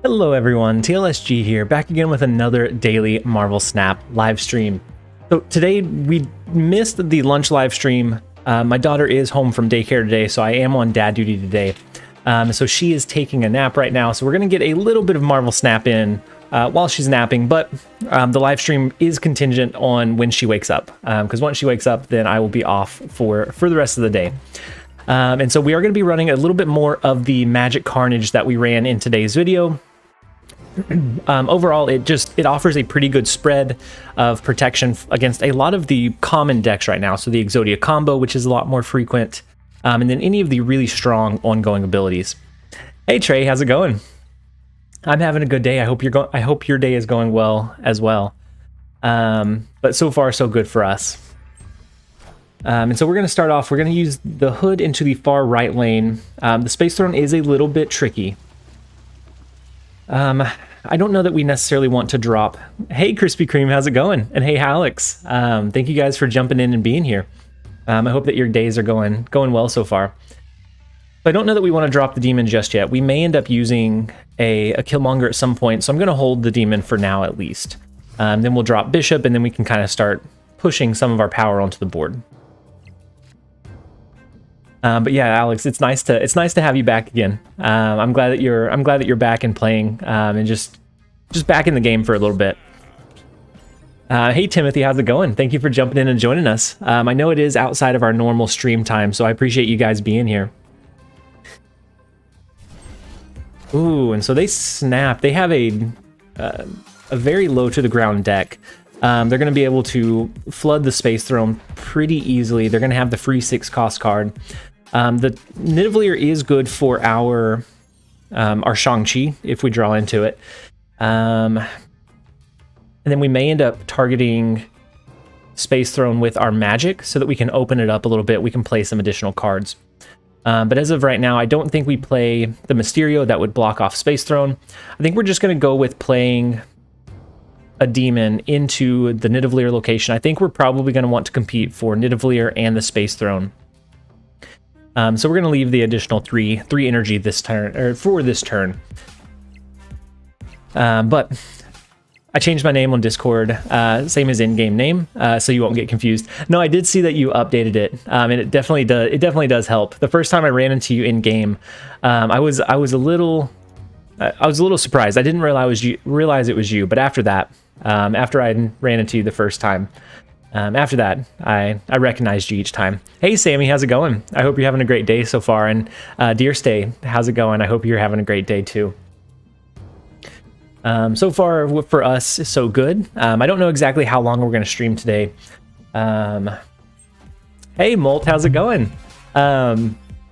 Hello everyone, TLSG here, back again with another daily Marvel Snap live stream. So today we missed the lunch live stream. My daughter is home from daycare today, so I am on dad duty today. So she is taking a nap right now, so we're going to get a little bit of Marvel Snap in while she's napping, but the live stream is contingent on when she wakes up, because once she wakes up, then I will be off for the rest of the day. And so we are going to be running a little bit more of the Magik Carnage that we ran in today's video. Overall, it offers a pretty good spread of protection against a lot of the common decks right now. So the Exodia combo, which is a lot more frequent, and then any of the really strong ongoing abilities. Hey Trey, how's it going? I'm having a good day. I hope your day is going well as well. But so far, so good for us. And so we're going to start off. We're going to use the hood into the far right lane. The Space Throne is a little bit tricky. I don't know that we necessarily want to drop. Hey, Krispy Kreme, how's it going? And hey, Alex. Thank you guys for jumping in and being here. I hope that your days are going well so far. But I don't know that we want to drop the demon just yet. We may end up using a Killmonger at some point, so I'm going to hold the demon for now at least. Then we'll drop Bishop, and then we can kind of start pushing some of our power onto the board. But yeah, Alex, it's nice to have you back again. I'm glad that you're back and playing, and just back in the game for a little bit. Hey Timothy, how's it going? Thank you for jumping in and joining us. I know it is outside of our normal stream time, so I appreciate you guys being here. Ooh, and so they snap. They have a very low to the ground deck. They're going to be able to flood the Space Throne pretty easily. They're going to have the free 6 cost card. The Nidavellir is good for our Shang-Chi if we draw into it. And then we may end up targeting Space Throne with our Magik so that we can open it up a little bit. We can play some additional cards. But as of right now, I don't think we play the Mysterio that would block off Space Throne. I think we're just going to go with playing a demon into the Nidavellir location. I think we're probably going to want to compete for Nidavellir and the Space Throne. So we're going to leave the additional three energy this turn, or for this turn. But I changed my name on Discord, same as in-game name, so you won't get confused. No, I did see that you updated it, and it definitely does help. The first time I ran into you in-game, I was a little surprised. I didn't realize it was you, but after that, after I ran into you the first time, after that, I recognized you each time. Hey, Sammy, how's it going? I hope you're having a great day so far. And Dear Stay, how's it going? I hope you're having a great day too. So far for us, so good. I don't know exactly how long we're going to stream today. Hey, Molt, how's it going? How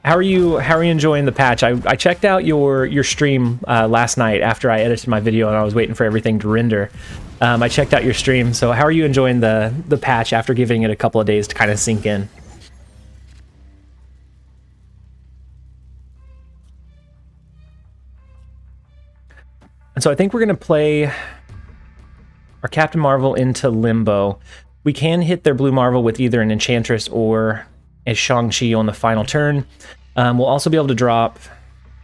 are you enjoying the patch? I checked out your stream last night after I edited my video and I was waiting for everything to render. I checked out your stream, so how are you enjoying the patch after giving it a couple of days to kind of sink in? And so I think we're going to play our Captain Marvel into Limbo. We can hit their Blue Marvel with either an Enchantress or a Shang-Chi on the final turn. We'll also be able to drop...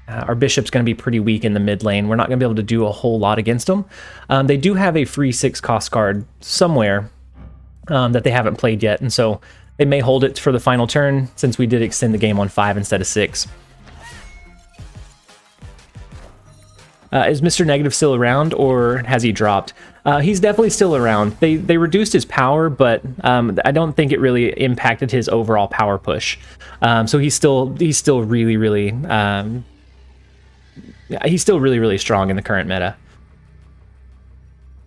our Bishop's going to be pretty weak in the mid lane. We're not going to be able to do a whole lot against them. They do have a free 6 cost card somewhere that they haven't played yet, and so they may hold it for the final turn since we did extend the game on 5 instead of 6. Is Mr. Negative still around, or has he dropped? He's definitely still around. They reduced his power, but I don't think it really impacted his overall power push. So he's still really strong in the current meta.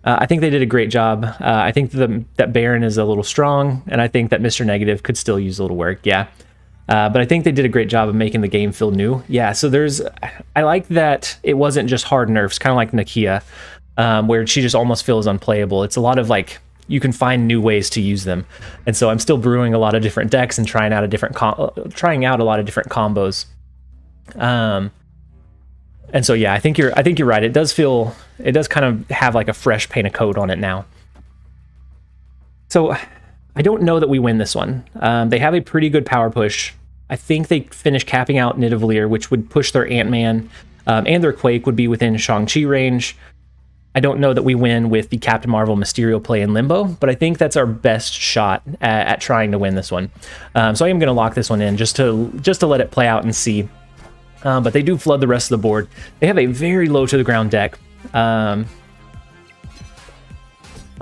I think they did a great job. I think that Baron is a little strong, and I think that Mr. Negative could still use a little work, yeah. But I think they did a great job of making the game feel new. Yeah, so I like that it wasn't just hard nerfs, kind of like Nakia, where she just almost feels unplayable. It's a lot of like, you can find new ways to use them. And so I'm still brewing a lot of different decks and trying out a lot of different combos. And so yeah, I think you're right. It does kind of have like a fresh paint of coat on it now. So I don't know that we win this one. They have a pretty good power push. I think they finish capping out Nidavellir, which would push their Ant-Man and their Quake would be within Shang-Chi range. I don't know that we win with the Captain Marvel Mysterio play in Limbo, but I think that's our best shot at trying to win this one. So I am going to lock this one in just to let it play out and see. But they do flood the rest of the board. They have a very low to the ground deck.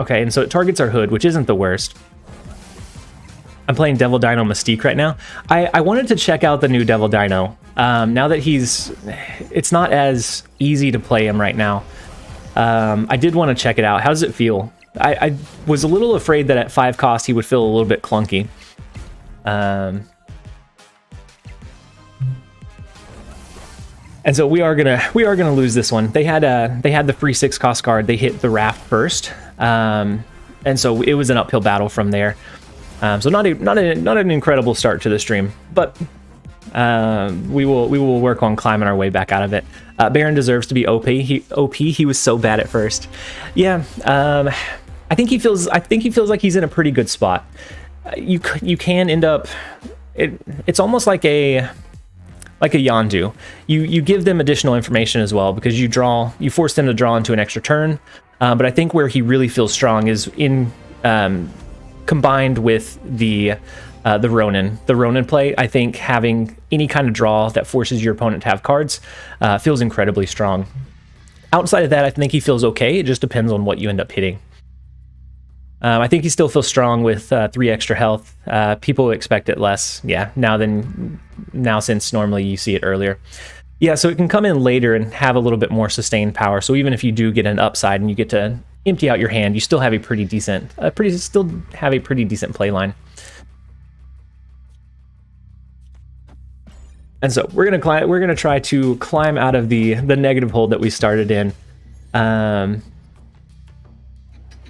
Okay, and so it targets our Hood, which isn't the worst. I'm playing Devil Dino Mystique right now. I wanted to check out the new Devil Dino. Now that it's not as easy to play him right now. I did want to check it out. How does it feel? I was a little afraid that at 5 cost he would feel a little bit clunky. And so we are gonna lose this one. They had the free 6 cost card. They hit the Raft first, and so it was an uphill battle from there. So not an incredible start to the stream, but we will work on climbing our way back out of it. Baron deserves to be OP. He was so bad at first. Yeah, I think he feels like he's in a pretty good spot. You can end up. It's almost like a Yondu. You give them additional information as well because you force them to draw into an extra turn. But I think where he really feels strong is in combined with the Ronin. The Ronin play, I think having any kind of draw that forces your opponent to have cards feels incredibly strong. Outside of that, I think he feels okay. It just depends on what you end up hitting. I think he still feels strong with 3 extra health. People expect it less, yeah, now since normally you see it earlier. Yeah, so it can come in later and have a little bit more sustained power. So even if you do get an upside and you get to empty out your hand, you still have a pretty decent play line. And so we're gonna try to climb out of the negative hold that we started in.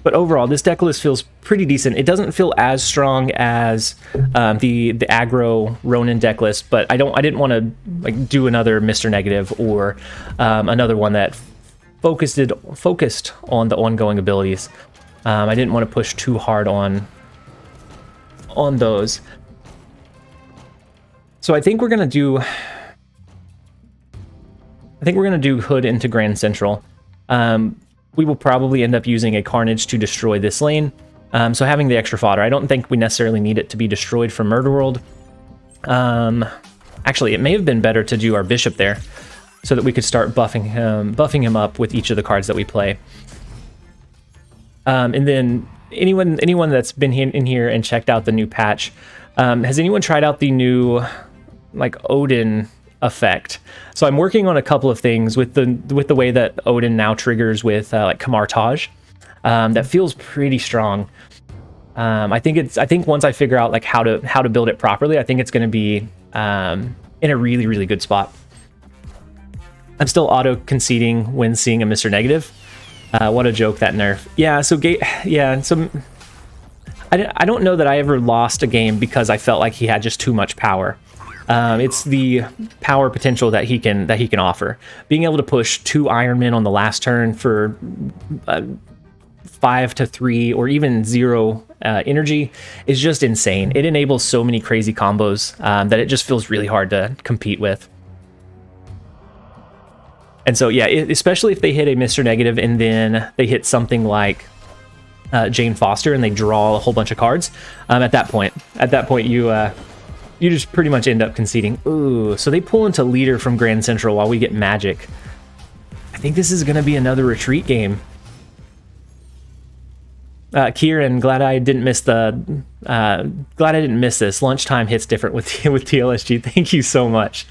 But overall, this deck list feels pretty decent. It doesn't feel as strong as the aggro Ronin deck list, but I didn't want to do another Mr. Negative or another one that focused on the ongoing abilities. I didn't want to push too hard on those. So I think we're gonna do Hood into Grand Central. We will probably end up using a Carnage to destroy this lane. So having the extra fodder, I don't think we necessarily need it to be destroyed from Murder World. Actually, it may have been better to do our Bishop there, so that we could start buffing him up with each of the cards that we play. And then anyone that's been in here and checked out the new patch, has anyone tried out the new Odin effect? So I'm working on a couple of things with the way that Odin now triggers with Camartage. That feels pretty strong. I think once I figure out how to build it properly, I think it's going to be in a really, really good spot. I'm still auto conceding when seeing a Mr. Negative. What a joke, that nerf. Yeah. So I don't know that I ever lost a game because I felt like he had just too much power. It's the power potential that he can offer. Being able to push 2 Iron Men on the last turn for 5 to 3 or even 0 energy is just insane. It enables so many crazy combos that it just feels really hard to compete with. And so yeah, especially if they hit a Mr. Negative and then they hit something like Jane Foster and they draw a whole bunch of cards. At that point you just pretty much end up conceding. Ooh, so they pull into leader from Grand Central while we get Magik. I think this is going to be another retreat game. Kieran, glad I didn't miss this. Lunchtime hits different with TLSG. Thank you so much.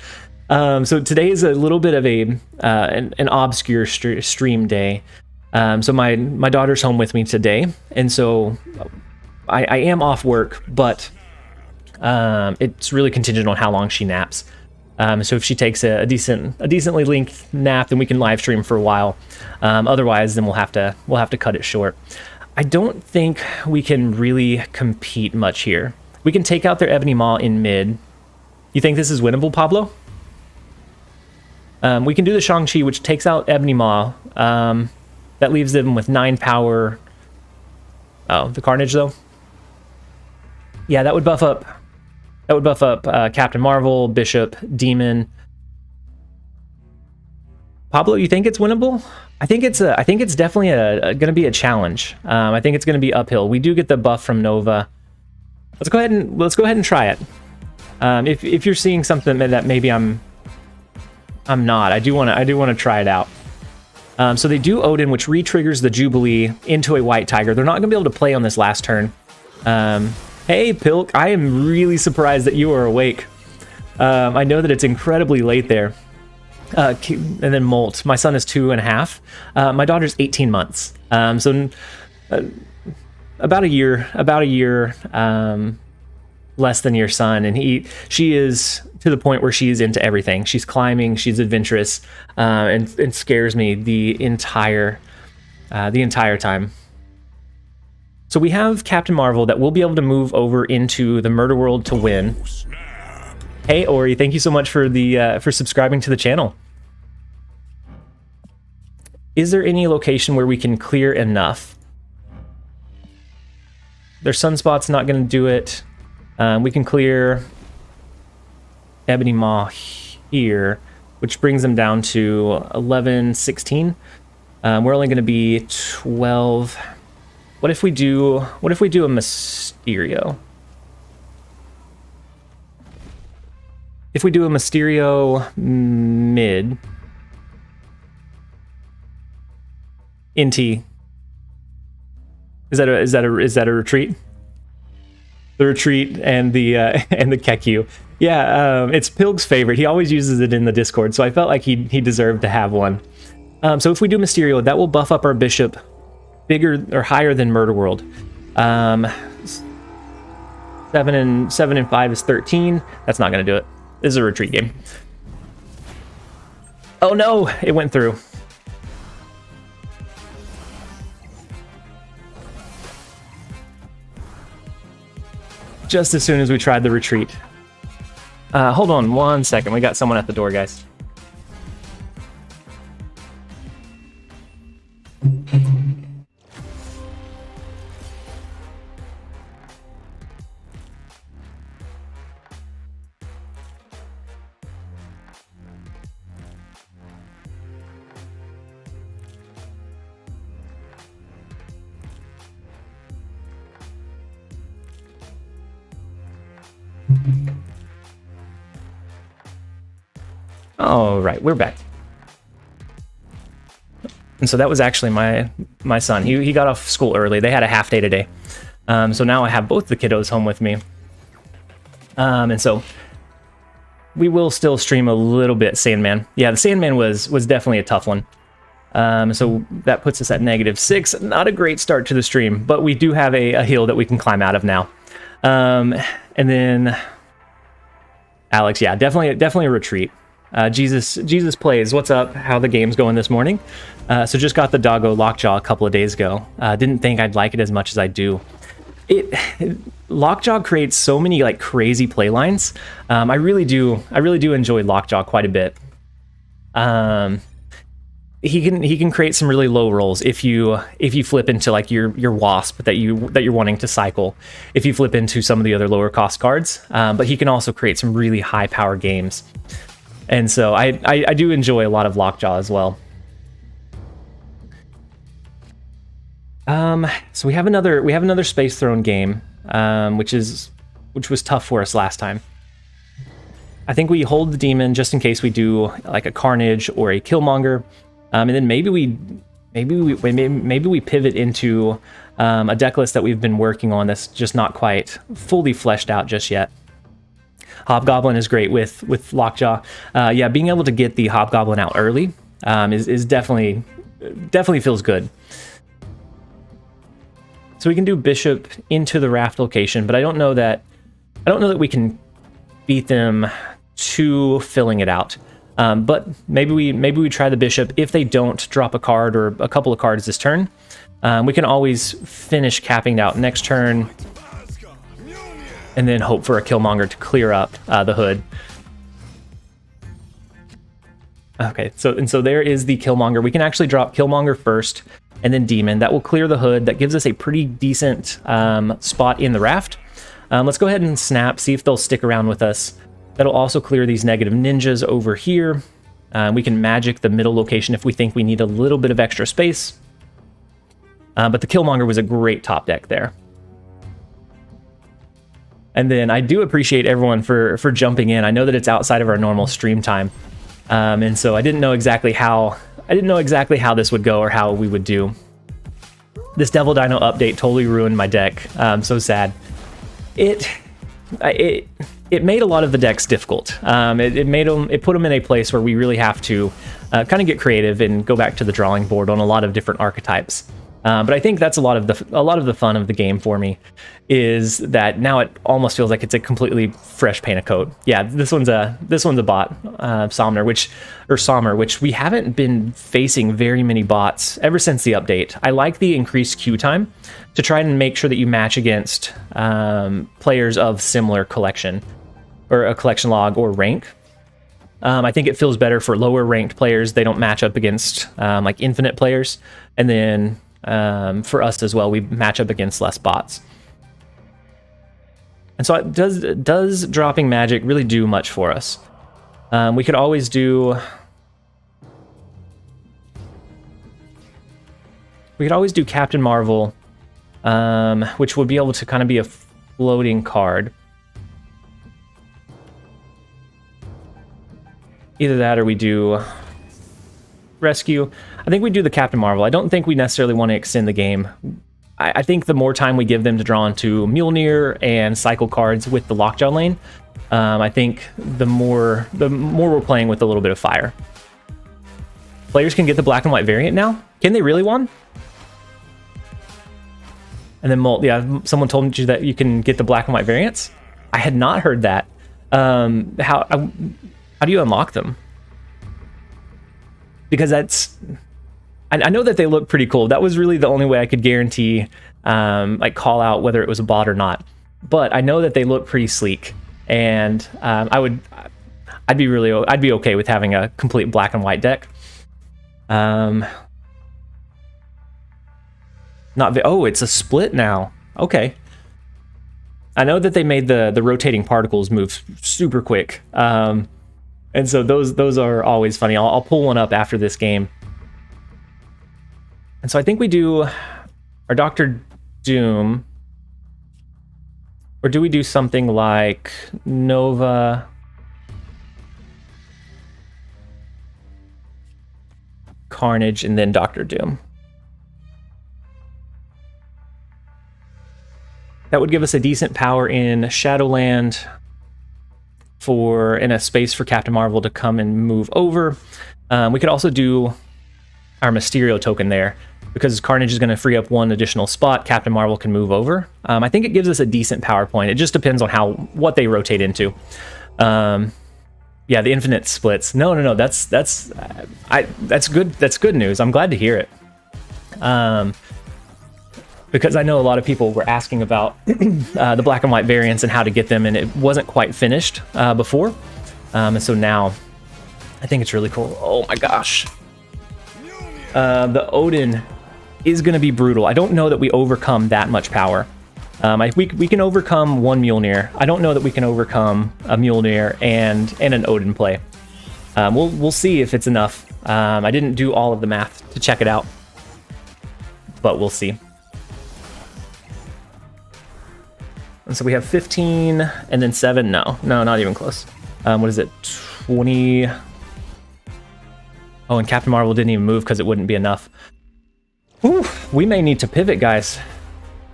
So today is a little bit of an obscure stream day. So my daughter's home with me today, and so I am off work, but it's really contingent on how long she naps. So if she takes a decently length nap, then we can live stream for a while. Otherwise, then we'll have to cut it short. I don't think we can really compete much here. We can take out their Ebony Maw in mid. You think this is winnable, Pablo? We can do the Shang-Chi, which takes out Ebony Maw. That leaves them with 9 power. Oh, the Carnage though. Yeah, that would buff up. Captain Marvel, Bishop, Demon. Pablo, you think it's winnable? I think it's definitely going to be a challenge. I think it's going to be uphill. We do get the buff from Nova. Let's go ahead and try it. If you're seeing something that maybe I'm not, I do want to try it out. So they do Odin, which re-triggers the Jubilee into a white tiger. They're not going to be able to play on this last turn. Hey, Pilk, I am really surprised that you are awake. I know that it's incredibly late there. And then Molt. My son is 2.5. My daughter's 18 months. So about a year less than your son, and she is to the point where she is into everything. She's climbing, she's adventurous, and scares me the entire time. So we have Captain Marvel that will be able to move over into the Murder World to win. Hey Ori, thank you so much for for subscribing to the channel. Is there any location where we can clear enough? Their Sunspot's not going to do it. We can clear Ebony Maw here, which brings them down to 11, 16. We're only going to be 12. What if we do a Mysterio? If we do a Mysterio mid NT, is that a retreat? The retreat and the Kekyu. Yeah, it's Pilk's favorite. He always uses it in the Discord, so I felt like he deserved to have one. So if we do Mysterio, that will buff up our bishop bigger or higher than Murder World. 7 and 5 is 13. That's not going to do it. This is a retreat game. Oh no, it went through. Just as soon as we tried the retreat. Hold on 1 second. We got someone at the door, guys. All right, we're back. And so that was actually my son. He got off school early. They had a half day today. So now I have both the kiddos home with me. And so we will still stream a little bit Sandman. Yeah, the Sandman was definitely a tough one. So that puts us at -6. Not a great start to the stream, but we do have a hill that we can climb out of now. And then Alex, yeah, definitely a retreat. Jesus plays. What's up? How the game's going this morning? So just got the Doggo Lockjaw a couple of days ago. Didn't think I'd like it as much as I do. Lockjaw creates so many like crazy play lines. I really do enjoy Lockjaw quite a bit. He can create some really low rolls if you flip into like your Wasp that you're wanting to cycle. If you flip into some of the other lower cost cards, but he can also create some really high power games. And so I do enjoy a lot of Lockjaw as well. So we have another Space Throne game, which was tough for us last time. I think we hold the demon just in case we do like a Carnage or a Killmonger, and then maybe we pivot into a deck list that we've been working on that's just not quite fully fleshed out just yet. Hobgoblin is great with Lockjaw. Yeah, being able to get the Hobgoblin out early is definitely feels good. So we can do Bishop into the Raft location, but I don't know that we can beat them to filling it out. But maybe we try the Bishop. If they don't drop a card or a couple of cards this turn, we can always finish capping it out next turn, and then hope for a Killmonger to clear up the hood. Okay, so there is the Killmonger. We can actually drop Killmonger first, and then Demon. That will clear the hood. That gives us a pretty decent spot in the Raft. Let's go ahead and snap, see if they'll stick around with us. That'll also clear these negative ninjas over here. We can magic the middle location if we think we need a little bit of extra space. But the Killmonger was a great top deck there. And then I do appreciate everyone for jumping in. I know that it's outside of our normal stream time, and so I didn't know exactly how this would go or how we would do. This Devil Dino update totally ruined my deck. So sad. It made a lot of the decks difficult. It put them in a place where we really have to kind of get creative and go back to the drawing board on a lot of different archetypes. But I think that's a lot of the fun of the game for me, is that now it almost feels like it's a completely fresh paint of coat. Yeah, this one's a bot, Sommer, which we haven't been facing very many bots ever since the update. I like the increased queue time to try and make sure that you match against players of similar collection, or a collection log or rank. I think it feels better for lower ranked players. They don't match up against like infinite players, and then for us as well, we match up against less bots. And so does dropping magic really do much for us? We could always do Captain Marvel, which would be able to kind of be a floating card. Either that or we do Rescue. I think we do the Captain Marvel. I don't think we necessarily want to extend the game. I think the more time we give them to draw into Mjolnir and cycle cards with the Lockjaw lane, I think the more we're playing with a little bit of fire. Players can get the black and white variant now? Can they really, Juan? And then yeah, someone told you that you can get the black and white variants? I had not heard that. How do you unlock them? Because I know that they look pretty cool. That was really the only way I could guarantee, like call out whether it was a bot or not. But I know that they look pretty sleek, and I'd be okay with having a complete black and white deck. Oh, it's a split now. Okay. I know that they made the rotating particles move super quick. And so those are always funny. I'll pull one up after this game. And so I think we do our Dr. Doom. Or do we do something like Nova? Carnage and then Dr. Doom. That would give us a decent power in Shadowland and a space for Captain Marvel to come and move over. We could also do our Mysterio token there, because Carnage is going to free up one additional spot. Captain Marvel can move over. I think it gives us a decent power point. It just depends on what they rotate into. Yeah, the infinite splits. No. That's good. That's good news. I'm glad to hear it. Because I know a lot of people were asking about the black and white variants and how to get them, and it wasn't quite finished before. And so now I think it's really cool. Oh my gosh. The Odin is going to be brutal. I don't know that we overcome that much power. We can overcome one Mjolnir. I don't know that we can overcome a Mjolnir and an Odin play. We'll see if it's enough. I didn't do all of the math to check it out, but we'll see. And so we have 15 and then 7. No, not even close. What is it? 20. Oh, and Captain Marvel didn't even move because it wouldn't be enough. Whew, we may need to pivot, guys.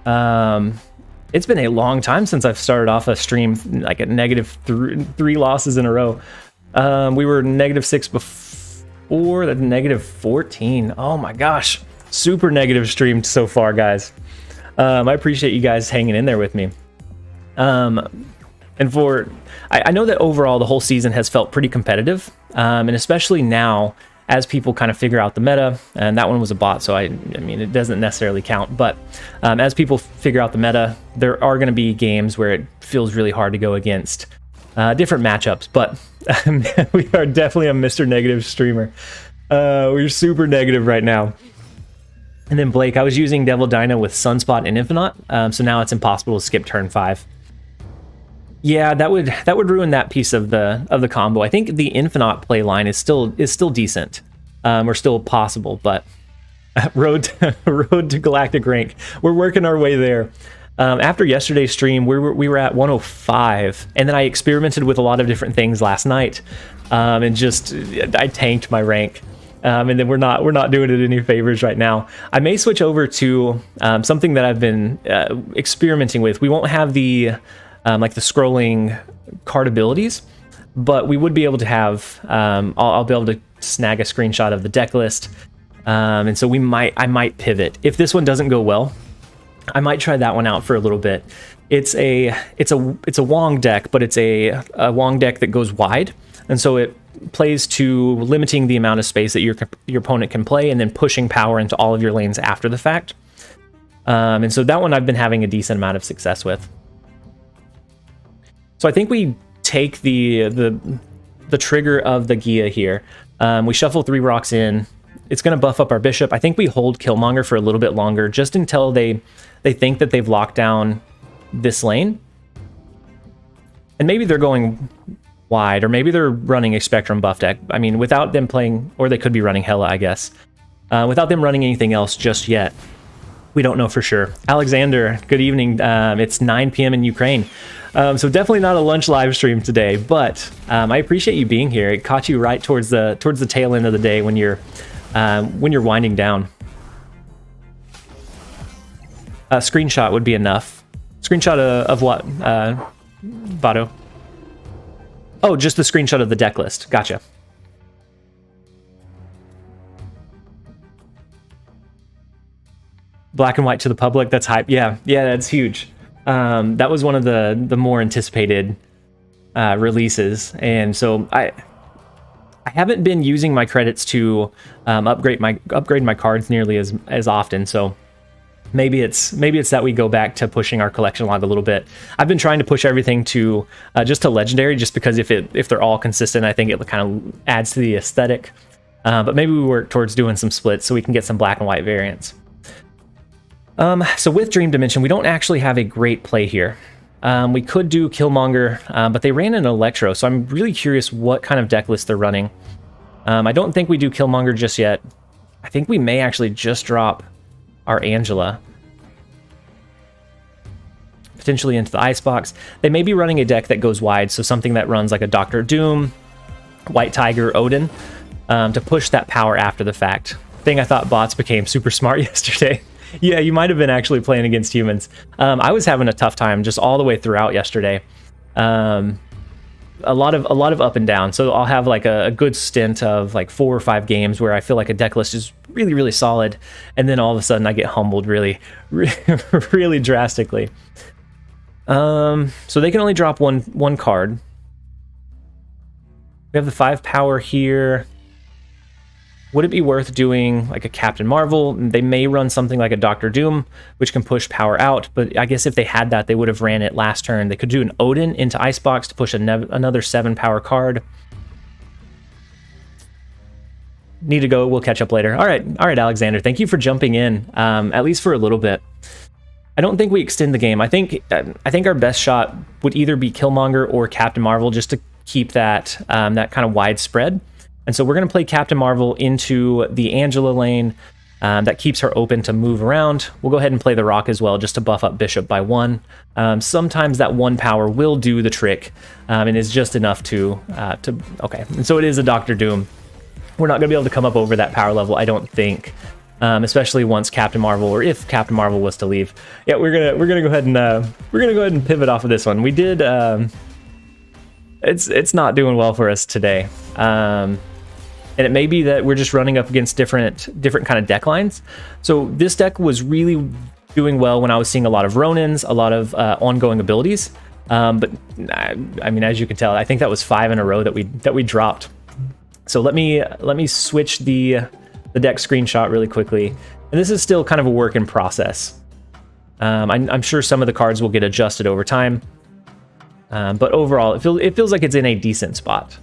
It's been a long time since I've started off a stream like at negative three losses in a row. We were -6 before, that's -14. Oh my gosh. Super negative stream so far, guys. I appreciate you guys hanging in there with me. And I know that overall the whole season has felt pretty competitive, and especially now as people kind of figure out the meta, and that one was a bot, so I mean it doesn't necessarily count, but as people figure out the meta, there are going to be games where it feels really hard to go against different matchups, but we are definitely a Mr. Negative streamer. We're super negative right now. And then Blake, I was using Devil Dino with Sunspot and Infinite, so now it's impossible to skip turn 5. Yeah, that would ruin that piece of the combo. I think the Infinite play line is still decent, or still possible, but road to galactic rank, we're working our way there. After yesterday's stream, we were at 105, and then I experimented with a lot of different things last night, and just I tanked my rank. And then we're not doing it any favors right now. I may switch over to something that I've been experimenting with. We won't have the like the scrolling card abilities, but we would be able to have. I'll be able to snag a screenshot of the deck list, and so I might pivot if this one doesn't go well. I might try that one out for a little bit. It's a Wong deck, but it's a Wong deck that goes wide, and so it plays to limiting the amount of space that your opponent can play, and then pushing power into all of your lanes after the fact. And so that one I've been having a decent amount of success with. So I think we take the trigger of the Gia here. We shuffle 3 rocks in. It's going to buff up our bishop. I think we hold Killmonger for a little bit longer, just until they think that they've locked down this lane. And maybe they're going wide, or maybe they're running a Spectrum buff deck. I mean, without them playing, or they could be running Hela, I guess. Without them running anything else just yet. We don't know for sure. Alexander, good evening. It's 9 p.m. in Ukraine. So definitely not a lunch live stream today, but I appreciate you being here. It caught you right towards the tail end of the day when you're winding down. A screenshot would be enough. Screenshot of what, Vado? Oh, just the screenshot of the deck list. Gotcha. Black and white to the public. That's hype. Yeah, that's huge. That was one of the more anticipated releases, and so I haven't been using my credits to upgrade my cards nearly as often. So maybe it's that we go back to pushing our collection log a little bit. I've been trying to push everything to just to legendary, just because if they're all consistent, I think it kind of adds to the aesthetic. But maybe we work towards doing some splits so we can get some black and white variants. So with Dream Dimension, we don't actually have a great play here. We could do Killmonger, but they ran an Electro, so I'm really curious what kind of deck list they're running. I don't think we do Killmonger just yet. I think we may actually just drop our Angela. Potentially into the Icebox. They may be running a deck that goes wide, so something that runs like a Dr. Doom, White Tiger, Odin, to push that power after the fact. Thing I thought bots became super smart yesterday. Yeah, you might have been actually playing against humans. I was having a tough time just all the way throughout yesterday. A lot of up and down. So I'll have like a good stint of like 4 or 5 games where I feel like a deck list is really, really solid, and then all of a sudden I get humbled really, really drastically. So they can only drop one card. We have the 5 power here. Would it be worth doing like a Captain Marvel? They may run something like a Doctor Doom, which can push power out, but I guess if they had that, they would have ran it last turn. They could do an Odin into Icebox to push another 7 power card. Need to go. We'll catch up later. All right, Alexander. Thank you for jumping in, at least for a little bit. I don't think we extend the game. I think our best shot would either be Killmonger or Captain Marvel, just to keep that that kind of widespread. And so we're going to play Captain Marvel into the Angela lane. That keeps her open to move around. We'll go ahead and play the Rock as well, just to buff up Bishop by 1. Sometimes that 1 power will do the trick, and is just enough to okay. And so it is a Doctor Doom. We're not going to be able to come up over that power level, I don't think, especially once Captain Marvel, or if Captain Marvel was to leave. Yeah, we're gonna go ahead and pivot off of this one. We did. It's not doing well for us today. And it may be that we're just running up against different kind of deck lines. So this deck was really doing well when I was seeing a lot of Ronins, a lot of ongoing abilities. But I mean, as you can tell, I think that was 5 in a row that we dropped. So let me switch the deck screenshot really quickly. And this is still kind of a work in process. I'm sure some of the cards will get adjusted over time. But overall, it feels like it's in a decent spot.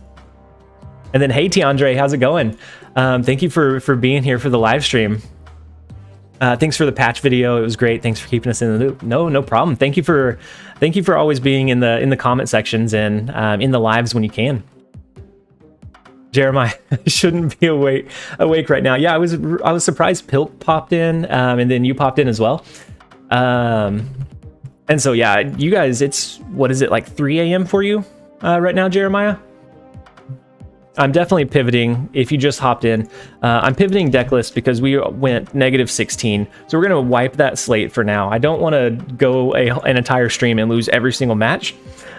And then, hey, Tiandre, how's it going? Thank you for being here for the live stream. Thanks for the patch video. It was great. Thanks for keeping us in the loop. No problem. Thank you for always being in the comment sections and in the lives when you can. Jeremiah shouldn't be awake right now. Yeah, I was surprised Pilk popped in, and then you popped in as well. And so yeah, you guys, it's, what is it, like 3 a.m. for you right now, Jeremiah? I'm definitely pivoting. If you just hopped in, I'm pivoting deck list because we went -16. So we're going to wipe that slate for now. I don't want to go an entire stream and lose every single match.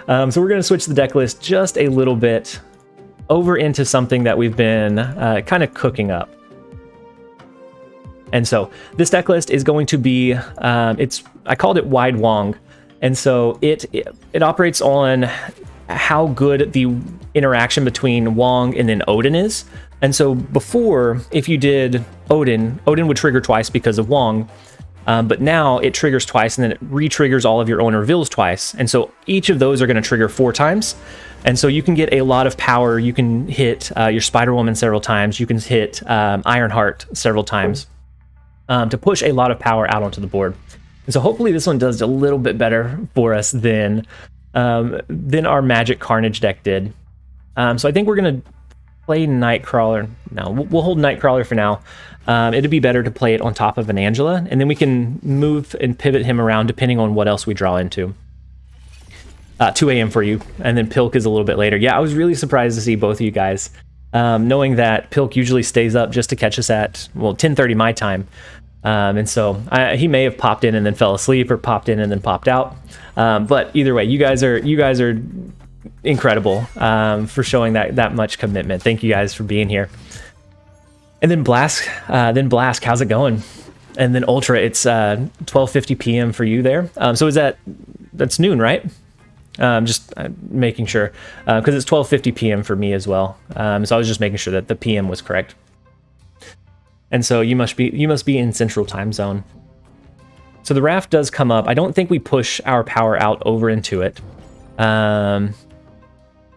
So we're going to switch the deck list just a little bit over into something that we've been kind of cooking up. And so this deck list is going to be, I called it Wide Wong. And so it operates on how good the interaction between Wong and then Odin is. And so before, if you did Odin would trigger twice because of Wong, but now it triggers twice and then it re-triggers all of your own reveals twice. And so each of those are going to trigger 4 times. And so you can get a lot of power. You can hit your Spider-Woman several times. You can hit Ironheart several times to push a lot of power out onto the board. And so hopefully this one does a little bit better for us than our Magik Carnage deck did. So I think we're going to play Nightcrawler. No, we'll hold Nightcrawler for now. It'd be better to play it on top of an Angela, and then we can move and pivot him around depending on what else we draw into. 2 a.m. for you, and then Pilk is a little bit later. Yeah, I was really surprised to see both of you guys, knowing that Pilk usually stays up just to catch us at, well, 10:30 my time. And so he may have popped in and then fell asleep, or popped in and then popped out. But either way, you guys are incredible for showing that much commitment. Thank you guys for being here. And then Blask, how's it going? And then Ultra, it's 12:50 p.m. for you there. So that's noon, right? Just making sure, because it's 12:50 p.m. for me as well. So I was just making sure that the PM was correct. And so you must be in Central Time Zone. So the raft does come up. I don't think we push our power out over into it.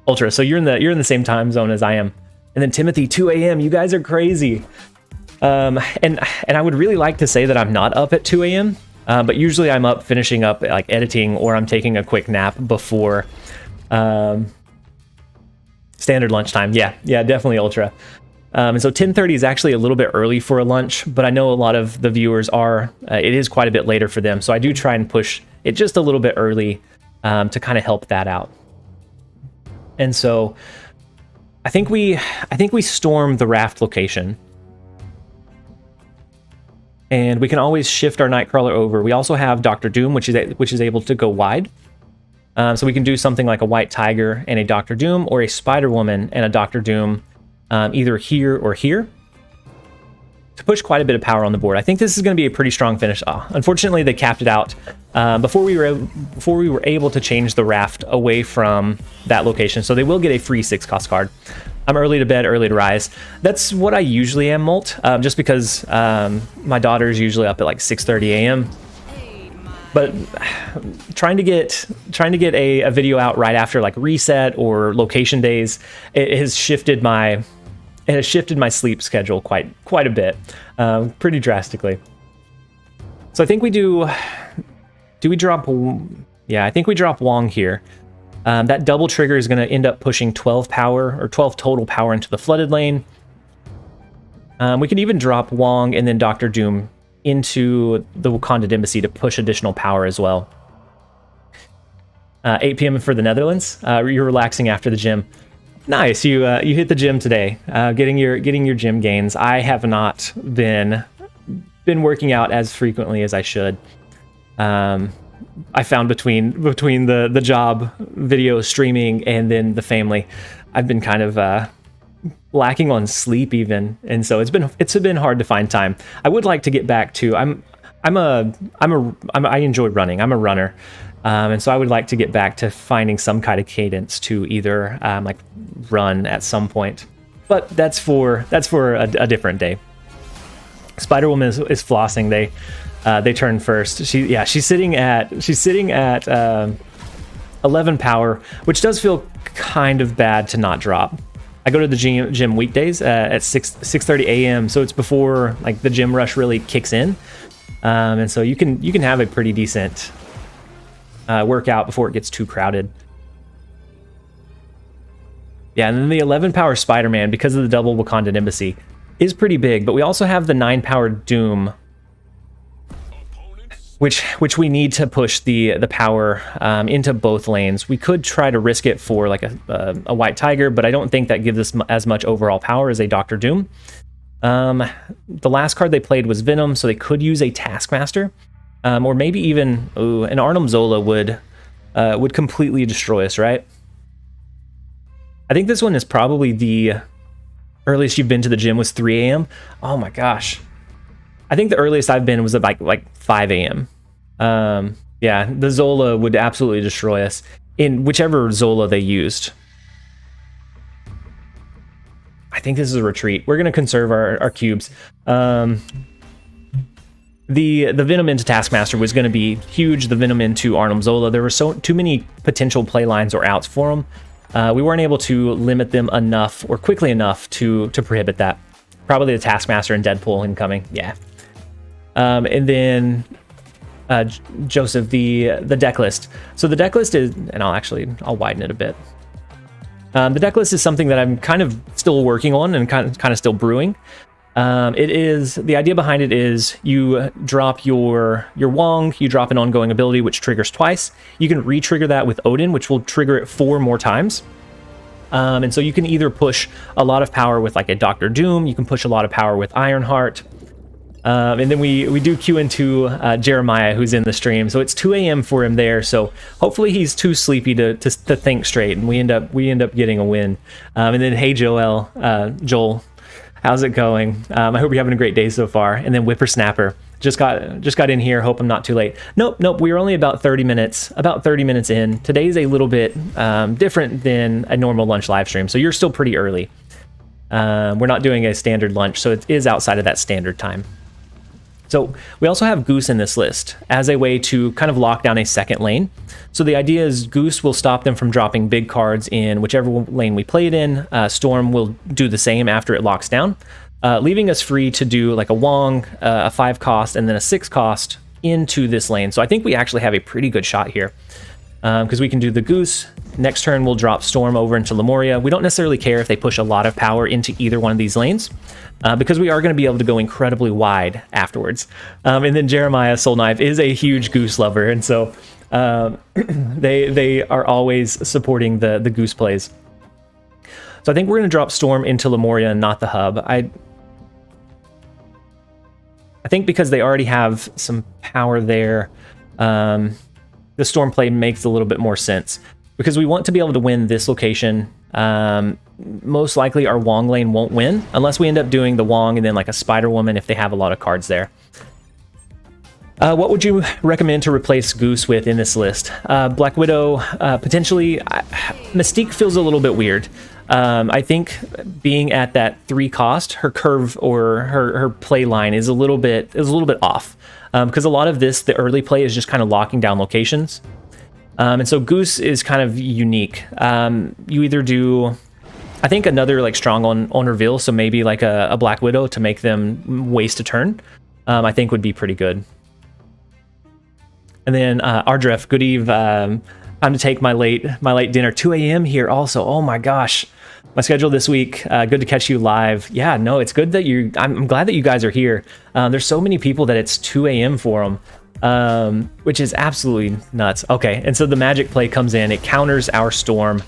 Ultra, so you're in the same time zone as I am. And then Timothy, 2 a.m. You guys are crazy. And I would really like to say that I'm not up at 2 a.m. But usually I'm up finishing up like editing, or I'm taking a quick nap before standard lunchtime. Yeah, definitely Ultra. And so 10:30 is actually a little bit early for a lunch, but I know a lot of the viewers are, it is quite a bit later for them. So I do try and push it just a little bit early to kind of help that out. And so I think we storm the raft location. And we can always shift our Nightcrawler over. We also have Dr. Doom, which is able to go wide. So we can do something like a White Tiger and a Dr. Doom, or a Spider-Woman and a Dr. Doom, either here or here, to push quite a bit of power on the board. I think this is going to be a pretty strong finish. Unfortunately, they capped it out before we were able to change the raft away from that location. So they will get a free 6-cost card. I'm early to bed, early to rise. That's what I usually am, Molt, just because my daughter's usually up at like 6:30 a.m. But trying to get a video out right after like reset or location days, it has shifted my sleep schedule quite a bit, pretty drastically. So I think we do we drop? Yeah, I think we drop Wong here. That double trigger is going to end up pushing 12 power, or 12 total power, into the flooded lane. We can even drop Wong and then Dr. Doom into the Wakanda Embassy to push additional power as well. 8 p.m. for the Netherlands. You're relaxing after the gym. Nice. You hit the gym today, getting your gym gains. I have not been working out as frequently as I should. I found between the job, video, streaming, and then the family, I've been kind of lacking on sleep even, and so it's been hard to find time. I would like to get back to I enjoy running. I'm a runner, and so I would like to get back to finding some kind of cadence to either like run at some point. But that's for a different day. Spider-Woman is flossing. They turn first. She's sitting at 11 power, which does feel kind of bad to not drop. I go to the gym weekdays at 6:30 a.m. so it's before like the gym rush really kicks in. And so you can have a pretty decent workout before it gets too crowded. Yeah, and then the 11 power Spider-Man, because of the double Wakandan Embassy, is pretty big, but we also have the 9 power Doom, which we need to push the power into both lanes. We could try to risk it for like a White Tiger, but I don't think that gives us as much overall power as a Dr. Doom. The last card they played was Venom, so they could use a Taskmaster, or maybe even an Arnim Zola would completely destroy us, right? I think this one is probably the earliest you've been to the gym was 3 a.m. Oh my gosh. I think the earliest I've been was like 5 a.m. Yeah, the Zola would absolutely destroy us in whichever Zola they used. I think this is a retreat. We're going to conserve our cubes. The Venom into Taskmaster was going to be huge. The Venom into Arnim Zola. There were too many potential play lines or outs for them. We weren't able to limit them enough or quickly enough to prohibit that. Probably the Taskmaster and Deadpool incoming. Yeah. And then Joseph, the deck list. So the deck list is, and I'll widen it a bit. The deck list is something that I'm kind of still working on and kind of still brewing. The idea behind it is you drop your Wong, you drop an ongoing ability which triggers twice. You can re-trigger that with Odin, which will trigger it 4 more times. And so you can either push a lot of power with like a Dr. Doom, you can push a lot of power with Ironheart. And then we do queue into Jeremiah, who's in the stream. So it's 2 a.m. for him there. So hopefully he's too sleepy to think straight, and we end up getting a win. And then hey Joel, how's it going? I hope you're having a great day so far. And then Whippersnapper just got in here. Hope I'm not too late. Nope. We're only about 30 minutes in. Today's a little bit different than a normal lunch live stream. So you're still pretty early. We're not doing a standard lunch, so it is outside of that standard time. So we also have Goose in this list as a way to kind of lock down a second lane. So the idea is Goose will stop them from dropping big cards in whichever lane we play it in. Storm will do the same after it locks down, leaving us free to do like a Wong, a 5 cost, and then a 6 cost into this lane. So I think we actually have a pretty good shot here because we can do the Goose. Next turn, we'll drop Storm over into Lemuria. We don't necessarily care if they push a lot of power into either one of these lanes because we are going to be able to go incredibly wide afterwards. And then Jeremiah Soul Knife is a huge Goose lover, and so they are always supporting the Goose plays. So I think we're going to drop Storm into Lemuria and not the hub. I think because they already have some power there, the Storm play makes a little bit more sense. Because we want to be able to win this location. Most likely our Wong lane won't win unless we end up doing the Wong and then like a Spider-Woman if they have a lot of cards there. What would you recommend to replace Goose with in this list? Black Widow, potentially. Mystique feels a little bit weird. I think being at that 3 cost, her curve or her play line is a little bit off. Because a lot of this, the early play is just kind of locking down locations. And so Goose is kind of unique. You either do, I think, another like strong on reveal, so maybe like a Black Widow to make them waste a turn, I think would be pretty good. And then Ardref, good eve. Time to take my late dinner. 2 a.m. here also. Oh my gosh. My schedule this week, good to catch you live. Yeah, no, it's good that I'm glad that you guys are here. There's so many people that it's 2 a.m. for them. Which is absolutely nuts. Okay, and so the Magic play comes in. It counters our Storm,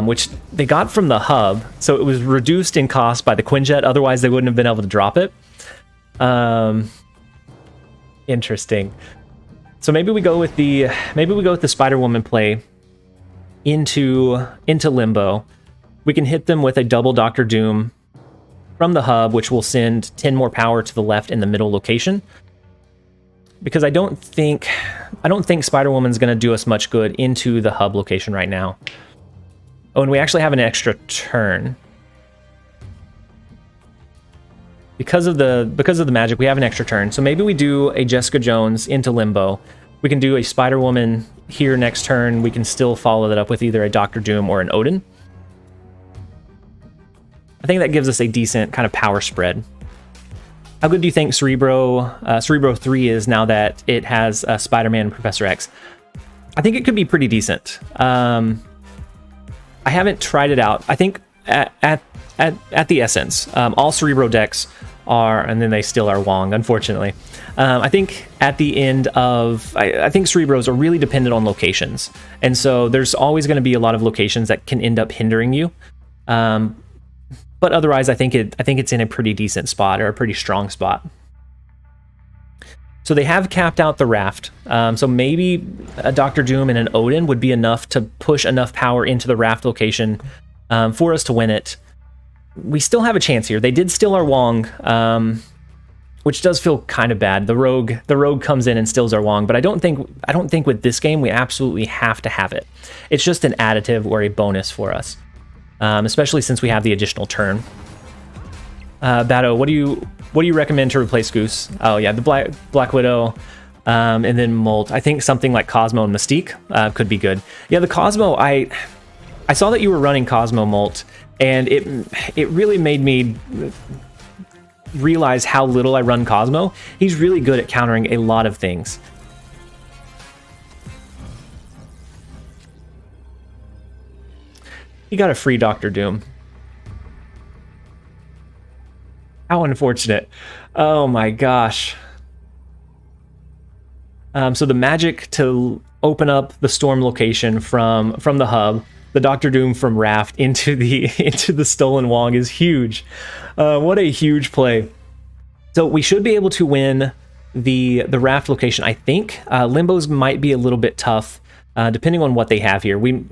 which they got from the hub. So it was reduced in cost by the Quinjet. Otherwise, they wouldn't have been able to drop it. Interesting. So maybe we go with the Spider-Woman play into Limbo. We can hit them with a double Dr. Doom from the hub, which will send 10 more power to the left in the middle location. Because I don't think Spider-Woman's going to do us much good into the hub location right now. Oh, and we actually have an extra turn. Because of the Magic, we have an extra turn. So maybe we do a Jessica Jones into Limbo. We can do a Spider-Woman here next turn. We can still follow that up with either a Dr. Doom or an Odin. I think that gives us a decent kind of power spread. How good do you think Cerebro 3 is now that it has Spider-Man and Professor X? I think it could be pretty decent. I haven't tried it out. I think at the essence, all Cerebro decks are, and then they still are Wong, unfortunately. I think at the end of, I think Cerebros are really dependent on locations. And so there's always going to be a lot of locations that can end up hindering you. But otherwise, I think it's in a pretty decent spot, or a pretty strong spot. So they have capped out the raft. So maybe a Dr. Doom and an Odin would be enough to push enough power into the raft location for us to win it. We still have a chance here. They did steal our Wong, which does feel kind of bad. The rogue comes in and steals our Wong, but I don't think with this game we absolutely have to have it. It's just an additive or a bonus for us. Especially since we have the additional turn. Batto, what do you recommend to replace Goose? Oh yeah, the Black Widow, and then Molt. I think something like Cosmo and Mystique could be good. Yeah, the Cosmo, I saw that you were running Cosmo Molt, and it really made me realize how little I run Cosmo. He's really good at countering a lot of things. He got a free Dr. Doom. How unfortunate. Oh my gosh. So the magic to open up the storm location from the hub, the Dr. Doom from Raft into the stolen Wong is huge. What a huge play. So we should be able to win the Raft location, I think. Limbos might be a little bit tough, depending on what they have here. We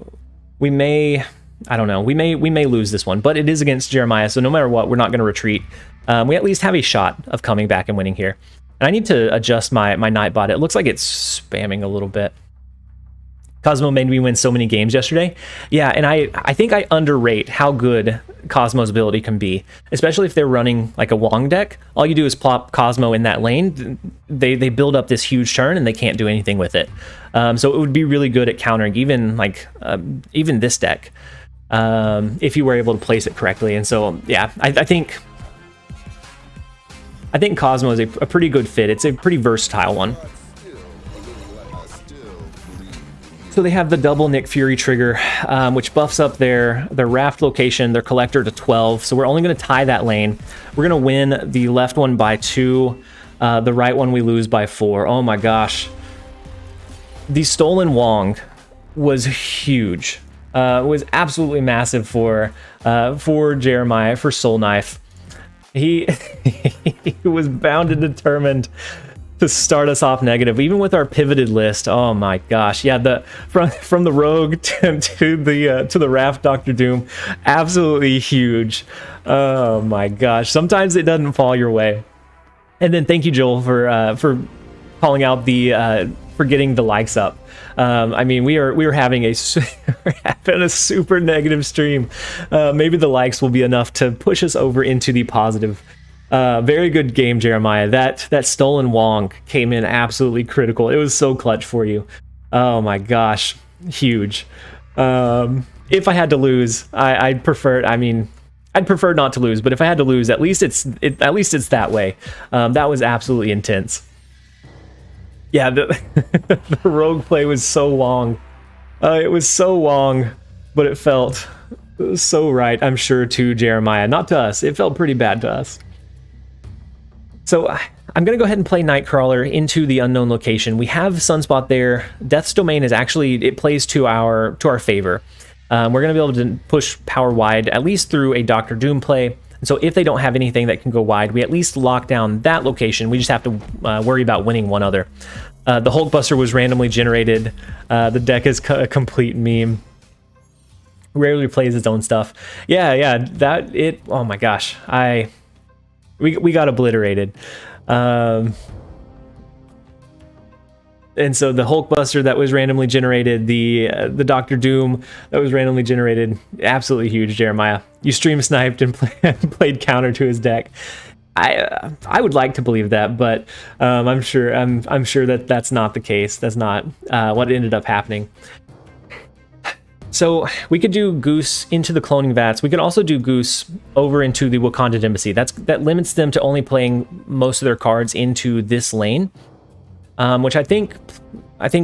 may... I don't know. We may lose this one, but it is against Jeremiah, so no matter what, we're not going to retreat. We at least have a shot of coming back and winning here. And I need to adjust my Nightbot. It looks like it's spamming a little bit. Cosmo made me win so many games yesterday. Yeah, and I think I underrate how good Cosmo's ability can be, especially if they're running like a Wong deck. All you do is plop Cosmo in that lane. They build up this huge turn and they can't do anything with it. So it would be really good at countering even this deck. If you were able to place it correctly. And so, yeah, I think Cosmo is a pretty good fit. It's a pretty versatile one. So they have the double Nick Fury trigger, which buffs up their raft location, their collector to 12. So we're only going to tie that lane. We're going to win the left one by 2. The right one we lose by 4. Oh my gosh. The stolen Wong was huge. It was absolutely massive for Jeremiah, for Soul Knife. He was bound and determined to start us off negative, even with our pivoted list. Oh my gosh, yeah, from the rogue to the raft Dr. Doom, absolutely huge. Oh my gosh, sometimes it doesn't fall your way. And then thank you, Joel, for calling out for getting the likes up. I mean, we were having a super negative stream. Maybe the likes will be enough to push us over into the positive. Very good game, Jeremiah. That stolen Wong came in absolutely critical. It was so clutch for you. Oh my gosh, huge. If I had to lose, I'd prefer. I mean, I'd prefer not to lose, but if I had to lose, at least it's that way. That was absolutely intense. Yeah, the rogue play was so long. It was so long, but it felt so right, I'm sure, to Jeremiah. Not to us. It felt pretty bad to us. So I'm going to go ahead and play Nightcrawler into the unknown location. We have Sunspot there. Death's Domain is actually, it plays to our favor. We're going to be able to push power wide, at least through a Dr. Doom play. And so if they don't have anything that can go wide, we at least lock down that location. We just have to worry about winning one other. The Hulkbuster was randomly generated. The deck is a complete meme. Rarely plays its own stuff. Yeah, oh my gosh. We got obliterated. And so the Hulkbuster that was randomly generated, the Dr. Doom that was randomly generated, absolutely huge, Jeremiah. You stream sniped and played counter to his deck. I would like to believe that, but I'm sure that that's not the case. That's not what ended up happening. So we could do Goose into the cloning vats. We could also do Goose over into the Wakanda Embassy. That limits them to only playing most of their cards into this lane, which I think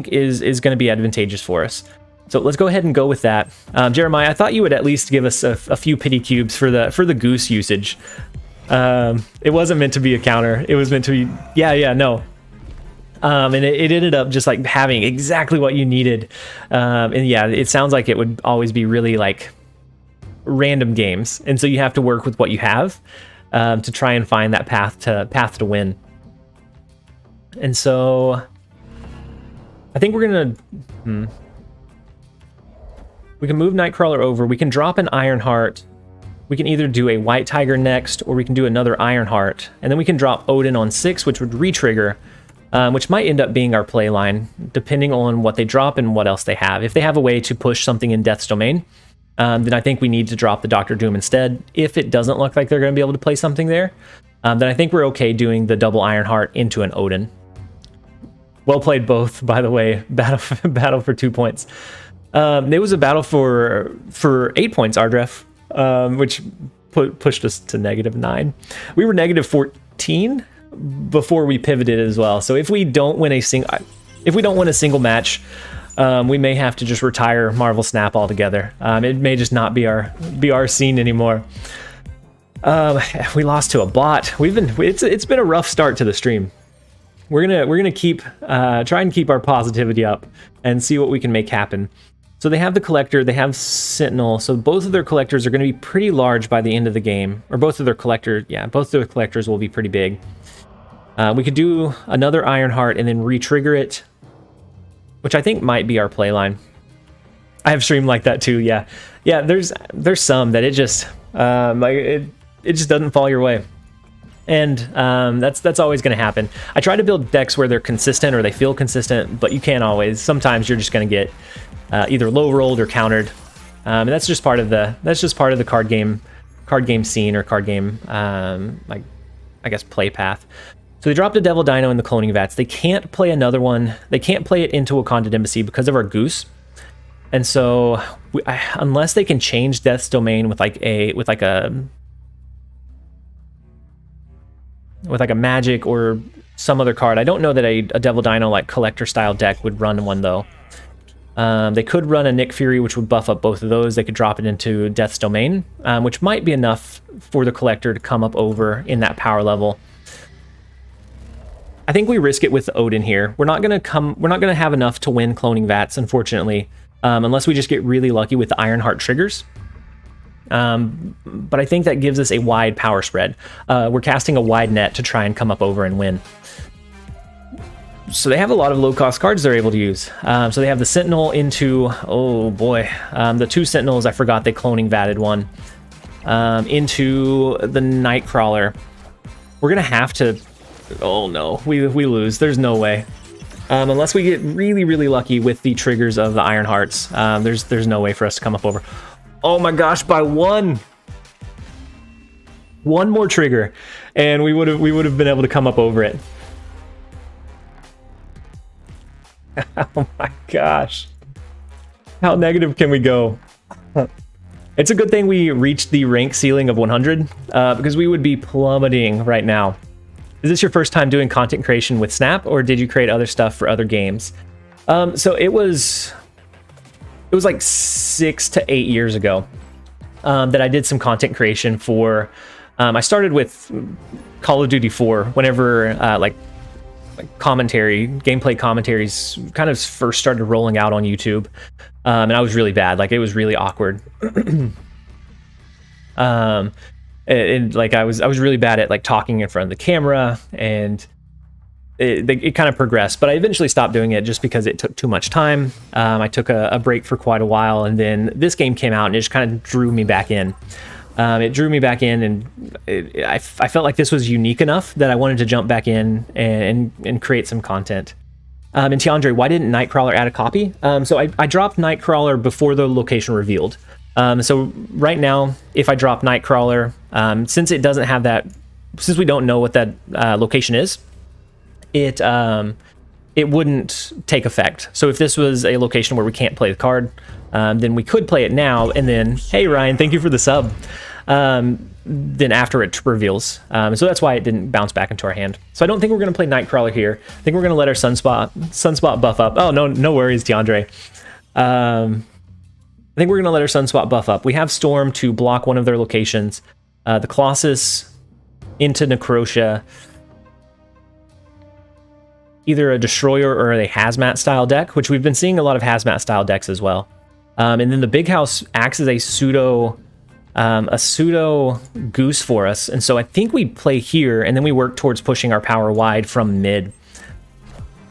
is going to be advantageous for us. So let's go ahead and go with that. Jeremiah, I thought you would at least give us a few pity cubes for the Goose usage. It wasn't meant to be a counter. It was meant to be, no. And it ended up just like having exactly what you needed. And yeah, it sounds like it would always be really like random games. And so you have to work with what you have to try and find that path to win. And so I think we're gonna, we can move Nightcrawler over. We can drop an Ironheart. We can either do a White Tiger next, or we can do another Ironheart. And then we can drop Odin on 6, which would re-trigger. Which might end up being our play line, depending on what they drop and what else they have. If they have a way to push something in Death's Domain, then I think we need to drop the Doctor Doom instead. If it doesn't look like they're going to be able to play something there, then I think we're okay doing the double Ironheart into an Odin. Well played both, by the way. Battle for 2 points. It was a battle for 8 points, Ardref, which pushed us to -9. We were -14. Before we pivoted as well. So if we don't win a single match, we may have to just retire Marvel Snap altogether. It may just not be our scene anymore. We lost to a bot. It's been a rough start to the stream. We're gonna try and keep our positivity up and see what we can make happen. So they have the Collector, they have Sentinel, so both of their collectors are going to be pretty large by the end of the game, or both of their collectors will be pretty big. We could do another Ironheart and then re-trigger it, which I think might be our play line. I have streamed like that too, yeah. Yeah, there's some that it just doesn't fall your way. And that's always going to happen. I try to build decks where they're consistent or they feel consistent, but you can't always. Sometimes you're just going to get either low rolled or countered. And that's just part of the card game scene or card game I guess play path. So they dropped a Devil Dino in the cloning vats. They can't play another one. They can't play it into Wakanda Embassy because of our Goose. And so unless they can change Death's Domain with like a Magic or some other card. I don't know that a Devil Dino like collector style deck would run one though. They could run a Nick Fury, which would buff up both of those. They could drop it into Death's Domain, which might be enough for the collector to come up over in that power level. I think we risk it with Odin here. We're not gonna have enough to win cloning vats, unfortunately, unless we just get really lucky with the Ironheart triggers. But I think that gives us a wide power spread. We're casting a wide net to try and come up over and win. So they have a lot of low-cost cards they're able to use. So they have the Sentinel into, oh boy, the 2 Sentinels, I forgot they cloning vatted one, into the Nightcrawler. We're gonna have to, oh no, we lose, there's no way. Unless we get really, really lucky with the triggers of the Ironhearts, there's no way for us to come up over. Oh my gosh, by one more trigger, and we would have been able to come up over it. Oh my gosh. How negative can we go? It's a good thing we reached the rank ceiling of 100, because we would be plummeting right now. Is this your first time doing content creation with Snap, or did you create other stuff for other games? So it was like 6 to 8 years ago that I did some content creation for. I started with Call of Duty 4 whenever like gameplay commentaries kind of first started rolling out on YouTube, and I was really bad. Like, it was really awkward. And like I was really bad at like talking in front of the camera, and it kind of progressed, but I eventually stopped doing it just because it took too much time. I took a break for quite a while, and then this game came out and it just kind of drew me back in. It drew me back in, and I felt like this was unique enough that I wanted to jump back in and create some content. And Tiandre, why didn't Nightcrawler add a copy? So I dropped Nightcrawler before the location revealed. So right now, if I drop Nightcrawler, since it doesn't have that, since we don't know what that location is, it wouldn't take effect. So if this was a location where we can't play the card, then we could play it now, and then, hey Ryan, thank you for the sub. Then after it reveals. So that's why it didn't bounce back into our hand. So I don't think we're going to play Nightcrawler here. I think we're going to let our Sunspot buff up. Oh, no worries, DeAndre. I think we're going to let our Sunspot buff up. We have Storm to block one of their locations. The Colossus into Necrotia. Either a Destroyer or a Hazmat style deck, which we've been seeing a lot of Hazmat style decks as well. And then the Big House acts as a pseudo goose for us, and so I think we play here and then we work towards pushing our power wide from mid.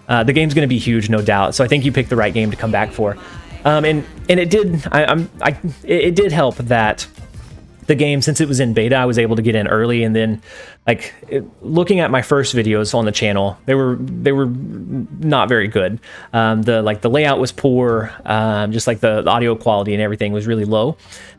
The game's going to be huge, no doubt, so I think you picked the right game to come back for. And it did it did help that the game, since it was in beta, I was able to get in early, and then looking at my first videos on the channel, they were not very good. The layout was poor, just like the audio quality and everything was really low,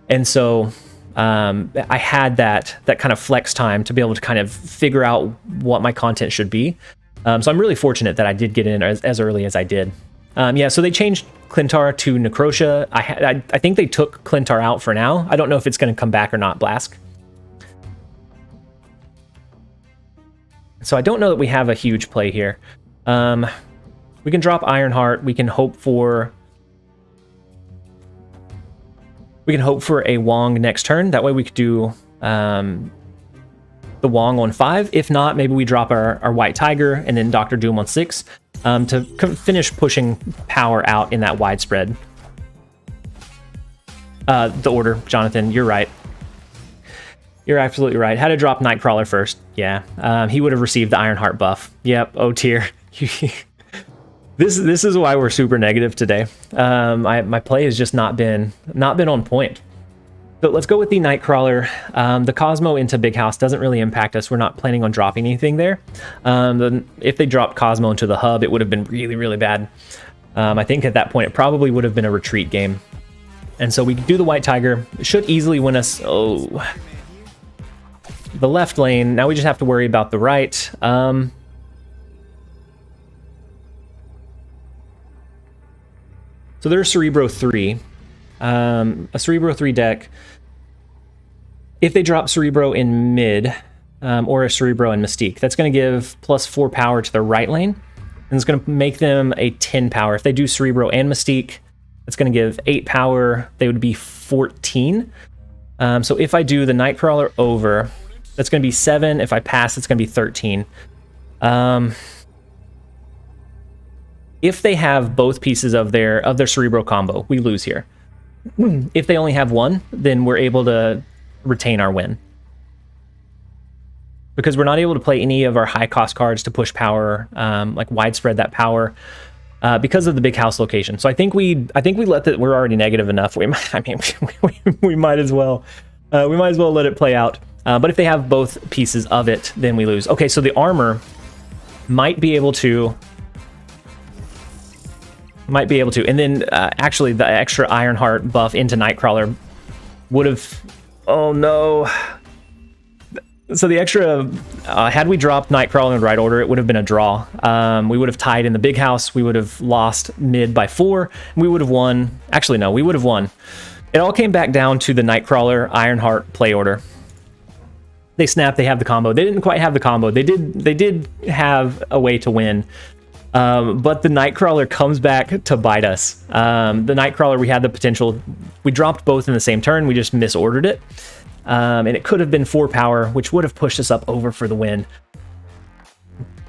and so I had that kind of flex time to be able to kind of figure out what my content should be. So I'm really fortunate that I did get in as early as I did. Yeah, so they changed Clintar to Necrotia. I think they took Clintar out for now. I don't know if it's going to come back or not, Blask. So I don't know that we have a huge play here. We can drop Ironheart. We can hope for a Wong next turn. That way we could do the Wong on 5. If not, maybe we drop our White Tiger and then Dr. Doom on 6 to finish pushing power out in that widespread. The order, Jonathan, you're right. You're absolutely right. Had to drop Nightcrawler first. Yeah, he would have received the Ironheart buff. Yep, O tier. This is why we're super negative today. My play has just not been on point. So let's go with the Nightcrawler. The Cosmo into Big House doesn't really impact us. We're not planning on dropping anything there. If they dropped Cosmo into the hub, it would have been really, really bad. I think at that point it probably would have been a retreat game. And so we do the White Tiger. It should easily win us. Oh, the left lane. Now we just have to worry about the right. So there's Cerebro 3. A Cerebro 3 deck. If they drop Cerebro in mid, or a Cerebro in Mystique, that's going to give +4 power to the right lane, and it's going to make them a 10 power. If they do Cerebro and Mystique, it's going to give 8 power. They would be 14. So if I do the Nightcrawler over, that's going to be 7. If I pass, it's going to be 13. If they have both pieces of their Cerebro combo, we lose here. If they only have one, then we're able to retain our win. Because we're not able to play any of our high cost cards to push power, like widespread that power, because of the Big House location. So I think we let that. We're already negative enough. We might as well let it play out. But if they have both pieces of it, then we lose. Okay, so the armor might be able to. And then actually the extra Ironheart buff into Nightcrawler would have. Oh no. So the extra, had we dropped Nightcrawler in the right order, it would have been a draw. We would have tied in the Big House. We would have lost mid by 4. We would have won. Actually, no, we would have won. It all came back down to the Nightcrawler Ironheart play order. They snapped. They have the combo. They didn't quite have the combo. They did have a way to win. But the Nightcrawler comes back to bite us. The Nightcrawler, we had the potential. We dropped both in the same turn. We just misordered it. And it could have been 4 power, which would have pushed us up over for the win.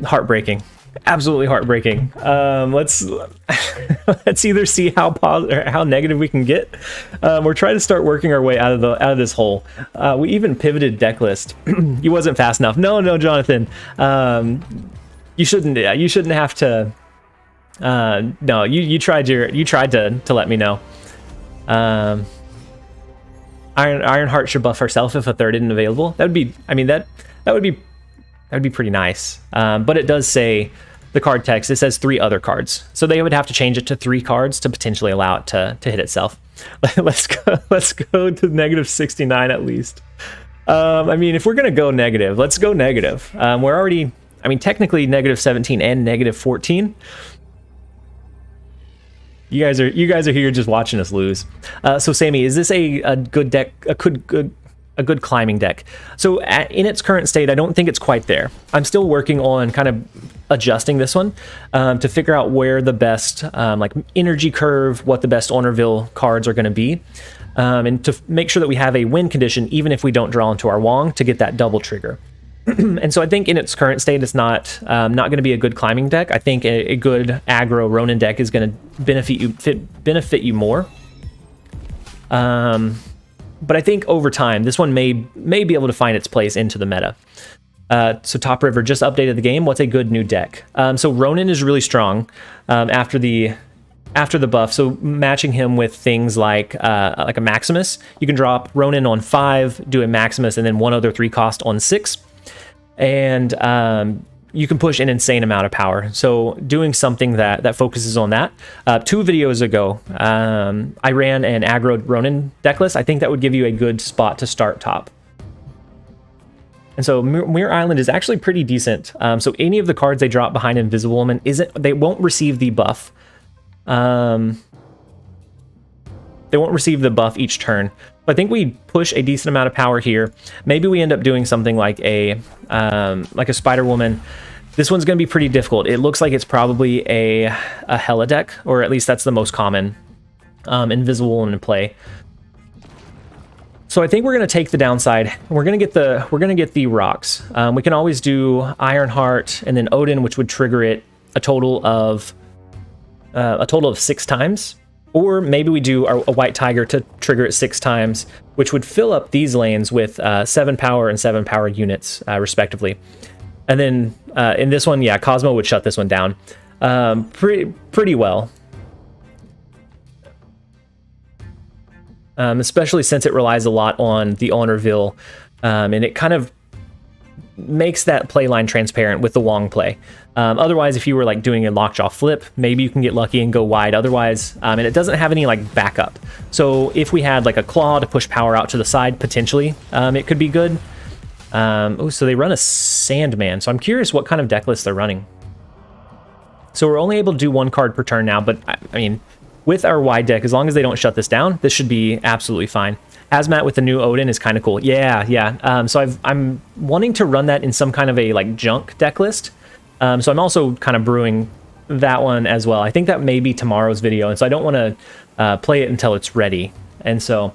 Heartbreaking. Absolutely heartbreaking. Let's either see how negative we can get. We're trying to start working our way out of this hole. We even pivoted deck list. You wasn't fast enough. No, Jonathan. You shouldn't have to. No, you tried to let me know. Ironheart should buff herself if a third isn't available. That would be. I mean that would be pretty nice. But it does say the card text. It says 3 other cards, so they would have to change it to 3 cards to potentially allow it to hit itself. Let's go to -69 at least. I mean, if we're gonna go negative, let's go negative. We're already. I mean, technically -17 and -14. You guys are here just watching us lose. So Sammy, is this a good deck? A good climbing deck? So in its current state, I don't think it's quite there. I'm still working on kind of adjusting this one to figure out where the best like energy curve, what the best Honorville cards are going to be, and to make sure that we have a win condition even if we don't draw into our Wong to get that double trigger. And so I think in its current state, it's not going to be a good climbing deck. I think a good aggro Ronin deck is going to benefit you more. But I think over time, this one may be able to find its place into the meta. So Top River just updated the game. What's a good new deck? So Ronin is really strong after the buff. So matching him with things like a Maximus, you can drop Ronin on 5, do a Maximus, and then one other 3 cost on 6. And you can push an insane amount of power. So doing something that focuses on that. 2 videos ago, I ran an aggro Ronin deck list. I think that would give you a good spot to start top. And so Muir Island is actually pretty decent. So any of the cards they drop behind Invisible Woman they won't receive the buff. They won't receive the buff each turn. But I think we push a decent amount of power here. Maybe we end up doing something like a Spider Woman. This one's going to be pretty difficult. It looks like it's probably a Hela deck, or at least that's the most common Invisible Woman in play. So I think we're going to take the downside. We're going to get the rocks. We can always do Ironheart and then Odin, which would trigger it a total of 6 times. Or maybe we do a White Tiger to trigger it 6 times, which would fill up these lanes with 7 power and 7 power units, respectively. And then in this one, yeah, Cosmo would shut this one down pretty well. Especially since it relies a lot on the Honorville, and it kind of makes that play line transparent with the Wong play. Otherwise, if you were like doing a lockjaw flip, maybe you can get lucky and go wide. Otherwise, and it doesn't have any like backup. So if we had like a claw to push power out to the side, potentially, it could be good. Oh, so they run a Sandman. So I'm curious what kind of deck list they're running. So we're only able to do 1 card per turn now, but I mean, with our wide deck, as long as they don't shut this down, this should be absolutely fine. Hazmat with the new Odin is kind of cool. Yeah. So I'm wanting to run that in some kind of a like junk deck list. So I'm also kind of brewing that one as well. I think that may be tomorrow's video, and so I don't want to play it until it's ready. And so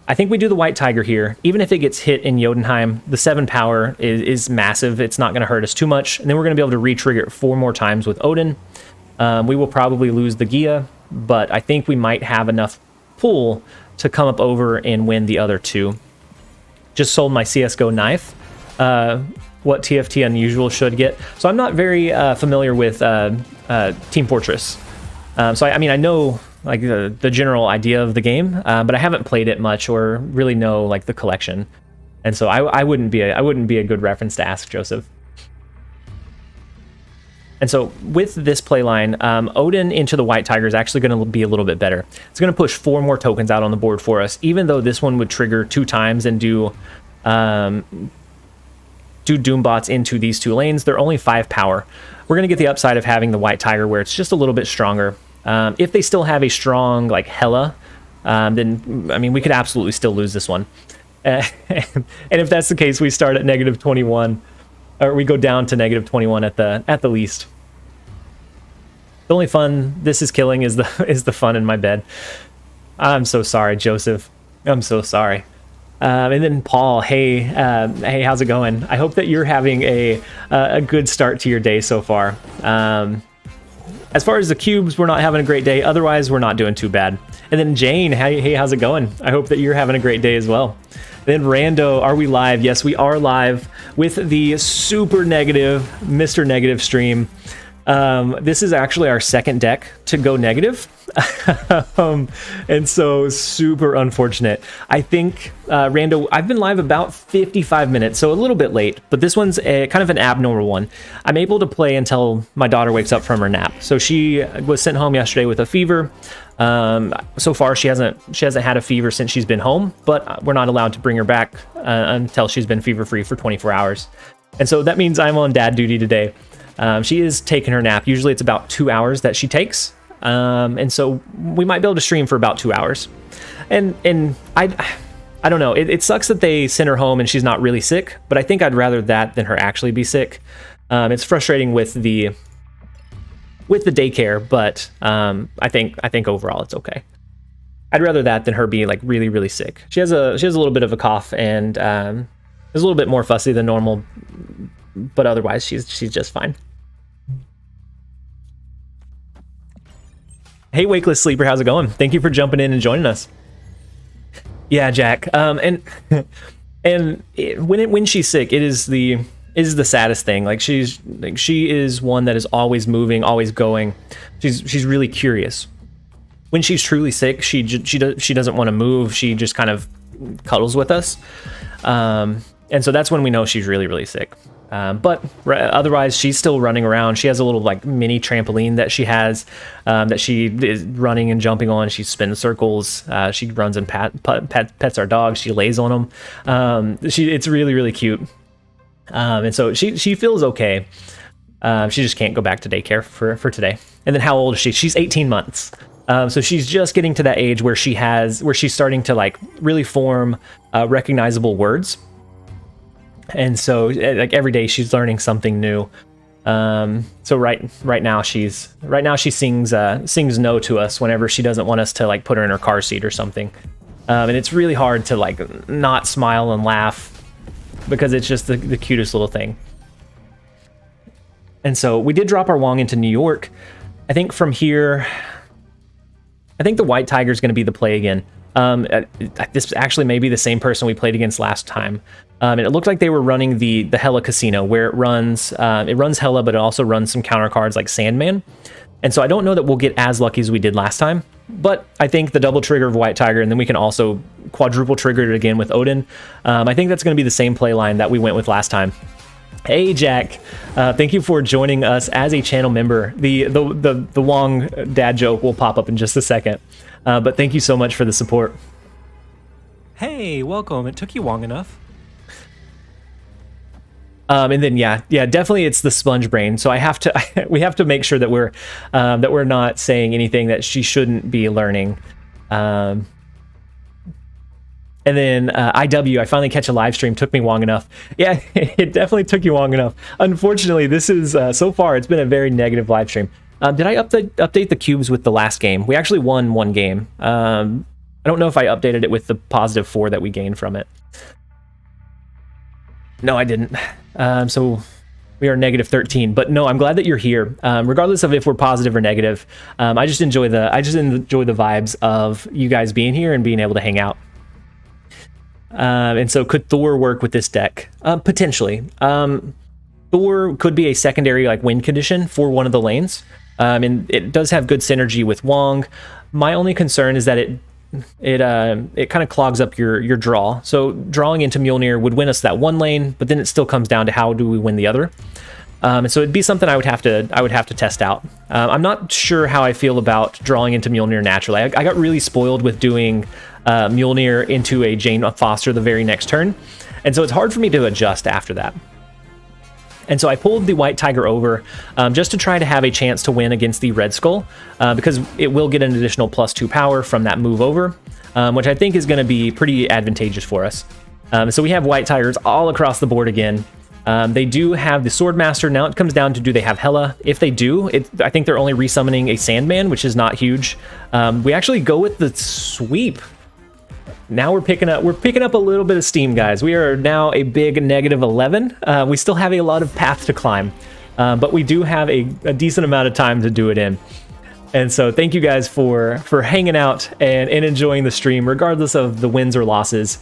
I think we do the White Tiger here. Even if it gets hit in Jotunheim, the 7 power is massive. It's not going to hurt us too much. And then we're going to be able to re-trigger it 4 more times with Odin. We will probably lose the Gia, but I think we might have enough pull to come up over and win the other 2. Just sold my CSGO knife. What TFT Unusual should get. So I'm not very familiar with Team Fortress. So I mean, I know like the general idea of the game, but I haven't played it much or really know like the collection. And so I wouldn't be a good reference to ask Joseph. And so with this playline, Odin into the White Tiger is actually going to be a little bit better. It's going to push 4 more tokens out on the board for us, even though this one would trigger 2 times and do Doombots into these 2 lanes. They're only 5 power. We're going to get the upside of having the White Tiger where it's just a little bit stronger. If they still have a strong like Hela, then I mean we could absolutely still lose this one. And if that's the case, we start at -21. Or we go down to -21 at the least. The only fun this is killing is the fun in my bed. I'm so sorry, Joseph. I'm so sorry. And then Paul, hey, how's it going? I hope that you're having a good start to your day so far. As far as the cubes, we're not having a great day. Otherwise, we're not doing too bad. And then Jane, hey, how's it going? I hope that you're having a great day as well. Then Rando, are we live? Yes, we are live with the super negative Mr. Negative stream. This is actually our second deck to go negative. And so super unfortunate. I think, Rando, I've been live about 55 minutes, so a little bit late, but this one's kind of an abnormal one. I'm able to play until my daughter wakes up from her nap. So she was sent home yesterday with a fever. So far she hasn't had a fever since she's been home, but we're not allowed to bring her back until she's been fever free for 24 hours. And so that means I'm on dad duty today. She is taking her nap. Usually it's about 2 hours that she takes. and so we might be able to stream for about 2 hours. And I don't know. It sucks that they sent her home and she's not really sick, but I think I'd rather that than her actually be sick. It's frustrating with the daycare, but I think overall it's okay. I'd rather that than her be like really, really sick. She has a little bit of a cough and is a little bit more fussy than normal, but otherwise she's just fine. Hey, Wakeless Sleeper, how's it going? Thank you for jumping in and joining us. Yeah, Jack. And when she's sick, it is the saddest thing. Like she is one that is always moving, always going. She's really curious. When she's truly sick, she doesn't want to move. She just kind of cuddles with us, and so that's when we know she's really, really sick. But otherwise, she's still running around. She has a little like mini trampoline that she has that she is running and jumping on. She spins circles. She runs and pets our dog. She lays on them. It's really, really cute. And so she feels okay. She just can't go back to daycare for today. And then how old is she? She's 18 months. So she's just getting to that age where she's starting to like really form recognizable words. And so like every day she's learning something new. So right now she sings no to us whenever she doesn't want us to like put her in her car seat or something. And it's really hard to like not smile and laugh because it's just the cutest little thing. And so we did drop our Wong into New York. I think from here, I think the White Tiger is going to be the play again. This actually may be the same person we played against last time. And it looked like they were running the Hella Casino, where it runs Hella, but it also runs some counter cards like Sandman. And so I don't know that we'll get as lucky as we did last time, but I think the double trigger of White Tiger, and then we can also quadruple trigger it again with Odin. I think that's going to be the same play line that we went with last time. Hey Jack, thank you for joining us as a channel member. The Wong dad joke will pop up in just a second, but thank you so much for the support. Hey, welcome. It took you long enough. And then yeah, definitely it's the sponge brain. So we have to make sure that we're not saying anything that she shouldn't be learning. And then I finally catch a live stream. Took me long enough. Yeah, it definitely took you long enough. Unfortunately, this is so far it's been a very negative live stream. Did I update the cubes with the last game? We actually won one game. I don't know if I updated it with the +4 that we gained from it. No, I didn't. So we are -13. But no, I'm glad that you're here. Regardless of if we're positive or negative, I just enjoy the vibes of you guys being here and being able to hang out. And so could Thor work with this deck? Potentially. Thor could be a secondary like win condition for one of the lanes. And it does have good synergy with Wong. My only concern is that it kind of clogs up your draw. So drawing into Mjolnir would win us that one lane, but then it still comes down to how do we win the other. And so it'd be something I would have to test out. I'm not sure how I feel about drawing into Mjolnir naturally. I got really spoiled with doing Mjolnir into a Jane Foster the very next turn, and so it's hard for me to adjust after that. And so I pulled the White Tiger over just to try to have a chance to win against the Red Skull, because it will get an additional +2 power from that move over, which I think is going to be pretty advantageous for us. So we have White Tigers all across the board again. They do have the Swordmaster. Now it comes down to, do they have Hela? If they do, I think they're only resummoning a Sandman, which is not huge. We actually go with the sweep. Now we're picking up a little bit of steam, guys. We are now a big -11. We still have a lot of path to climb, but we do have a decent amount of time to do it in. And so thank you guys for hanging out and enjoying the stream, regardless of the wins or losses.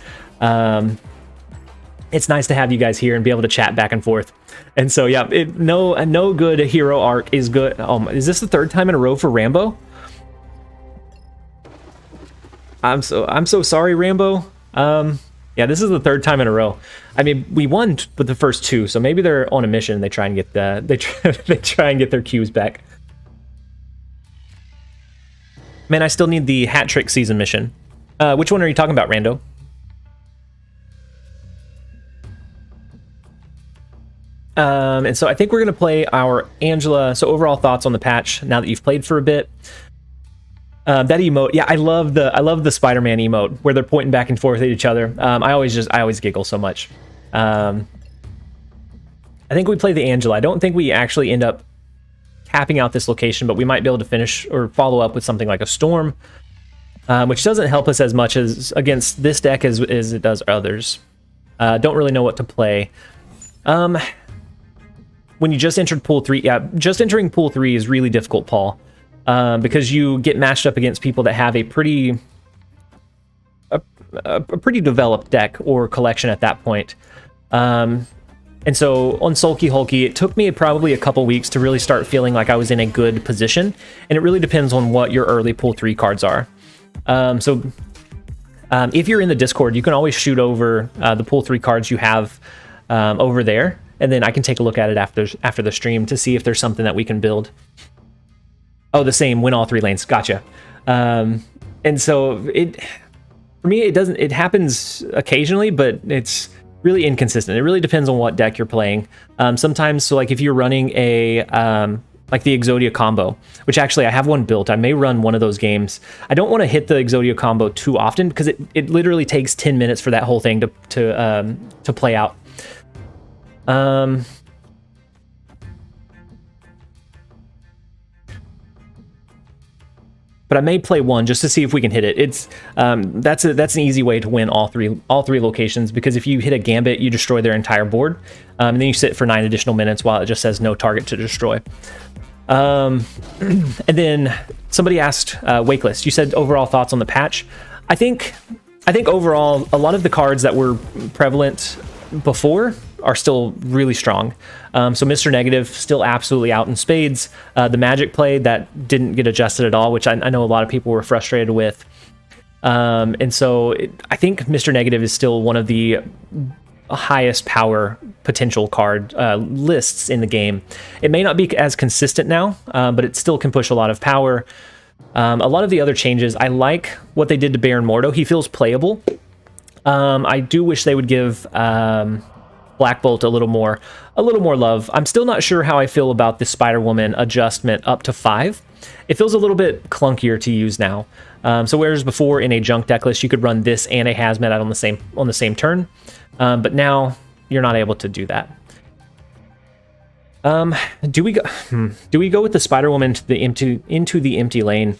It's nice to have you guys here and be able to chat back and forth. And so yeah, no good hero arc is good. Is this the third time in a row for Rambo? I'm so sorry, Rambo. Yeah, this is the third time in a row. I mean, we won with the first two, so maybe they're on a mission. They try and get they try and get their cubes back. Man, I still need the hat trick season mission. Which one are you talking about, Rando? And so I think we're gonna play our Angela. So overall thoughts on the patch now that you've played for a bit. That emote, yeah, I love the Spider-Man emote where they're pointing back and forth at each other. I always giggle so much. I think we play the Angela. I don't think we actually end up capping out this location, but we might be able to finish or follow up with something like a Storm, which doesn't help us as much as against this deck as it does others. Don't really know what to play. When you just entered Pool 3, yeah, just entering Pool 3 is really difficult, Paul. Because you get matched up against people that have a pretty developed deck or collection at that point. And so on Sulky Hulky, it took me probably a couple weeks to really start feeling like I was in a good position, and it really depends on what your early Pool 3 cards are. If you're in the Discord, you can always shoot over the Pool 3 cards you have over there, and then I can take a look at it after the stream to see if there's something that we can build. Oh, the same, win all 3 lanes. Gotcha. And so for me, it happens occasionally, but it's really inconsistent. It really depends on what deck you're playing. Sometimes, so like if you're running a like the Exodia combo, which actually I have one built. I may run one of those games. I don't want to hit the Exodia combo too often because it literally takes 10 minutes for that whole thing to play out. But I may play one just to see if we can hit it. It's that's an easy way to win all three locations, because if you hit a Gambit, you destroy their entire board, and then you sit for 9 additional minutes while it just says no target to destroy. And then somebody asked Wakeless. You said overall thoughts on the patch. I think overall a lot of the cards that were prevalent before are still really strong. So Mr. Negative still absolutely out in spades. The Magic play that didn't get adjusted at all, which I know a lot of people were frustrated with. And so I think Mr. Negative is still one of the highest power potential card lists in the game. It may not be as consistent now, but it still can push a lot of power. A lot of the other changes, I like what they did to Baron Mordo. He feels playable. I do wish they would give Black Bolt a little more love. I'm still not sure how I feel about the Spider-Woman adjustment up to 5. It feels a little bit clunkier to use now. So whereas before in a junk deck list you could run this and a Hazmat out on the same turn, but now you're not able to do that. Do we go with the Spider-Woman into the empty lane?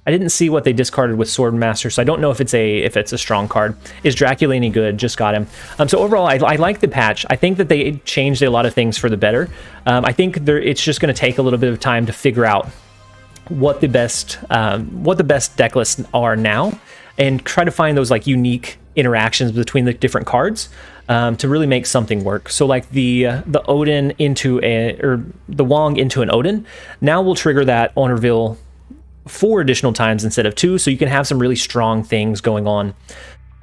I didn't see what they discarded with Swordmaster, so I don't know if it's a strong card. Is Dracula any good? Just got him. So overall, I like the patch. I think that they changed a lot of things for the better. I think it's just going to take a little bit of time to figure out what the best deck lists are now, and try to find those like unique interactions between the different cards to really make something work. So like the Odin or the Wong into an Odin now will trigger that on reveal 4 additional times instead of 2, so you can have some really strong things going on.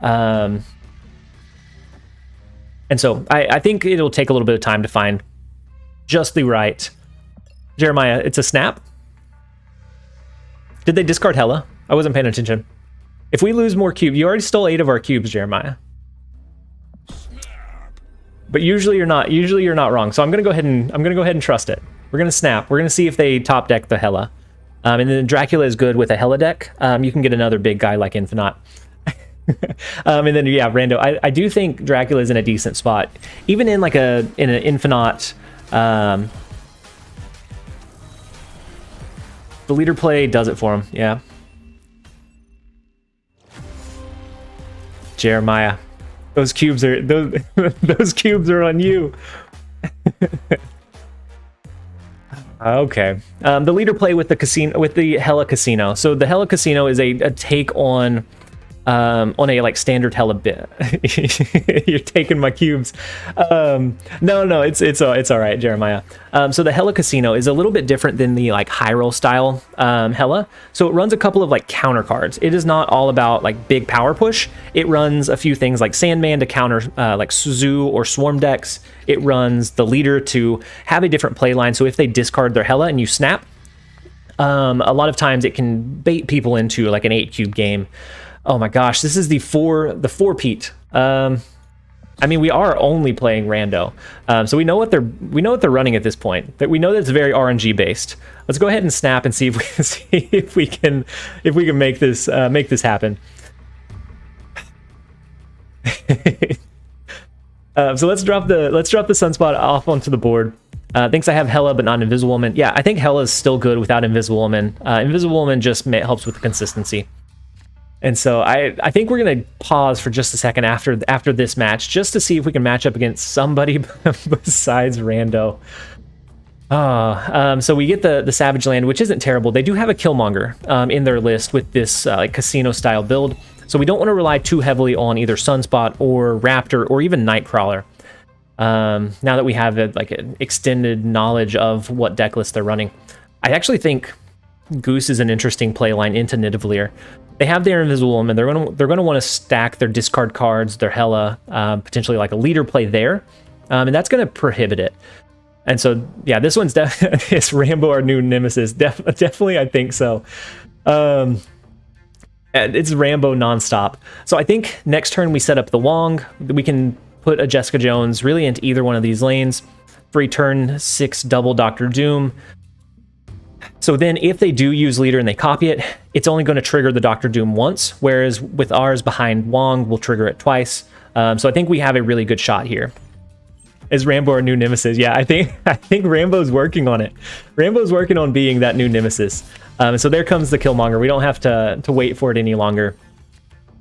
And so I think it'll take a little bit of time to find just the right. Jeremiah, it's a snap. Did they discard Hela? I wasn't paying attention. If we lose more cubes, you already stole 8 of our cubes, Jeremiah. But usually you're not wrong. So I'm gonna go ahead and trust it. We're gonna snap. We're gonna see if they top deck the Hela. And then Dracula is good with a Hela deck. You can get another big guy like Infinite. And then yeah, Rando. I do think Dracula is in a decent spot, even in like in an Infinite. The leader play does it for him. Yeah. Jeremiah, those cubes are those cubes are on you. Okay. The leader play with the casino, with the Hela Casino. So the Hela Casino is a take on a like standard Hela bit. You're taking my cubes. No, it's all right, Jeremiah. So the Hela Casino is a little bit different than the like high roll style Hela. So it runs a couple of like counter cards. It is not all about like big power push. It runs a few things like Sandman to counter like Suzu or Swarm decks. It runs the leader to have a different play line. So if they discard their Hela and you snap, a lot of times it can bait people into like an 8 cube game. Oh my gosh, this is the four Pete. I mean, we are only playing rando, so we know what they're running at this point. But we know that it's very RNG based. Let's go ahead and snap and see if we can make this happen. So let's drop the Sunspot off onto the board. Thinks I have Hela but not Invisible Woman. Yeah, I think Hela is still good without Invisible Woman. Invisible Woman just helps with the consistency. And so I think we're gonna pause for just a second after this match just to see if we can match up against somebody besides Rando. So we get the Savage Land, which isn't terrible. They do have a Killmonger in their list with this like casino style build. So we don't want to rely too heavily on either Sunspot or Raptor or even Nightcrawler. Now that we have like an extended knowledge of what deck list they're running, I actually think Goose is an interesting play line into Nidavellir. They have their Invisible Woman. They're gonna want to stack their discard cards, their Hela, potentially like a leader play there, and that's gonna prohibit it. And so yeah, this one's is Rambo our new nemesis? Definitely, I think so. It's Rambo nonstop. So I think next turn we set up the Wong. We can put a Jessica Jones really into either one of these lanes for a turn 6 double Doctor Doom. So then if they do use leader and they copy it, it's only going to trigger the Doctor Doom once, whereas with ours behind Wong, we'll trigger it twice. So I think we have a really good shot here. Is Rambo our new nemesis? Yeah, I think Rambo's working on it. Rambo's working on being that new nemesis. So there comes the Killmonger. We don't have to wait for it any longer.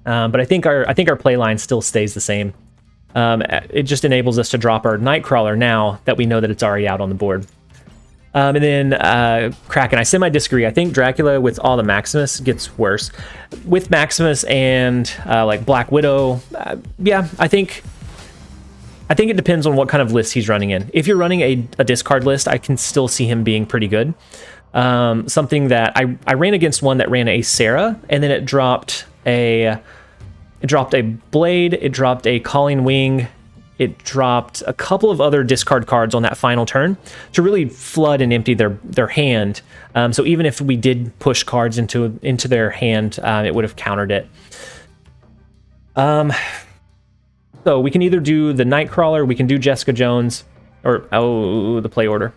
But I think our play line still stays the same. It just enables us to drop our Nightcrawler now that we know that it's already out on the board. And then Kraken, I semi-disagree. I think Dracula with all the Maximus gets worse. With Maximus and like Black Widow, yeah, I think it depends on what kind of list he's running in. If you're running a discard list, I can still see him being pretty good. Something that I ran against one that ran a Sarah, and then it dropped a Blade, it dropped a Calling Wing, it dropped a couple of other discard cards on that final turn to really flood and empty their hand. So even if we did push cards into their hand, it would have countered it. So we can either do the Nightcrawler, we can do Jessica Jones, or the play order.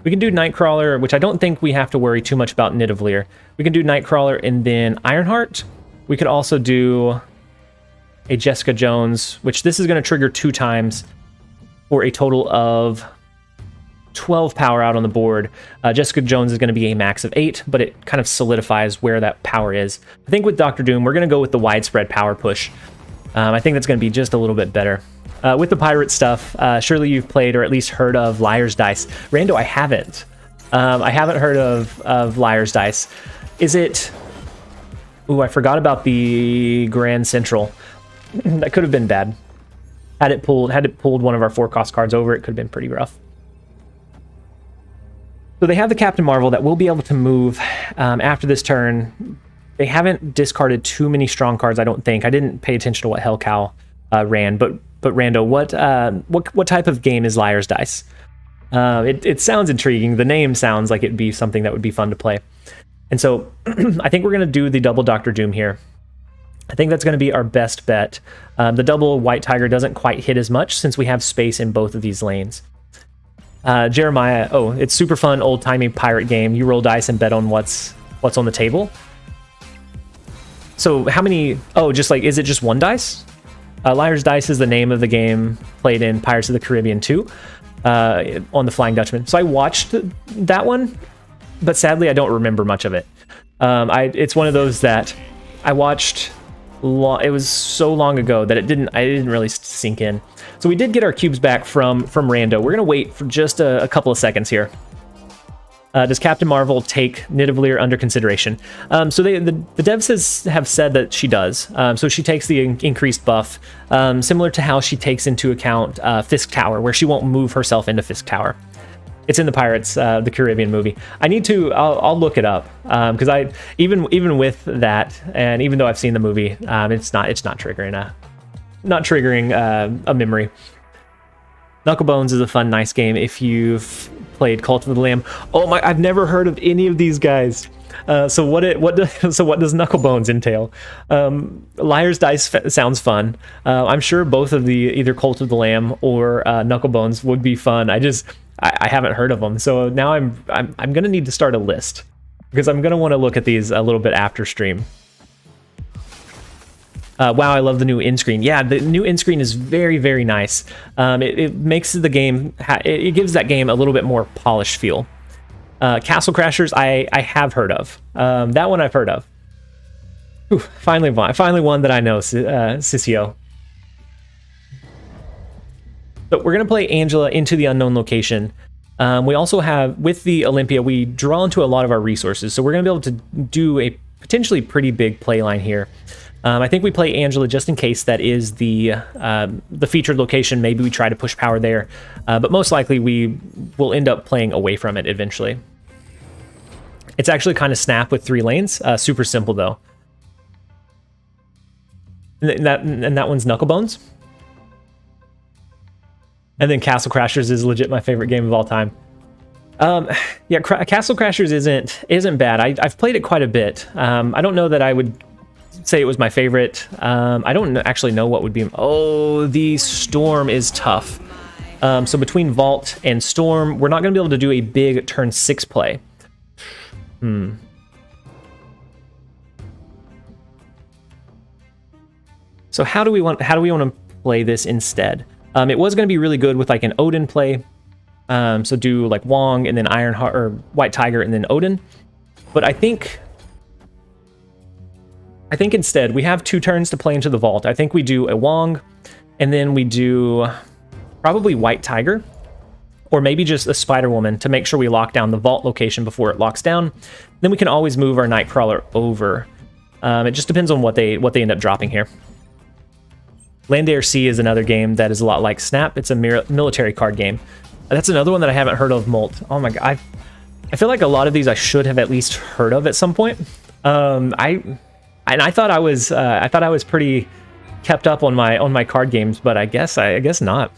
We can do Nightcrawler, which I don't think we have to worry too much about Nidavellir. We can do Nightcrawler and then Ironheart. We could also do a Jessica Jones, which this is going to trigger 2 times for a total of 12 power out on the board. Jessica Jones is going to be a max of 8, but it kind of solidifies where that power is. I think with Doctor Doom, we're going to go with the widespread power push. I think that's going to be just a little bit better. With the pirate stuff, surely you've played or at least heard of Liar's Dice. Rando, I haven't. I haven't heard of Liar's Dice. Is it... Ooh, I forgot about the Grand Central. That could have been bad. Had it pulled one of our 4-cost cards over, it could have been pretty rough. So they have the Captain Marvel that will be able to move after this turn. They haven't discarded too many strong cards, I don't think. I didn't pay attention to what Hellcow ran, but Rando, what type of game is Liar's Dice? It sounds intriguing. The name sounds like it'd be something that would be fun to play. And so I think we're going to do the double Doctor Doom here. I think that's going to be our best bet. The double White Tiger doesn't quite hit as much since we have space in both of these lanes. Jeremiah, it's super fun, old-timey pirate game. You roll dice and bet on what's on the table. So how many... just like, is it just 1 dice? Liar's Dice is the name of the game played in Pirates of the Caribbean 2 on the Flying Dutchman. So I watched that one, but sadly I don't remember much of it. It's one of those that I watched... It was so long ago that I didn't really sink in. So we did get our cubes back from Rando. We're gonna wait for just a couple of seconds here. Does Captain Marvel take Nidavellir under consideration? So the devs have said that she does. So she takes the increased buff, similar to how she takes into account Fisk Tower, where she won't move herself into Fisk Tower. It's in the Pirates, the Caribbean movie. I'll look it up because even with that, and even though I've seen the movie, it's not triggering a memory. Knucklebones is a fun, nice game if you've played Cult of the Lamb. Oh my, I've never heard of any of these guys. So what does Knucklebones entail? Liar's Dice sounds fun. I'm sure both of the either Cult of the Lamb or Knucklebones would be fun. I haven't heard of them, so now I'm gonna need to start a list because I'm gonna want to look at these a little bit after stream. Wow, I love the new end screen. Yeah, the new end screen is very, very nice. It makes the game, it gives that game a little bit more polished feel. Castle Crashers, I have heard of. That one I've heard of. Whew, finally one that I know, Sissio. So we're going to play Angela into the unknown location. We also have, with the Olympia, we draw into a lot of our resources. So we're going to be able to do a potentially pretty big play line here. I think we play Angela just in case that is the featured location. Maybe we try to push power there, but most likely we will end up playing away from it eventually. It's actually kind of snap with 3 lanes. Super simple though. And that one's Knucklebones. And then Castle Crashers is legit my favorite game of all time. Yeah, Castle Crashers isn't bad. I've played it quite a bit. I don't know that I would say it was my favorite. I don't actually know what would be. Oh, the Storm is tough. So between Vault and Storm, we're not going to be able to do a big turn 6 play. So how do we want to play this instead? It was going to be really good with like an Odin play. So do like Wong and then Ironheart or White Tiger and then Odin. But I think instead we have 2 turns to play into the Vault. I think we do a Wong and then we do probably White Tiger or maybe just a Spider Woman to make sure we lock down the Vault location before it locks down. Then we can always move our Nightcrawler over. It just depends on what they end up dropping here. Land Air Sea is another game that is a lot like Snap. It's a military card game. That's another one that I haven't heard of, Molt. Oh my god, I feel like a lot of these I should have at least heard of at some point. I thought I was pretty kept up on my card games, but I guess not.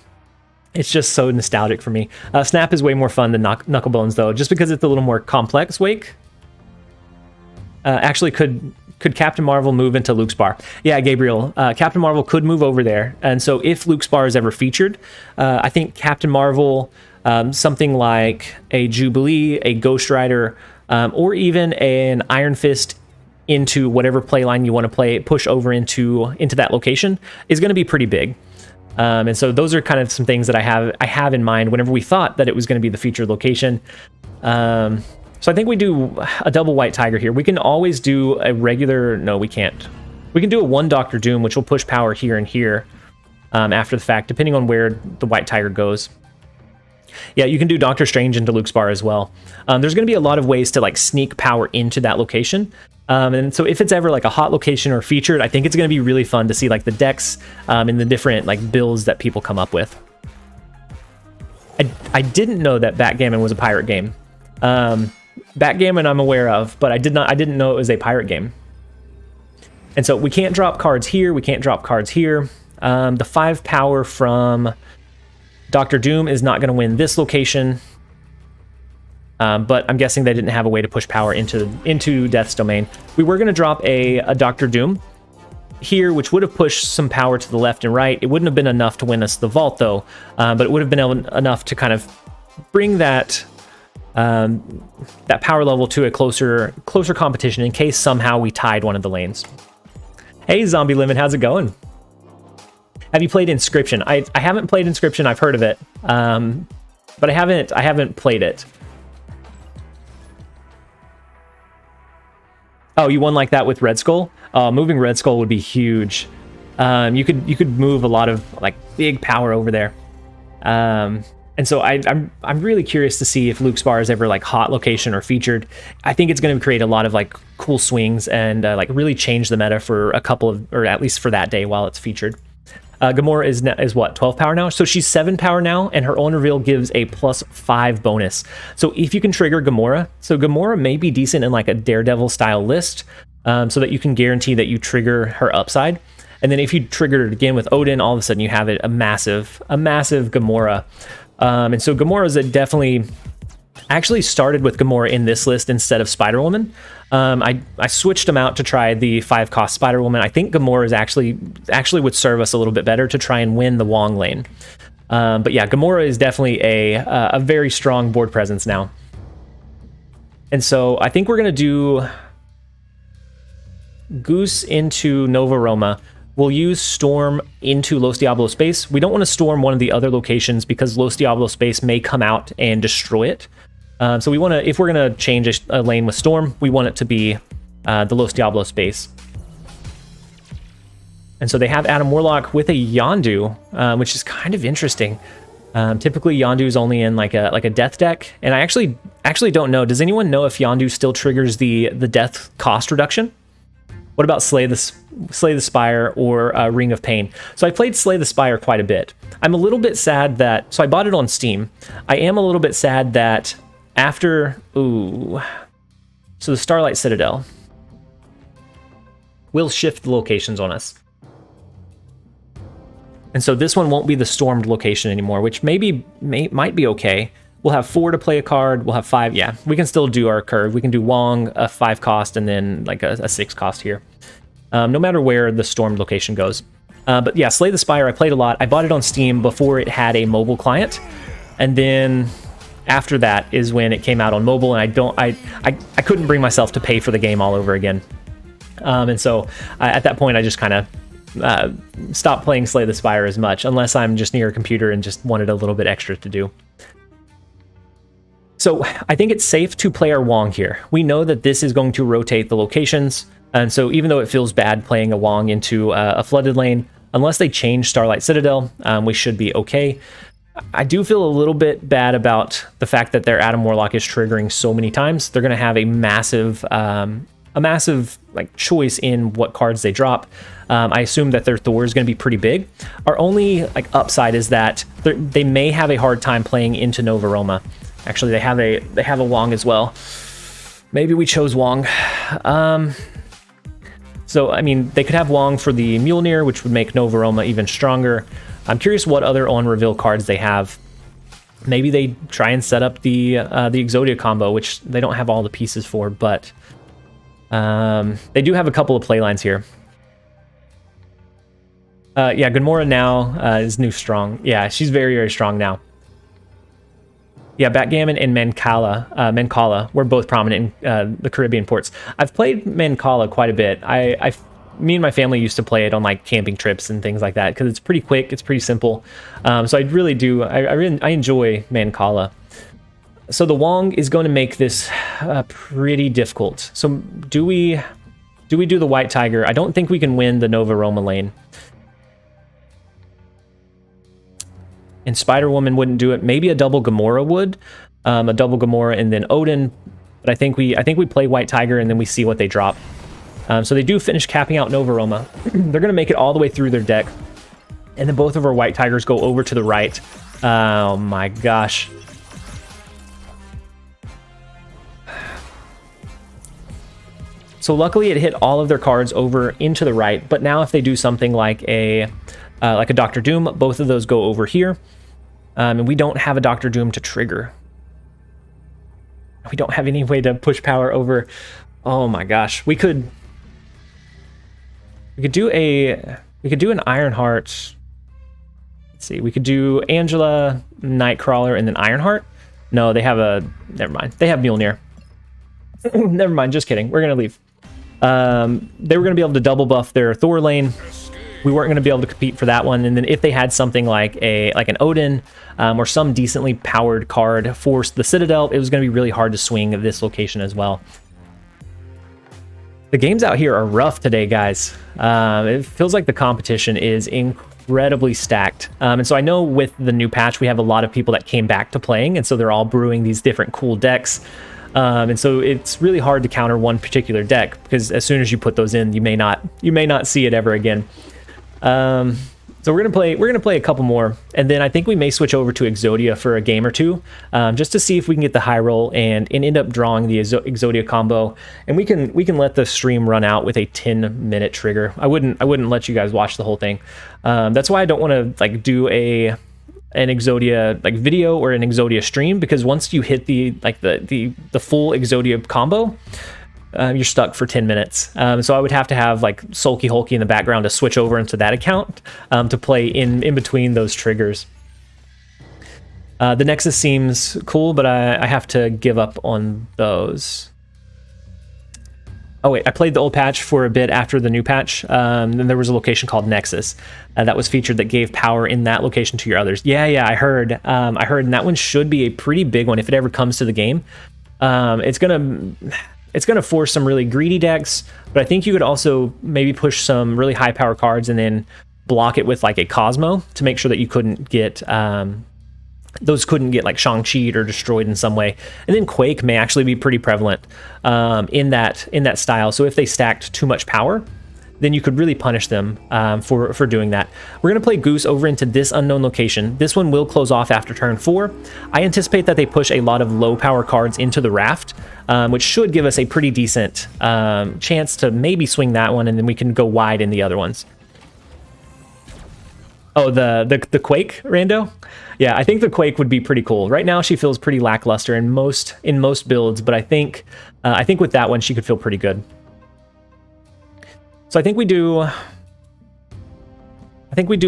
It's just so nostalgic for me. Snap is way more fun than Knucklebones though, just because it's a little more complex. Wake. Actually, could Captain Marvel move into Luke's bar? Yeah, Gabriel. Captain Marvel could move over there, and so if Luke's bar is ever featured, I think Captain Marvel, something like a Jubilee, a Ghost Rider, or even an Iron Fist into whatever play line you want to push over into that location is going to be pretty big. And so those are kind of some things that I have in mind whenever we thought that it was going to be the featured location. So I think we do a double White Tiger here. We can always do a regular... No, we can't. We can do a 1 Doctor Doom, which will push power here and here after the fact, depending on where the White Tiger goes. Yeah, you can do Doctor Strange into Luke's bar as well. There's going to be a lot of ways to like sneak power into that location. And so if it's ever like a hot location or featured, I think it's going to be really fun to see like the decks and the different like builds that people come up with. I didn't know that Backgammon was a pirate game. Backgammon I'm aware of, but I didn't know it was a pirate game. And so we can't drop cards here, we can't drop cards here. The 5 power from Doctor Doom is not going to win this location. But I'm guessing they didn't have a way to push power into Death's Domain. We were going to drop a Doctor Doom here, which would have pushed some power to the left and right. It wouldn't have been enough to win us the Vault, though, but it would have been enough to kind of bring that power level to a closer competition in case somehow we tied one of the lanes. Hey, Zombie Lemon, how's it going? Have you played Inscription? I haven't played Inscription. I've heard of it, but I haven't played it. Oh, you won like that with Red Skull? Moving Red Skull would be huge. You could move a lot of like big power over there. And so I'm really curious to see if Luke's bar is ever like hot location or featured. I think it's going to create a lot of like cool swings and like really change the meta for a couple of, or at least for that day while it's featured. Gamora is what, 12 power now? So she's 7 power now, and her own reveal gives a +5 bonus. So if you can trigger Gamora, so Gamora may be decent in like a Daredevil style list, so that you can guarantee that you trigger her upside. And then if you trigger it again with Odin, all of a sudden you have a massive Gamora. And so Gamora is definitely I actually started with Gamora in this list instead of Spider-Woman. I switched them out to try the 5-cost Spider-Woman. I think Gamora is actually would serve us a little bit better to try and win the Wong lane. But yeah, Gamora is definitely a very strong board presence now. And so I think we're going to do Goose into Nova Roma. We'll use Storm into Los Diablos space. We don't want to storm one of the other locations because Los Diablos space may come out and destroy it. So we want to, if we're going to change a lane with Storm, we want it to be the Los Diablos space. And so they have Adam Warlock with a Yondu, which is kind of interesting. Typically Yondu is only in like a death deck, and I actually don't know. Does anyone know if Yondu still triggers the death cost reduction? What about Slay the Spire or Ring of Pain? So I played Slay the Spire quite a bit. I'm a little bit sad that, so I bought it on Steam. I am a little bit sad that after, so the Starlight Citadel will shift the locations on us. And so this one won't be the stormed location anymore, which might be okay. We'll have 4 to play a card. We'll have 5. Yeah, we can still do our curve. We can do Wong, a 5 cost, and then like a 6 cost here. No matter where the stormed location goes. But yeah, Slay the Spire, I played a lot. I bought it on Steam before it had a mobile client. And then after that is when it came out on mobile, and I couldn't bring myself to pay for the game all over again. And so at that point, I just kind of stopped playing Slay the Spire as much, unless I'm just near a computer and just wanted a little bit extra to do. So I think it's safe to play our Wong here. We know that this is going to rotate the locations, and so even though it feels bad playing a Wong into a flooded lane, unless they change Starlight Citadel, we should be okay. I do feel a little bit bad about the fact that their Adam Warlock is triggering so many times. They're going to have a massive like choice in what cards they drop. I assume that their Thor is going to be pretty big. Our only like upside is that they may have a hard time playing into Nova Roma. Actually, they have a Wong as well. Maybe we chose Wong. So I mean, they could have Wong for the Mjolnir, which would make Nova Roma even stronger. I'm curious what other on reveal cards they have. Maybe they try and set up the Exodia combo, which they don't have all the pieces for, but they do have a couple of playlines here. Yeah, Gamora now is new strong. Yeah, she's very, very strong now. Yeah, Backgammon and Mancala were both prominent in the Caribbean ports. I've played Mancala quite a bit. Me and my family used to play it on like camping trips and things like that because it's pretty quick, it's pretty simple. So I really do. I enjoy Mancala. So the Wong is going to make this pretty difficult. So do we do the White Tiger? I don't think we can win the Nova Roma lane. And Spider-Woman wouldn't do it. Maybe a double Gamora would. A double Gamora and then Odin. But I think we play White Tiger and then we see what they drop. So they do finish capping out Nova Roma. They're going to make it all the way through their deck. And then both of our White Tigers go over to the right. Oh my gosh. So luckily it hit all of their cards over into the right. But now if they do something like a Dr. Doom, both of those go over here. And we don't have a Dr. Doom to trigger. We don't have any way to push power over. Oh my gosh. We could do an Ironheart. Let's see. We could do Angela, Nightcrawler, and then Ironheart. No, they have never mind. They have Mjolnir. Never mind, just kidding. We're gonna leave. They were gonna be able to double buff their Thor lane. We weren't going to be able to compete for that one. And then if they had something like an Odin or some decently powered card for the Citadel, it was going to be really hard to swing this location as well. The games out here are rough today, guys. It feels like the competition is incredibly stacked. And so I know with the new patch, we have a lot of people that came back to playing, and so they're all brewing these different cool decks. And so it's really hard to counter one particular deck because as soon as you put those in, you may not see it ever again. So we're gonna play a couple more, and then I think we may switch over to Exodia for a game or two, just to see if we can get the high roll and end up drawing the Exodia combo, and we can let the stream run out with a 10-minute trigger. I wouldn't let you guys watch the whole thing. That's why I don't want to like do a an Exodia like video or an Exodia stream, because once you hit the full Exodia combo, you're stuck for 10 minutes. So I would have to have like Sulky Hulky in the background to switch over into that account to play in between those triggers. The Nexus seems cool, but I have to give up on those. Oh wait, I played the old patch for a bit after the new patch. Then there was a location called Nexus that was featured that gave power in that location to your others. Yeah, I heard, and that one should be a pretty big one if it ever comes to the game. It's gonna force some really greedy decks, but I think you could also maybe push some really high power cards and then block it with like a Cosmo to make sure that you couldn't get those couldn't get like Shang-Chi'd or destroyed in some way. And then Quake may actually be pretty prevalent in that style. So if they stacked too much power, then you could really punish them for doing that. We're going to play Goose over into this unknown location. This one will close off after turn 4. I anticipate that they push a lot of low power cards into the raft, which should give us a pretty decent chance to maybe swing that one, and then we can go wide in the other ones. Oh, the Quake, Rando? Yeah, I think the Quake would be pretty cool. Right now, she feels pretty lackluster in most builds, but I think with that one, she could feel pretty good. So I think we do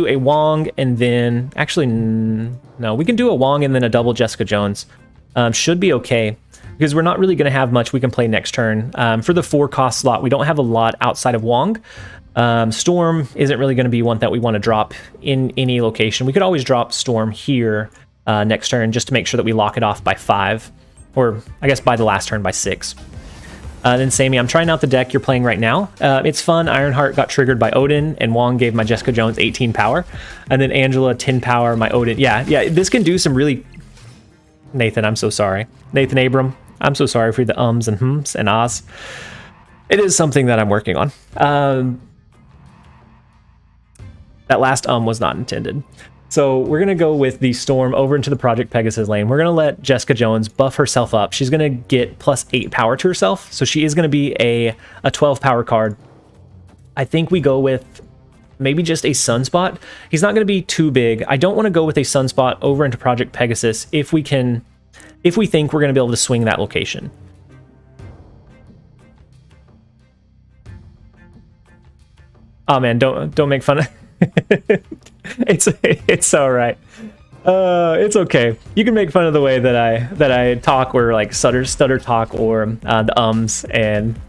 a Wong and then actually no, we can do a Wong and then a double Jessica Jones. Should be okay because we're not really going to have much we can play next turn. For the 4-cost slot, we don't have a lot outside of Wong. Storm isn't really going to be one that we want to drop in any location. We could always drop Storm here next turn just to make sure that we lock it off by 5, or I guess by the last turn by 6. Then Sammy, I'm trying out the deck you're playing right now. It's fun. Ironheart got triggered by Odin, and Wong gave my Jessica Jones 18 power. And then Angela 10 power, my Odin. Yeah, this can do some really... Nathan, I'm so sorry. Nathan Abram, I'm so sorry for the ums and hms and ahs. It is something that I'm working on. That last was not intended. So we're going to go with the Storm over into the Project Pegasus lane. We're going to let Jessica Jones buff herself up. She's going to get +8 power to herself. So she is going to be a 12 power card. I think we go with maybe just a Sunspot. He's not going to be too big. I don't want to go with a Sunspot over into Project Pegasus if we think we're going to be able to swing that location. Oh man, don't make fun of it's all right. It's okay. You can make fun of the way that I talk, or like stutter talk, or the ums and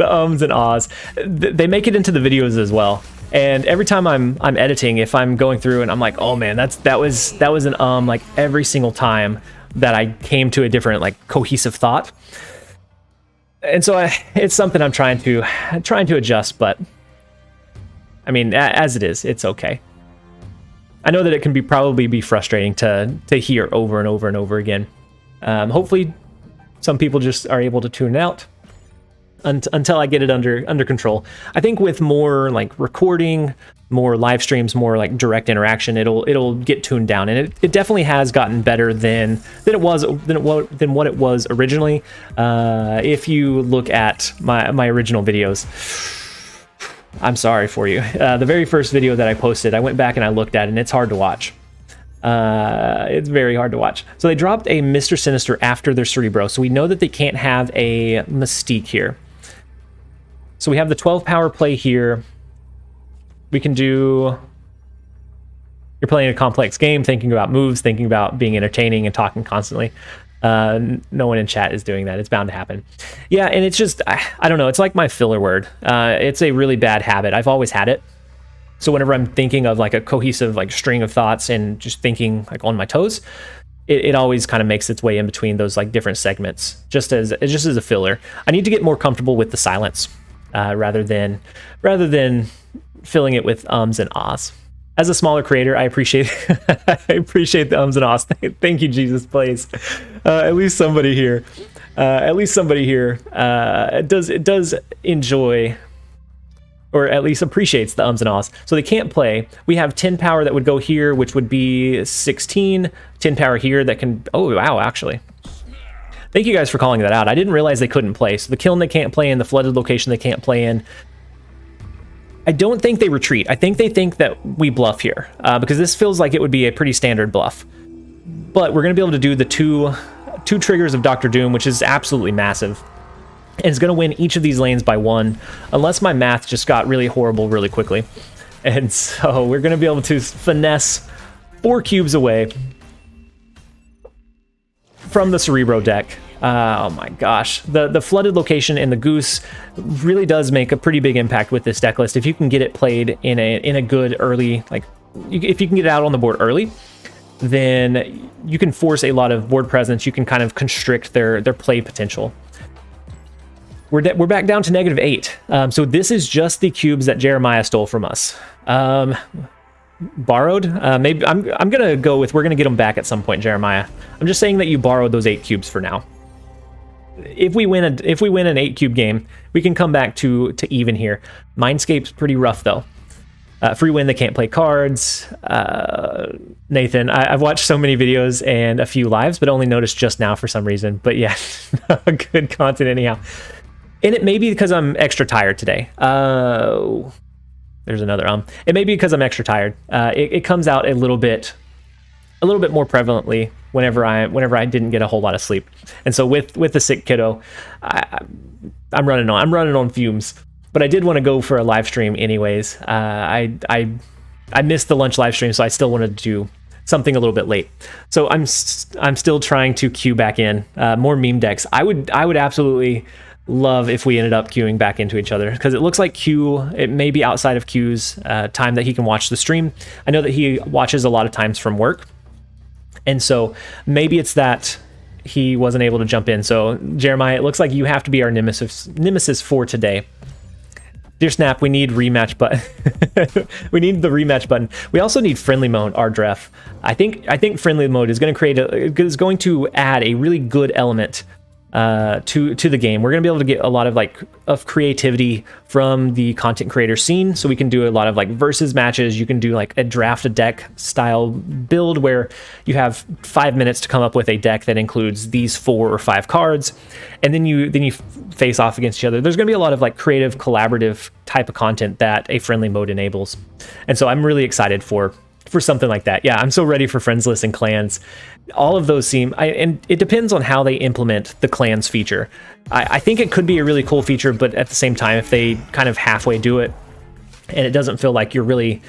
ahs. They make it into the videos as well. And every time I'm editing, if I'm going through and I'm like, oh man, that was an like every single time that I came to a different like cohesive thought. And so it's something I'm trying to adjust, but I mean, as it is, it's okay. I know that it can probably be frustrating to hear over and over and over again. Hopefully, some people just are able to tune it out until I get it under control. I think with more like recording, more live streams, more like direct interaction, it'll get tuned down, and it definitely has gotten better than what it was originally. If you look at my original videos. I'm sorry for you. The very first video that I posted, I went back and I looked at it, and it's hard to watch. It's very hard to watch. So they dropped a Mr. Sinister after their Cerebro, so we know that they can't have a Mystique here. So we have the 12 power play here. We can do... You're playing a complex game, thinking about moves, thinking about being entertaining and talking constantly. No one in chat is doing that. It's bound to happen. Yeah, and it's just, I don't know. It's like my filler word. It's a really bad habit. I've always had it. So whenever I'm thinking of like a cohesive like string of thoughts and just thinking like on my toes, it always kind of makes its way in between those like different segments, just as a filler. I need to get more comfortable with the silence rather than filling it with ums and ahs. As a smaller creator, I appreciate the ums and ahs. Thank you, Jesus, please. At least somebody here does enjoy, or at least appreciates the ums and ahs. So they can't play. We have 10 power that would go here, which would be 16. 10 power here that can... Oh, wow, actually. Thank you guys for calling that out. I didn't realize they couldn't play. So the kiln they can't play in, the flooded location they can't play in. I don't think they retreat. I think they think that we bluff here, because this feels like it would be a pretty standard bluff. But we're going to be able to do the two triggers of Dr. Doom, which is absolutely massive. And it's going to win each of these lanes by 1, unless my math just got really horrible really quickly. And so we're going to be able to finesse 4 cubes away from the Cerebro deck. Oh my gosh. The flooded location and the goose really does make a pretty big impact with this deck list. If you can get it played in a good early, like, if you can get it out on the board early, then you can force a lot of board presence. You can kind of constrict their play potential. We're back down to -8. So this is just the cubes that Jeremiah stole from us. Borrowed? Maybe I'm gonna go with we're gonna get them back at some point, Jeremiah. I'm just saying that you borrowed those 8 cubes for now. If we win an 8 cube game, we can come back to even here. Mindscape's pretty rough though. Free win, they can't play cards. Nathan, I've watched so many videos and a few lives, but only noticed just now for some reason. But yeah, good content anyhow. And it may be because I'm extra tired today. There's another It may be because I'm extra tired. It comes out a little bit more prevalently whenever I didn't get a whole lot of sleep. And so with the sick kiddo, I'm running on fumes. But I did want to go for a live stream anyways. I missed the lunch live stream, so I still wanted to do something a little bit late. So I'm still trying to queue back in more meme decks. I would absolutely love if we ended up queuing back into each other, because it looks like it may be outside of Q's time that he can watch the stream. I know that he watches a lot of times from work, and so maybe it's that he wasn't able to jump in. So Jeremiah, it looks like you have to be our nemesis for today. Dear Snap, we need rematch button. We need the rematch button. We also need friendly mode, RDref. I think friendly mode is going to add a really good element to the game. We're going to be able to get a lot of creativity from the content creator scene, so we can do a lot of versus matches. You can do like a draft a deck style build where you have 5 minutes to come up with a deck that includes these 4 or 5 cards, and then you face off against each other. There's going to be a lot of creative collaborative type of content that a friendly mode enables, and so I'm really excited for something like that. Yeah, I'm so ready for friends lists and clans. All of those and it depends on how they implement the clans feature. I think it could be a really cool feature, but at the same time, if they kind of halfway do it and it doesn't feel like you're really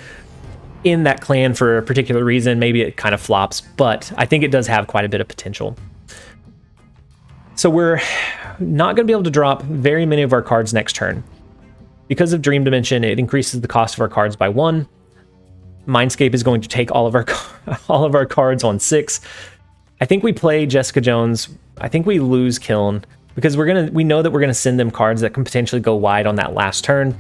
in that clan for a particular reason, maybe it kind of flops, but I think it does have quite a bit of potential. So we're not going to be able to drop very many of our cards next turn. Because of Dream Dimension, it increases the cost of our cards by 1. Mindscape is going to take all of our cards on 6. I think we play Jessica Jones. I think we lose Kiln because we know that we're gonna send them cards that can potentially go wide on that last turn.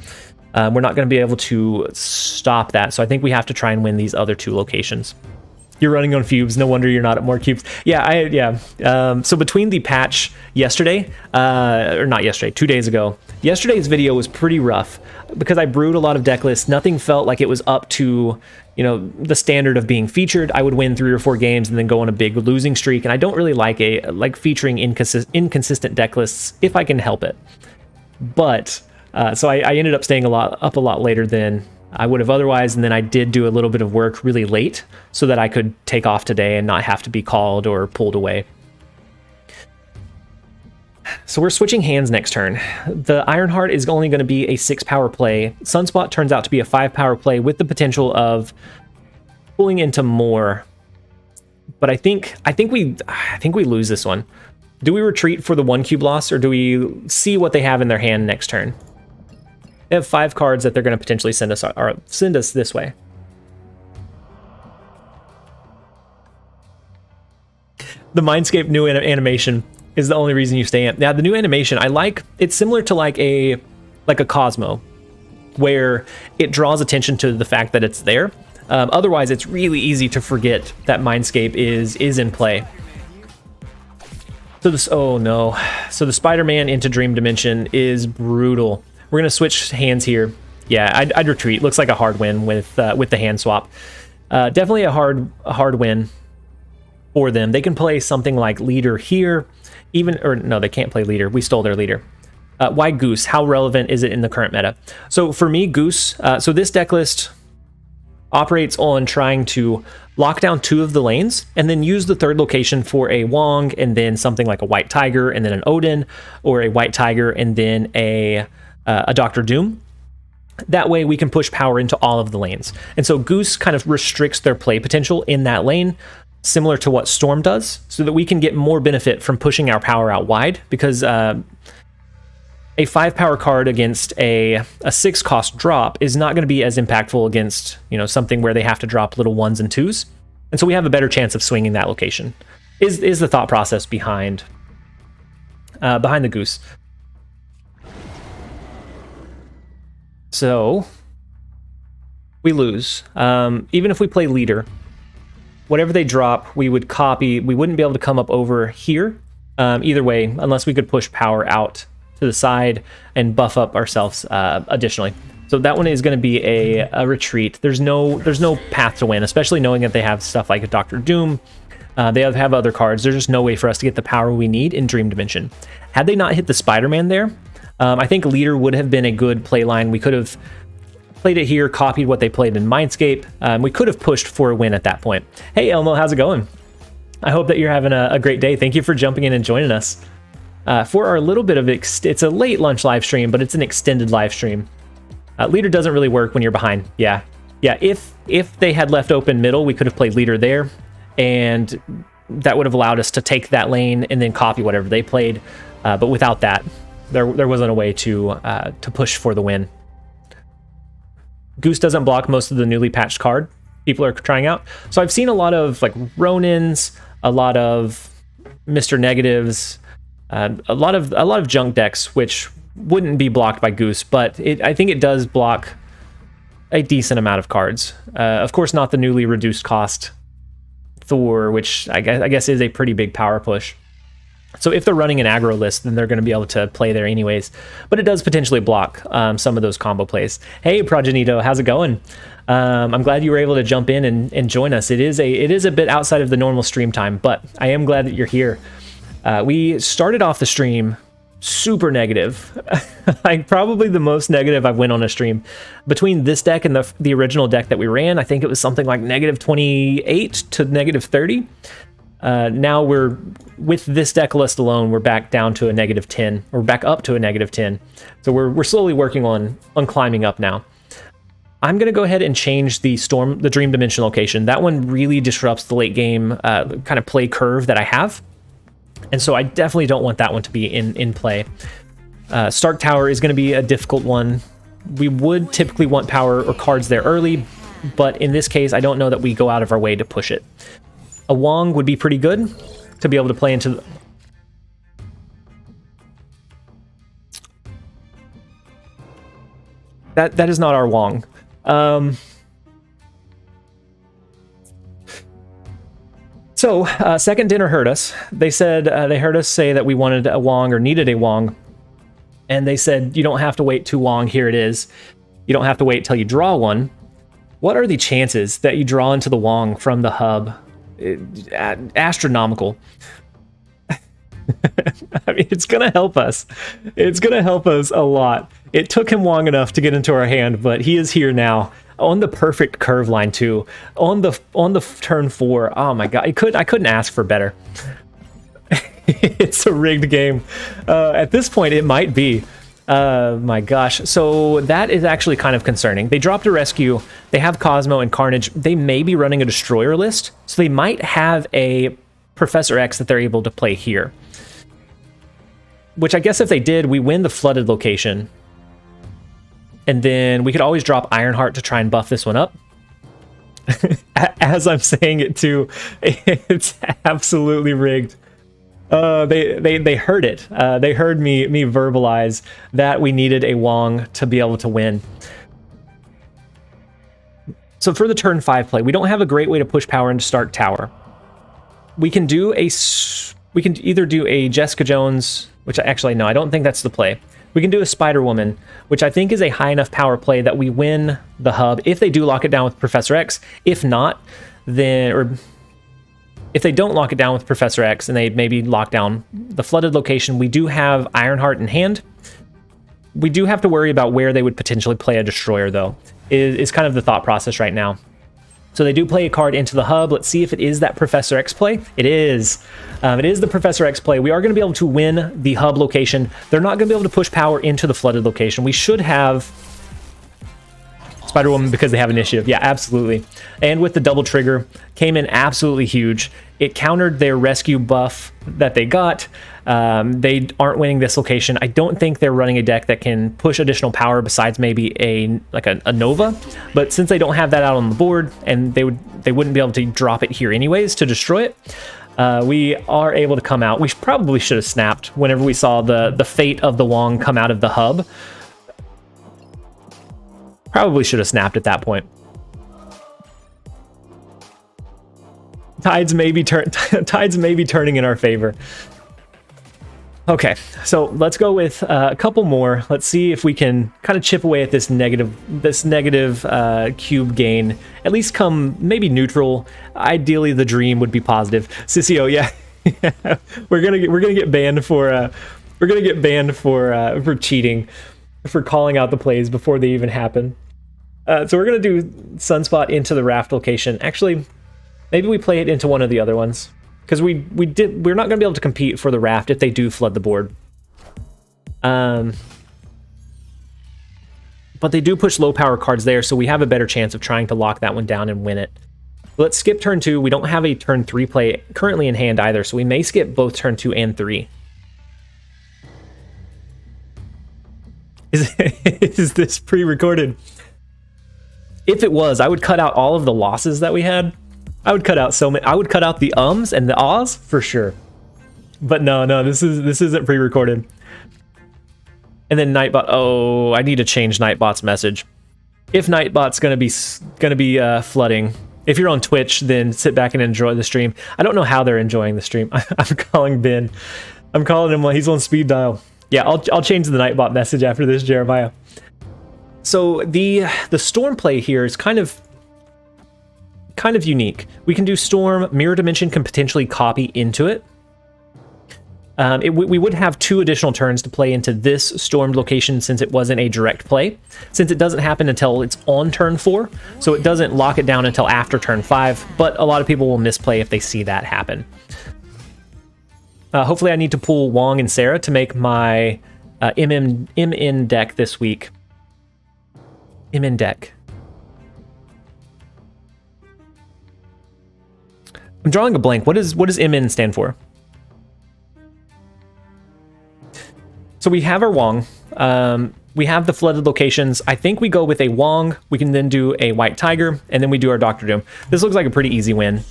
We're not gonna be able to stop that, so I think we have to try and win these other 2 locations. You're running on fumes. No wonder you're not at more cubes. Yeah. So between the patch yesterday, or not yesterday, 2 days ago, yesterday's video was pretty rough because I brewed a lot of deck lists. Nothing felt like it was up to, the standard of being featured. I would win 3 or 4 games and then go on a big losing streak. And I don't really like featuring inconsistent deck lists if I can help it. But so I ended up staying up a lot later than I would have otherwise, and then I did do a little bit of work really late so that I could take off today and not have to be called or pulled away. So we're switching hands next turn. The Ironheart is only going to be a 6 power play. Sunspot turns out to be a 5 power play with the potential of pulling into more. But I think we lose this one. Do we retreat for the 1 cube loss, or do we see what they have in their hand next turn? They have 5 cards that they're going to potentially send us this way. The Mindscape new animation is the only reason you stay in. Now, the new animation, it's similar to like a Cosmo, where it draws attention to the fact that it's there. Otherwise, it's really easy to forget that Mindscape is in play. So oh no. So the Spider-Man into Dream Dimension is brutal. We're going to switch hands here. Yeah, I'd retreat. Looks like a hard win with the hand swap. Definitely a hard win for them. They can play something like Leader here. Or no, they can't play Leader. We stole their Leader. Why Goose? How relevant is it in the current meta? So for me, Goose, so this deck list operates on trying to lock down 2 of the lanes and then use the 3rd location for a Wong and then something like a White Tiger and then an Odin, or a White Tiger and then a Dr. Doom. That way we can push power into all of the lanes. And so Goose kind of restricts their play potential in that lane, similar to what Storm does, so that we can get more benefit from pushing our power out wide, because a 5 power card against a 6 cost drop is not going to be as impactful against, you know, something where they have to drop little 1s and 2s. And so we have a better chance of swinging that location, is the thought process behind the Goose. So we lose. Even if we play leader, whatever they drop, we would copy. We wouldn't be able to come up over here either way, unless we could push power out to the side and buff up ourselves additionally. So that one is going to be a retreat. There's no path to win, especially knowing that they have stuff like a Dr. Doom. They have other cards. There's just no way for us to get the power we need in Dream Dimension. Had they not hit the Spider-Man there, I think leader would have been a good play line. We could have played it here, copied what they played in Mindscape. We could have pushed for a win at that point. Hey Elmo, how's it going? I hope that you're having a great day. Thank you for jumping in and joining us. For our little bit of it's a late lunch live stream, but it's an extended live stream. Leader doesn't really work when you're behind. Yeah. If they had left open middle, we could have played leader there, and that would have allowed us to take that lane and then copy whatever they played. But without that, there wasn't a way to push for the win. Goose doesn't block most of the newly patched card people are trying out. So I've seen a lot of like Ronins, a lot of Mr. Negatives. A lot of junk decks which wouldn't be blocked by Goose, but I think it does block a decent amount of cards. Of course, not the newly reduced cost Thor, which I guess is a pretty big power push. So if they're running an aggro list, then they're going to be able to play there anyways. But it does potentially block some of those combo plays. Hey, Progenito, how's it going? I'm glad you were able to jump in and join us. It is a bit outside of the normal stream time, but I am glad that you're here. We started off the stream super negative. Like probably the most negative I've went on a stream. Between this deck and the original deck that we ran, I think it was something like -28 to -30. Now we're, with this deck list alone, we're back down to a -10. We're back up to a -10. So we're slowly working on climbing up now. I'm going to go ahead and change the Dream Dimension location. That one really disrupts the late game kind of play curve that I have. And so I definitely don't want that one to be in play. Stark Tower is going to be a difficult one. We would typically want power or cards there early, but in this case, I don't know that we go out of our way to push it. A Wong would be pretty good to be able to play into... That is not our Wong. So, Second Dinner heard us. They said they heard us say that we wanted a Wong or needed a Wong. And they said, you don't have to wait too long. Here it is. You don't have to wait till you draw one. What are the chances that you draw into the Wong from the hub? Astronomical. I mean, it's going to help us. It's going to help us a lot. It took him long enough to get into our hand, but he is here now. On the perfect curve line too. On the turn 4. Oh my god, I couldn't ask for better. It's a rigged game. At this point, it might be. My gosh. So that is actually kind of concerning. They dropped a rescue. They have Cosmo and Carnage. They may be running a destroyer list, so they might have a Professor X that they're able to play here. Which I guess if they did, we win the flooded location. And then we could always drop Ironheart to try and buff this one up. As I'm saying it too, it's absolutely rigged. They heard it. They heard me verbalize that we needed a Wong to be able to win. So for the turn 5 play, we don't have a great way to push power into Stark Tower. We can either do a Jessica Jones, which actually no, I don't think that's the play. We can do a Spider-Woman, which I think is a high enough power play that we win the hub if they do lock it down with Professor X. If not, then, or if they don't lock it down with Professor X and they maybe lock down the flooded location, we do have Ironheart in hand. We do have to worry about where they would potentially play a destroyer, though, is kind of the thought process right now. So they do play a card into the hub. Let's see if it is that Professor X play. It is. It is the Professor X play. We are going to be able to win the hub location. They're not going to be able to push power into the flooded location. We should have Spider-Woman because they have initiative. Yeah, absolutely. And with the double trigger, came in absolutely huge. It countered their rescue buff that they got. They aren't winning this location. I don't think they're running a deck that can push additional power besides maybe a Nova. But since they don't have that out on the board, and they wouldn't be able to drop it here anyways to destroy it, we are able to come out. We probably should have snapped whenever we saw the fate of the Wong come out of the hub. Probably should have snapped at that point. Tides may be turning in our favor. Okay, so let's go with a couple more. Let's see if we can kind of chip away at this negative cube gain. At least come maybe neutral. Ideally, the dream would be positive. Sissio, yeah, we're gonna get banned for for cheating, for calling out the plays before they even happen. So we're gonna do Sunspot into the raft location. Actually, maybe we play it into one of the other ones, because we're not gonna be able to compete for the raft if they do flood the board. But they do push low power cards there, so we have a better chance of trying to lock that one down and win it. Let's skip turn 2. We don't have a turn 3 play currently in hand either, so we may skip both turn 2 and 3. Is this pre-recorded? If it was, I would cut out all of the losses that we had. I would cut out so many. I would cut out the ums and the ahs for sure. But no, this isn't pre-recorded. And then Nightbot. Oh, I need to change Nightbot's message. If Nightbot's gonna be flooding, if you're on Twitch, then sit back and enjoy the stream. I don't know how they're enjoying the stream. I'm calling Ben. I'm calling him while he's on speed dial. Yeah, I'll change the Nightbot message after this, Jeremiah. So the storm play here is kind of unique. We can do storm. Mirror Dimension can potentially copy into it. We would have 2 additional turns to play into this stormed location since it wasn't a direct play. Since it doesn't happen until it's on turn 4, so it doesn't lock it down until after turn 5, but a lot of people will misplay if they see that happen. Hopefully I need to pull Wong and Sarah to make my MN deck this week. MN deck. I'm drawing a blank. What does MN stand for? So we have our Wong. We have the flooded locations. I think we go with a Wong. We can then do a White Tiger, and then we do our Dr. Doom. This looks like a pretty easy win.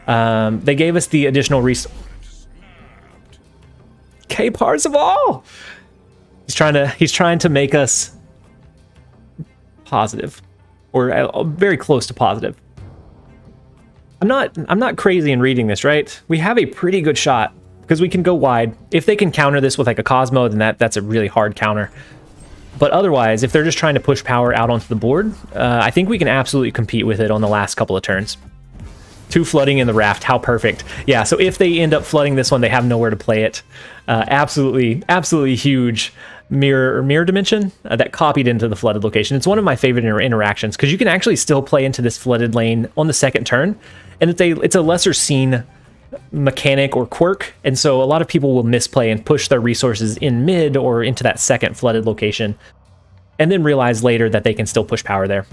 They gave us the additional K Parzival! He's trying to make us positive, or very close to positive. I'm not crazy in reading this, right? We have a pretty good shot because we can go wide. If they can counter this with like a Cosmo, then that's a really hard counter. But otherwise, if they're just trying to push power out onto the board, I think we can absolutely compete with it on the last couple of turns. 2 flooding in the raft, how perfect. Yeah, so if they end up flooding this one, they have nowhere to play it. Absolutely huge mirror dimension that copied into the flooded location. It's one of my favorite interactions because you can actually still play into this flooded lane on the second turn, and it's a lesser seen mechanic or quirk, and so a lot of people will misplay and push their resources in mid or into that second flooded location, and then realize later that they can still push power there.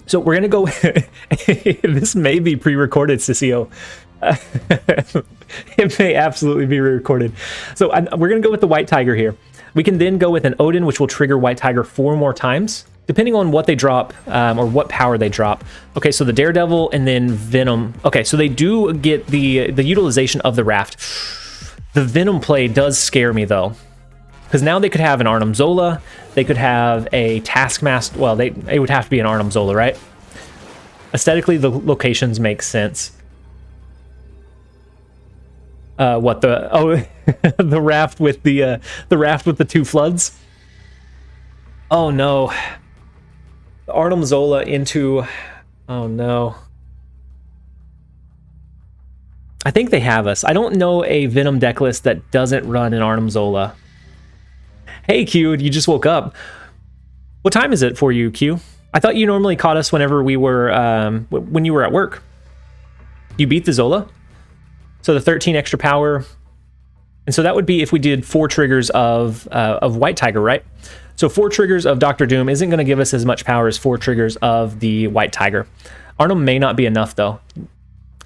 So we're gonna go. This may be pre-recorded, Sissio. It may absolutely be re-recorded. So we're gonna go with the White Tiger here. We can then go with an Odin, which will trigger White Tiger 4 more times, depending on what they drop or what power they drop. Okay, so the Daredevil and then Venom. Okay, so they do get the utilization of the raft. The Venom play does scare me though, because now they could have an Arnim Zola. They could have a Taskmaster. Well, it would have to be an Arnim Zola, right? Aesthetically, the locations make sense. The raft with the 2 floods. Oh no. Arnim Zola into, oh no. I think they have us. I don't know a Venom deck list that doesn't run an Arnim Zola. Hey, Q, you just woke up. What time is it for you, Q? I thought you normally caught us whenever we were, when you were at work. You beat the Zola? So the 13 extra power. And so that would be if we did 4 triggers of White Tiger, right? So 4 triggers of Dr. Doom isn't going to give us as much power as 4 triggers of the White Tiger. Arnhem may not be enough, though.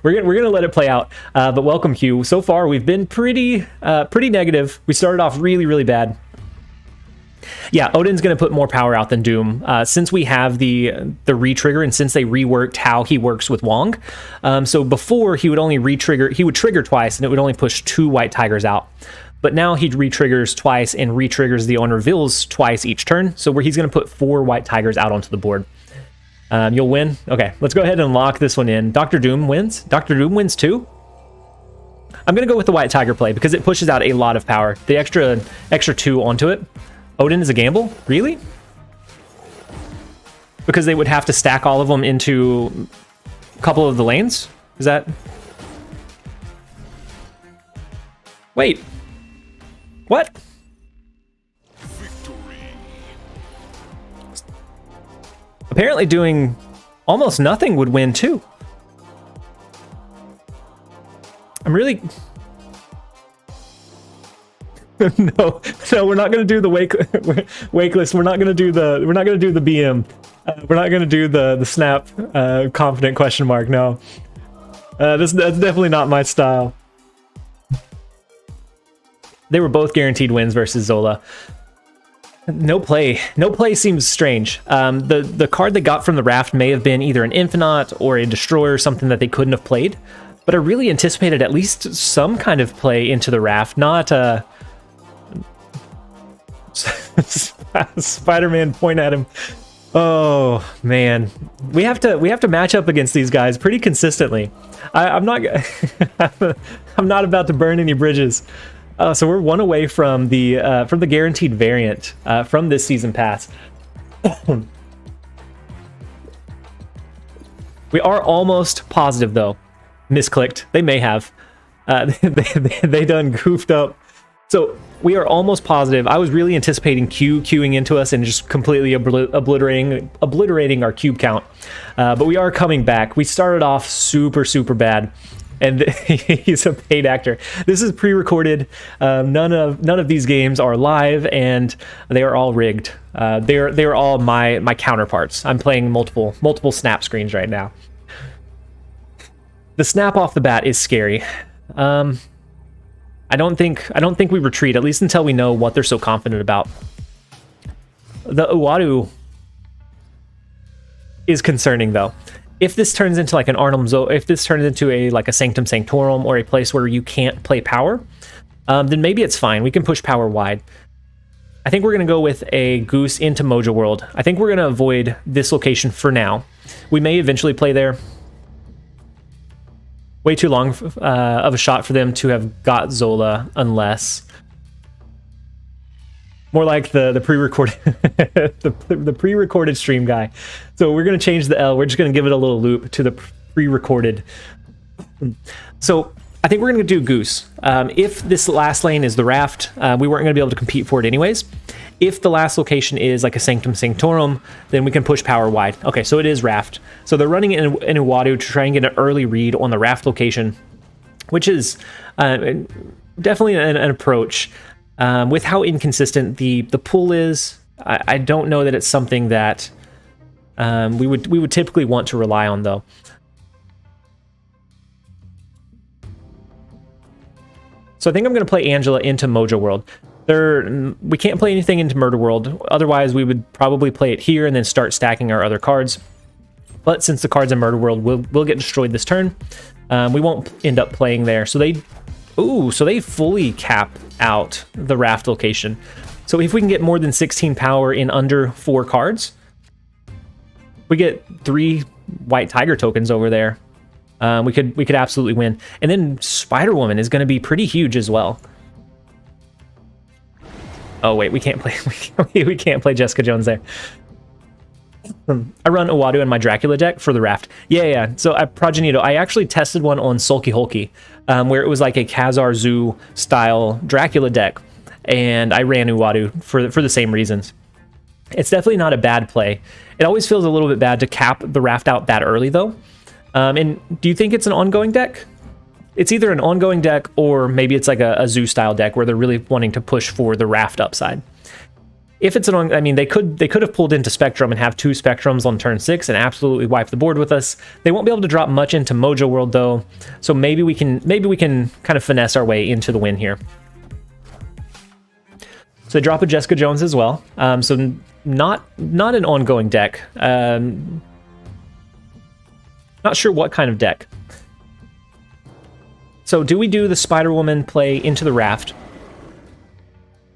We're gonna let it play out. But welcome, Q. So far, we've been pretty negative. We started off really, really bad. Yeah, Odin's going to put more power out than Doom, since we have the re-trigger and since they reworked how he works with Wong. So before, he would only he would trigger twice and it would only push 2 White Tigers out. But now he re-triggers twice and re-triggers the unreveals twice each turn. So he's going to put 4 White Tigers out onto the board. You'll win? Okay, let's go ahead and lock this one in. Dr. Doom wins? Dr. Doom wins too? I'm going to go with the White Tiger play because it pushes out a lot of power. The extra 2 onto it. Odin is a gamble? Really? Because they would have to stack all of them into a couple of the lanes? Is that... Wait. What? Victory. Apparently doing almost nothing would win too. I'm really... no, we're not going to do the wakeless. We're not going to do the BM. We're not going to do the snap confident question mark. No, that's definitely not my style. They were both guaranteed wins versus Zola. No play seems strange. The card they got from the raft may have been either an Infinite or a Destroyer, something that they couldn't have played. But I really anticipated at least some kind of play into the raft, not Spider-Man point at him. Oh man, we have to match up against these guys pretty consistently. I'm not I'm not about to burn any bridges. So we're 1 away from the guaranteed variant from this season pass. We are almost positive though. Misclicked. They may have. They done goofed up. So we are almost positive. I was really anticipating Q queuing into us and just completely obliterating our cube count. But we are coming back. We started off super bad, and he's a paid actor. This is pre-recorded. None of these games are live, and they are all rigged. They're all my counterparts. I'm playing multiple snap screens right now. The snap off the bat is scary. I don't think we retreat, at least until we know what they're so confident about. The Uwadu is concerning though. If this turns into like an Arnhem if this turns into a Sanctum Sanctorum or a place where you can't play power, then maybe it's fine. We can push power wide. I think we're gonna go with a Goose into Mojo World. I think we're gonna avoid this location for now. We may eventually play there. Way too long of a shot for them to have got Zola, unless more like the pre-recorded the pre-recorded stream guy. So we're gonna change the L. We're just gonna give it a little loop to the pre-recorded. So I think we're gonna do Goose. If this last lane is the raft, we weren't gonna be able to compete for it anyways. If the last location is like a Sanctum Sanctorum, then we can push power wide. Okay, so it is raft. So they're running in Uwadu to try and get an early read on the raft location, which is definitely an approach. With how inconsistent the pool is, I don't know that it's something that we would typically want to rely on though. So I think I'm going to play Angela into Mojo World. We can't play anything into Murder World, otherwise we would probably play it here and then start stacking our other cards. But since the cards in Murder World will get destroyed this turn, we won't end up playing there. So they fully cap out the raft location. So if we can get more than 16 power in under 4 cards, we get 3 White Tiger tokens over there. We could absolutely win. And then Spider-Woman is going to be pretty huge as well. Oh wait, we can't play we can't play Jessica Jones there. I run Uwadu in my Dracula deck for the raft. Yeah. So Progenito, I actually tested one on Sulky Hulky, where it was like a Khazar Zoo style Dracula deck. and I ran Uwadu for the same reasons. It's definitely not a bad play. It always feels a little bit bad to cap the Raft out that early, though. And do you think it's an ongoing deck? It's either an ongoing deck or maybe it's like a zoo-style deck where they're really wanting to push for the Raft upside. If it's I mean, they could have pulled into Spectrum and have 2 Spectrums on turn 6 and absolutely wipe the board with us. They won't be able to drop much into Mojo World, though, so maybe we can kind of finesse our way into the win here. So they drop a Jessica Jones as well. So not an ongoing deck. Not sure what kind of deck. So do we do the Spider-Woman play into the Raft?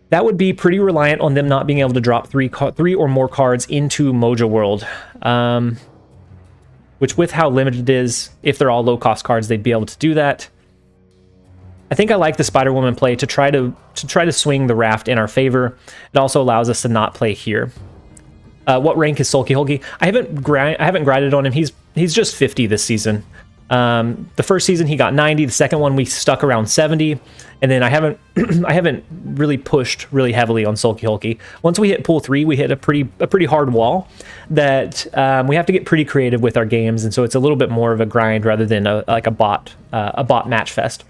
That would be pretty reliant on them not being able to drop 3 or more cards into Mojo World. Which, with how limited it is, if they're all low-cost cards, they'd be able to do that. I think I like the Spider-Woman play to try to swing the Raft in our favor. It also allows us to not play here. What rank is Sulky Hulky? I haven't grinded on him. He's just 50 this season. The first season he got 90. The second one we stuck around 70, and then I haven't really pushed really heavily on Sulky Hulky. Once we hit pool 3, we hit a pretty hard wall that we have to get pretty creative with our games, and so it's a little bit more of a grind rather than like a bot match fest.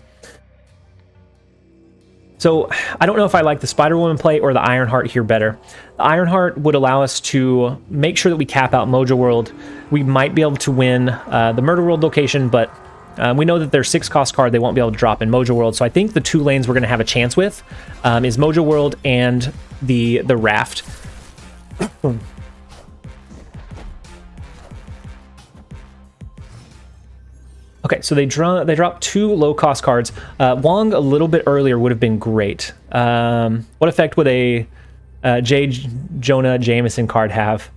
So I don't know if I like the Spider-Woman play or the Ironheart here better. The Ironheart would allow us to make sure that we cap out Mojo World. We might be able to win the Murder World location, but we know that their 6-cost card they won't be able to drop in Mojo World. So I think the 2 lanes we're going to have a chance with is Mojo World and the Raft. Okay, so they drop 2 low-cost cards. Wong a little bit earlier would have been great. What effect would a J. Jonah Jameson card have?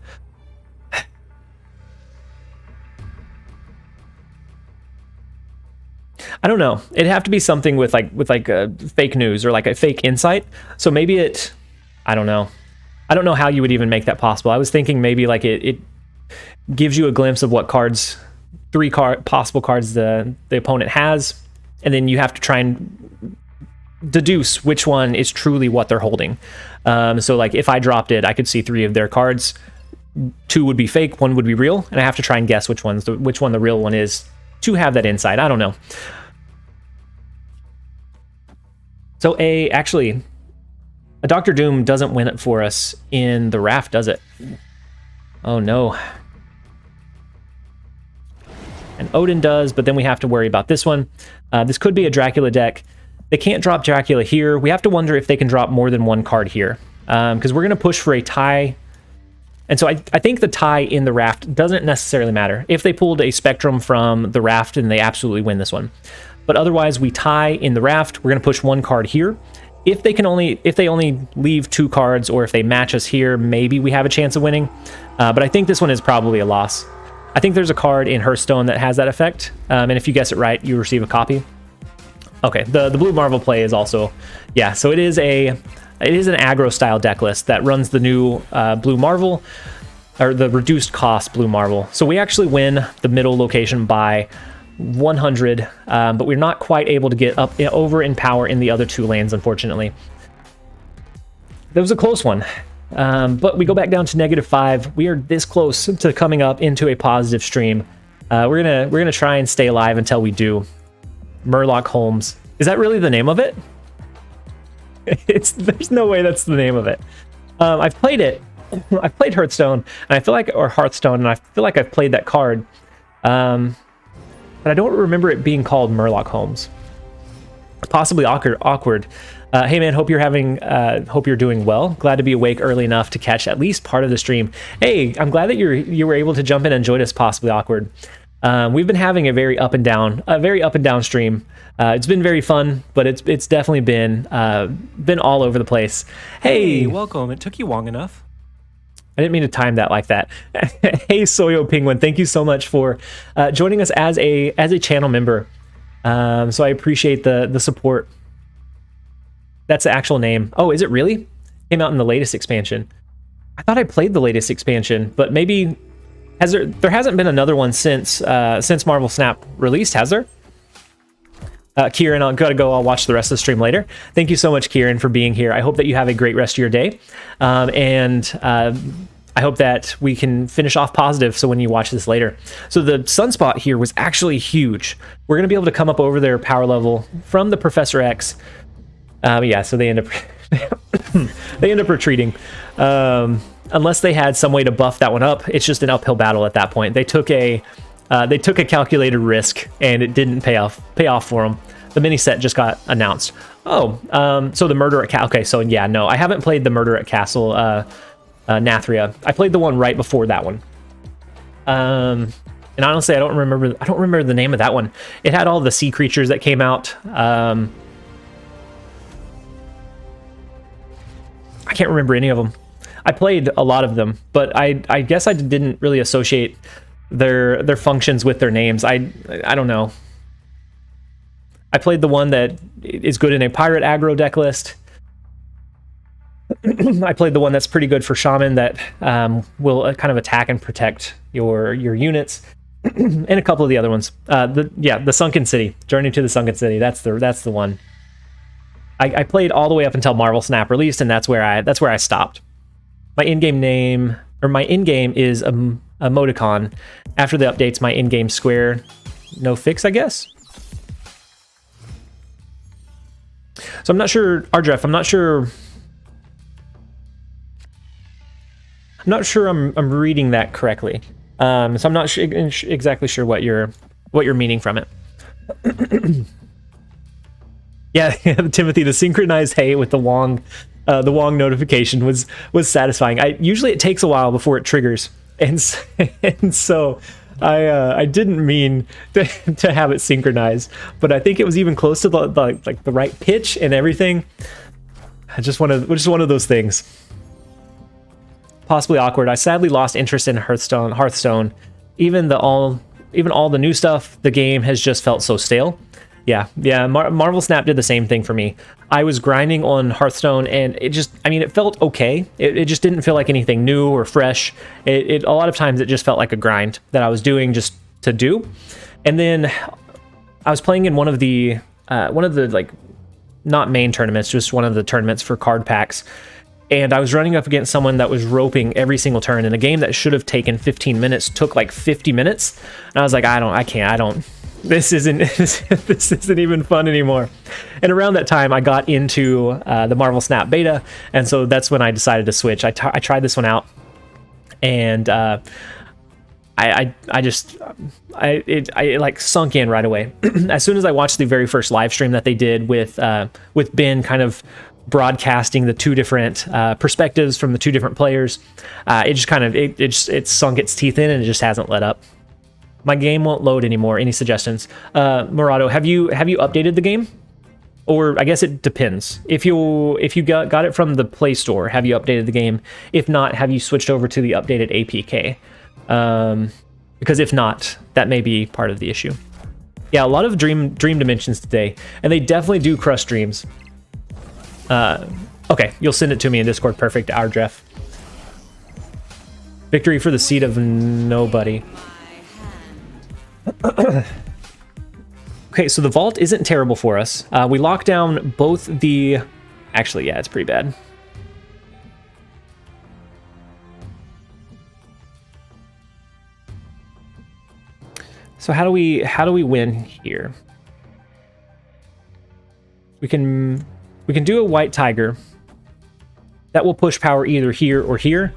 I don't know. It'd have to be something with like a fake news or like a fake insight. So maybe I don't know. I don't know how you would even make that possible. I was thinking maybe like it gives you a glimpse of what cards. 3 possible cards the opponent has, and then you have to try and deduce which one is truly what they're holding. So like if I dropped it, I could see 3 of their cards. 2 would be fake, 1 would be real, and I have to try and guess which one the real one is to have that insight. I don't know. So actually, a Dr. Doom doesn't win it for us in the Raft, does it? Oh no. And Odin does, but then we have to worry about this one. This could be a Dracula deck. They can't drop Dracula here. We have to wonder if they can drop more than 1 card here, because we're going to push for a tie. And so I think the tie in the Raft doesn't necessarily matter. If they pulled a Spectrum from the Raft, then they absolutely win this one. But otherwise, we tie in the Raft. We're going to push 1 card here. If they only leave 2 cards, or if they match us here, maybe we have a chance of winning. But I think this one is probably a loss. I think there's a card in Hearthstone that has that effect, and if you guess it right, you receive a copy. Okay, the Blue Marvel play is also, yeah. So it is an aggro style deck list that runs the new Blue Marvel, or the reduced cost Blue Marvel. So we actually win the middle location by 100, but we're not quite able to get up over in power in the other 2 lanes, unfortunately. That was a close one. But we go back down to -5. We are this close to coming up into a positive stream. We're gonna try and stay alive until we do. Murloc Holmes. Is that really the name of it? There's no way that's the name of it. I've played it. I've played Hearthstone, and I feel like I've played that card. But I don't remember it being called Murloc Holmes. Possibly awkward. Hey man, hope you're doing well. Glad to be awake early enough to catch at least part of the stream. Hey, I'm glad that you were able to jump in and join us. Possibly awkward. We've been having a very up and down stream. It's been very fun, but it's definitely been all over the place. Hey, welcome. It took you long enough. I didn't mean to time that like that. Hey, Soyo Penguin, thank you so much for joining us as a channel member. So I appreciate the support. That's the actual name. Oh, is it really? Came out in the latest expansion. I thought I played the latest expansion, but maybe there hasn't been another one since Marvel Snap released, has there? Kieran, I'll gotta go. I'll watch the rest of the stream later. Thank you so much, Kieran, for being here. I hope that you have a great rest of your day. I hope that we can finish off positive so when you watch this later. So the sunspot here was actually huge. We're going to be able to come up over their power level from the Professor X. Yeah, so they end up they end up retreating. Unless they had some way to buff that one up, it's just an uphill battle at that point. They took a calculated risk and it didn't pay off for them. The mini set just got announced. Oh, so the Murder at Castle. Okay, so yeah, no, I haven't played the Murder at Castle Nathria. I played the one right before that one. And honestly, I don't remember the name of that one. It had all the sea creatures that came out. I can't remember any of them. I played a lot of them, but I guess I didn't really associate their functions with their names. I don't know. I played the one that is good in a pirate aggro deck list. I played the one that's pretty good for shaman that will kind of attack and protect your units, and a couple of the other ones. The Sunken City, Journey to the Sunken City. That's the one. I played all the way up until Marvel Snap released, and that's where I stopped. My in-game name, or my in-game is emoticon. After the updates, my in-game square, no fix, I guess. So I'm not sure, Ardref, I'm not sure I'm reading that correctly. So I'm not exactly sure what you're meaning from it. Yeah, Timothy, the synchronized hey with the Wong notification was satisfying. Usually it takes a while before it triggers, and so I didn't mean to have it synchronized, but I think it was even close to the right pitch and everything. Just one of those things. Possibly awkward. I sadly lost interest in Hearthstone. Even all the new stuff, the game has just felt so stale. Yeah. Marvel Snap did the same thing for me. I was grinding on Hearthstone, and it felt okay. It just didn't feel like anything new or fresh. A lot of times it just felt like a grind that I was doing just to do. And then I was playing in one of the like not main tournaments, just one of the tournaments for card packs. And I was running up against someone that was roping every single turn in a game that should have taken 15 minutes, took like 50 minutes. And I was like, I can't. This isn't even fun anymore. And around that time, I got into the Marvel Snap beta, and so that's when I decided to switch. I tried this one out, and it like sunk in right away. As soon as I watched the very first live stream that they did with Ben kind of broadcasting the two different perspectives from the two different players, it just kind of it sunk its teeth in, and it just hasn't let up. My game won't load anymore. Any suggestions? Murado, have you updated the game? Or I guess it depends. If you got it from the Play Store, have you updated the game? If not, have you switched over to the updated APK? Because if not, that may be part of the issue. Yeah, a lot of dream dimensions today, and they definitely do crush dreams. Okay, you'll send it to me in Discord. Perfect, our Jeff. Victory for the seat of nobody. Okay, so the vault isn't terrible for us. We lock down both the... Actually, yeah, it's pretty bad. So how do we win here? We can do a white tiger. That will push power either here or here.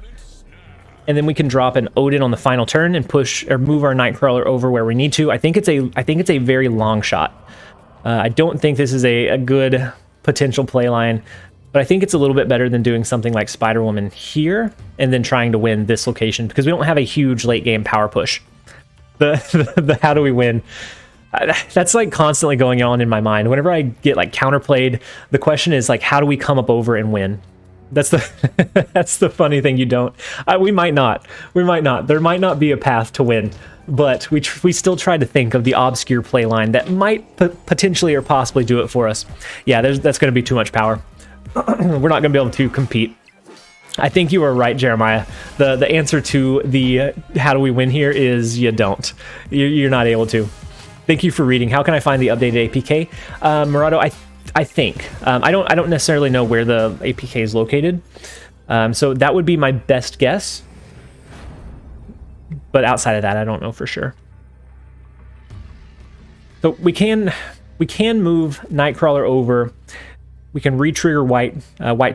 And then we can drop an Odin on the final turn and push or move our Nightcrawler over where we need to. I think it's a very long shot. I don't think this is a good potential play line, but I think it's a little bit better than doing something like Spider-Woman here and then trying to win this location, because we don't have a huge late game power push. The how do we win? That's like constantly going on in my mind. Whenever I get like counterplayed, the question is like, how do we come up over and win? That's the funny thing. You don't. We might not. There might not be a path to win, but we still try to think of the obscure play line that might potentially or possibly do it for us. Yeah, that's going to be too much power. We're not going to be able to compete. I think you are right, Jeremiah. The answer to the how do we win here is you don't. You're not able to. Thank you for reading. How can I find the updated APK? Murado, I think. I don't necessarily know where the APK is located. So that would be my best guess. But outside of that, I don't know for sure. So we can move Nightcrawler over. We can re-trigger White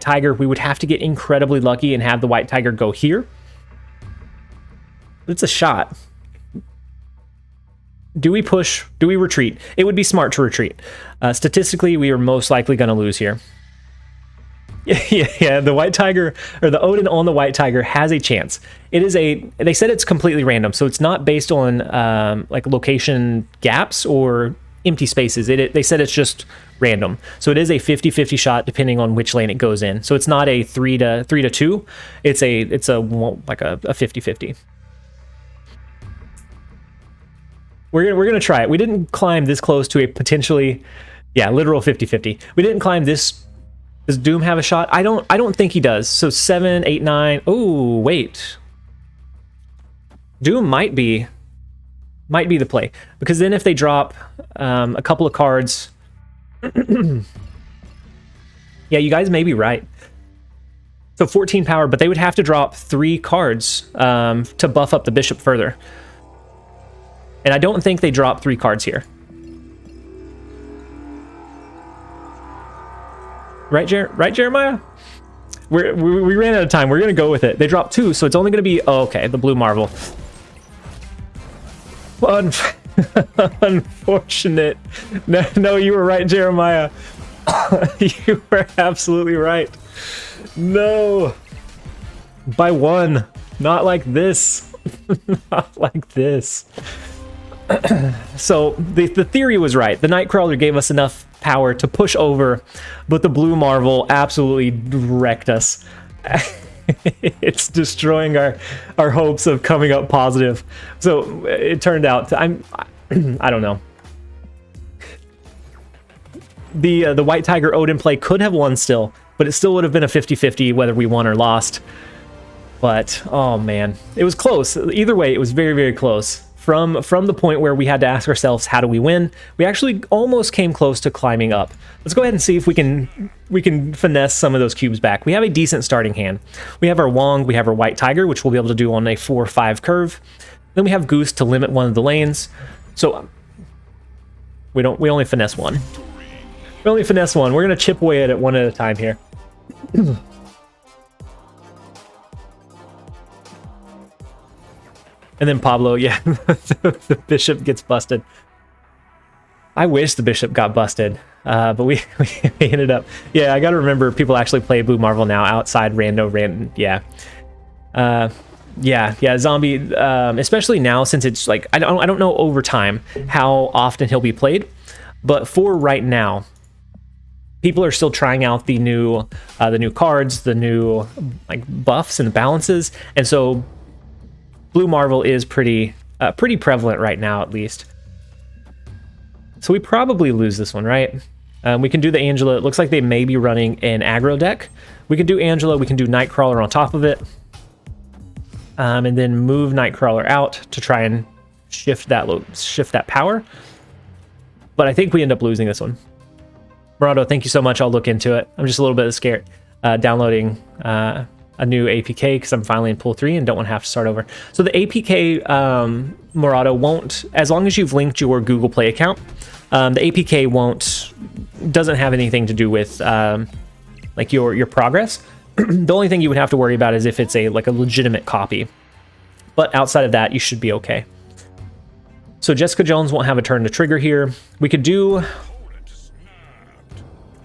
Tiger. We would have to get incredibly lucky and have the White Tiger go here. But it's a shot. Do we push? Do we retreat? It would be smart to retreat. Statistically, we are most likely going to lose here. Yeah, the White Tiger, or the Odin on the White Tiger has a chance. It is they said it's completely random, so it's not based on like location gaps or empty spaces. They said it's just random. So it is a 50-50 shot depending on which lane it goes in. So it's not a 3-2. It's a like a 50-50. We're gonna try it. We didn't climb this close to a potentially, yeah, literal 50-50. We didn't climb this. Does Doom have a shot? I don't think he does. So 7, 8, 9. Oh, wait. Doom might be the play, because then if they drop a couple of cards, yeah, you guys may be right. So 14 power, but they would have to drop 3 cards to buff up the bishop further. And I don't think they drop 3 cards here. Right, Jeremiah? We ran out of time. We're going to go with it. They dropped 2, so it's only going to be... Oh, okay, the blue marble. Unfortunate. No, you were right, Jeremiah. You were absolutely right. No. By 1. Not like this. Not like this. So the theory was right. The Nightcrawler gave us enough power to push over, but the blue marvel absolutely wrecked us. It's destroying our hopes of coming up positive. So it turned out I don't know. The White Tiger Odin play could have won still, but it still would have been a 50-50 whether we won or lost. But oh man, it was close. Either way, it was very, very close. From the point where we had to ask ourselves, how do we win? We actually almost came close to climbing up. Let's go ahead and see if we can finesse some of those cubes back. We have a decent starting hand. We have our Wong, we have our White Tiger, which we'll be able to do on a 4-5 curve. Then we have Goose to limit one of the lanes. So we only finesse one. We only finesse one. We're gonna chip away at it one at a time here. And then Pablo, yeah, the bishop gets busted. I wish the bishop got busted, but we ended up... Yeah, I gotta remember people actually play Blue Marvel now outside random, yeah. Yeah, Zombie, especially now since it's like, I don't know over time how often he'll be played, but for right now, people are still trying out the new cards, the new like buffs and balances, and so Blue Marvel is pretty prevalent right now, at least. So we probably lose this one, right? We can do the Angela. It looks like they may be running an aggro deck. We can do Angela. We can do Nightcrawler on top of it. And then move Nightcrawler out to try and shift that power. But I think we end up losing this one. Murado, thank you so much. I'll look into it. I'm just a little bit scared downloading a new APK because I'm finally in pool 3 and don't want to have to start over. So the APK, Murado, won't, as long as you've linked your Google Play account, the APK doesn't have anything to do with like your progress. The only thing you would have to worry about is if it's like a legitimate copy. But outside of that, you should be okay. So Jessica Jones won't have a turn to trigger here. We could do...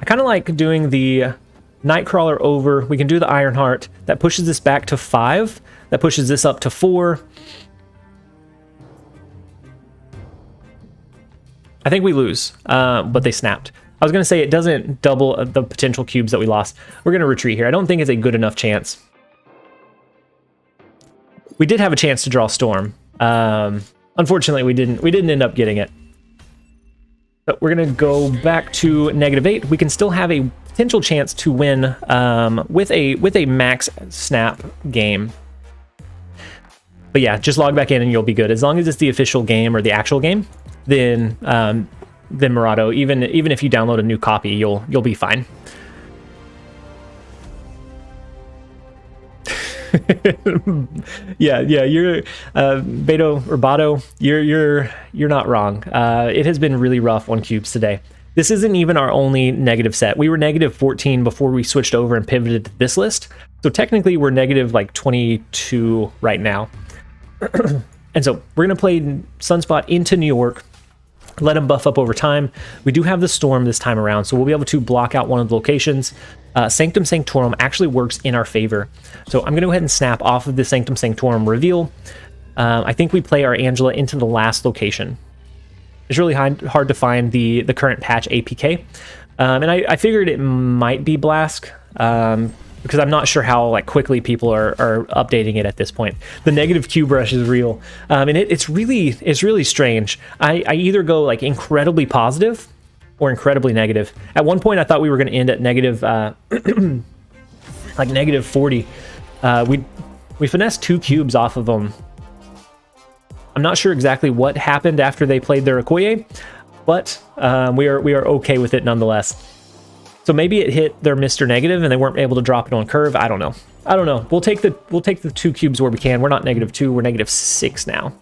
I kind of like doing the Nightcrawler over. We can do the Ironheart. That pushes this back to 5. That pushes this up to 4. I think we lose, but they snapped. I was going to say it doesn't double the potential cubes that we lost. We're going to retreat here. I don't think it's a good enough chance. We did have a chance to draw Storm. Unfortunately, we didn't end up getting it. But we're going to go back to -8. We can still have a potential chance to win with a max snap game. But yeah, just log back in and you'll be good. As long as it's the official game or the actual game, than Murado. Even if you download a new copy, you'll be fine. yeah, you're Beto or Bado, you're not wrong. It has been really rough on cubes today. This isn't even our only negative set. We were negative 14 before we switched over and pivoted to this list. So technically we're negative like 22 right now. And so we're gonna play Sunspot into New York, let him buff up over time. We do have the Storm this time around, so we'll be able to block out one of the locations. Sanctum Sanctorum actually works in our favor. So I'm going to go ahead and snap off of the Sanctum Sanctorum reveal. I think we play our Angela into the last location. It's really hard to find the current patch APK. And I figured it might be Blask, because I'm not sure how like quickly people are updating it at this point. The negative Q brush is real. And it's really strange. I either go like incredibly positive or incredibly negative. At one point I thought we were going to end at negative like negative 40. We finessed 2 cubes off of them. I'm not sure exactly what happened after they played their Okoye, but we are okay with it nonetheless. So maybe it hit their Mr. Negative and they weren't able to drop it on curve. I don't know. We'll take the 2 cubes where we can. We're not negative 2, we're negative 6 now.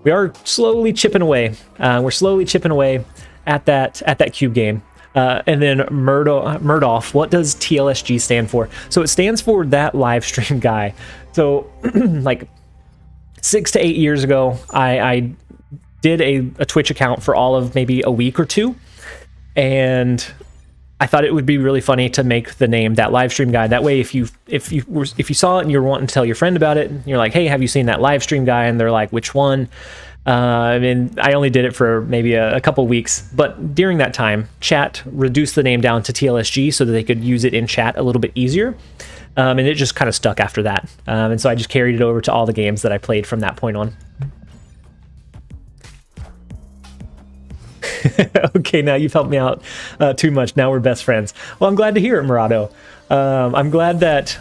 We are slowly chipping away. We're slowly chipping away at that cube game. And then Murdoff, what does TLSG stand for? So it stands for that live stream guy. So like 6 to 8 years ago, I did a Twitch account for all of maybe a week or 2, and I thought it would be really funny to make the name that live stream guy. That way, if you saw it and you're wanting to tell your friend about it, you're like, hey, have you seen that live stream guy? And they're like, which one? I mean, I only did it for maybe a couple weeks, but during that time, chat reduced the name down to TLSG so that they could use it in chat a little bit easier. And it just kind of stuck after that. And so I just carried it over to all the games that I played from that point on. Okay, now you've helped me out too much. Now we're best friends. Well, I'm glad to hear it, Murado. I'm glad that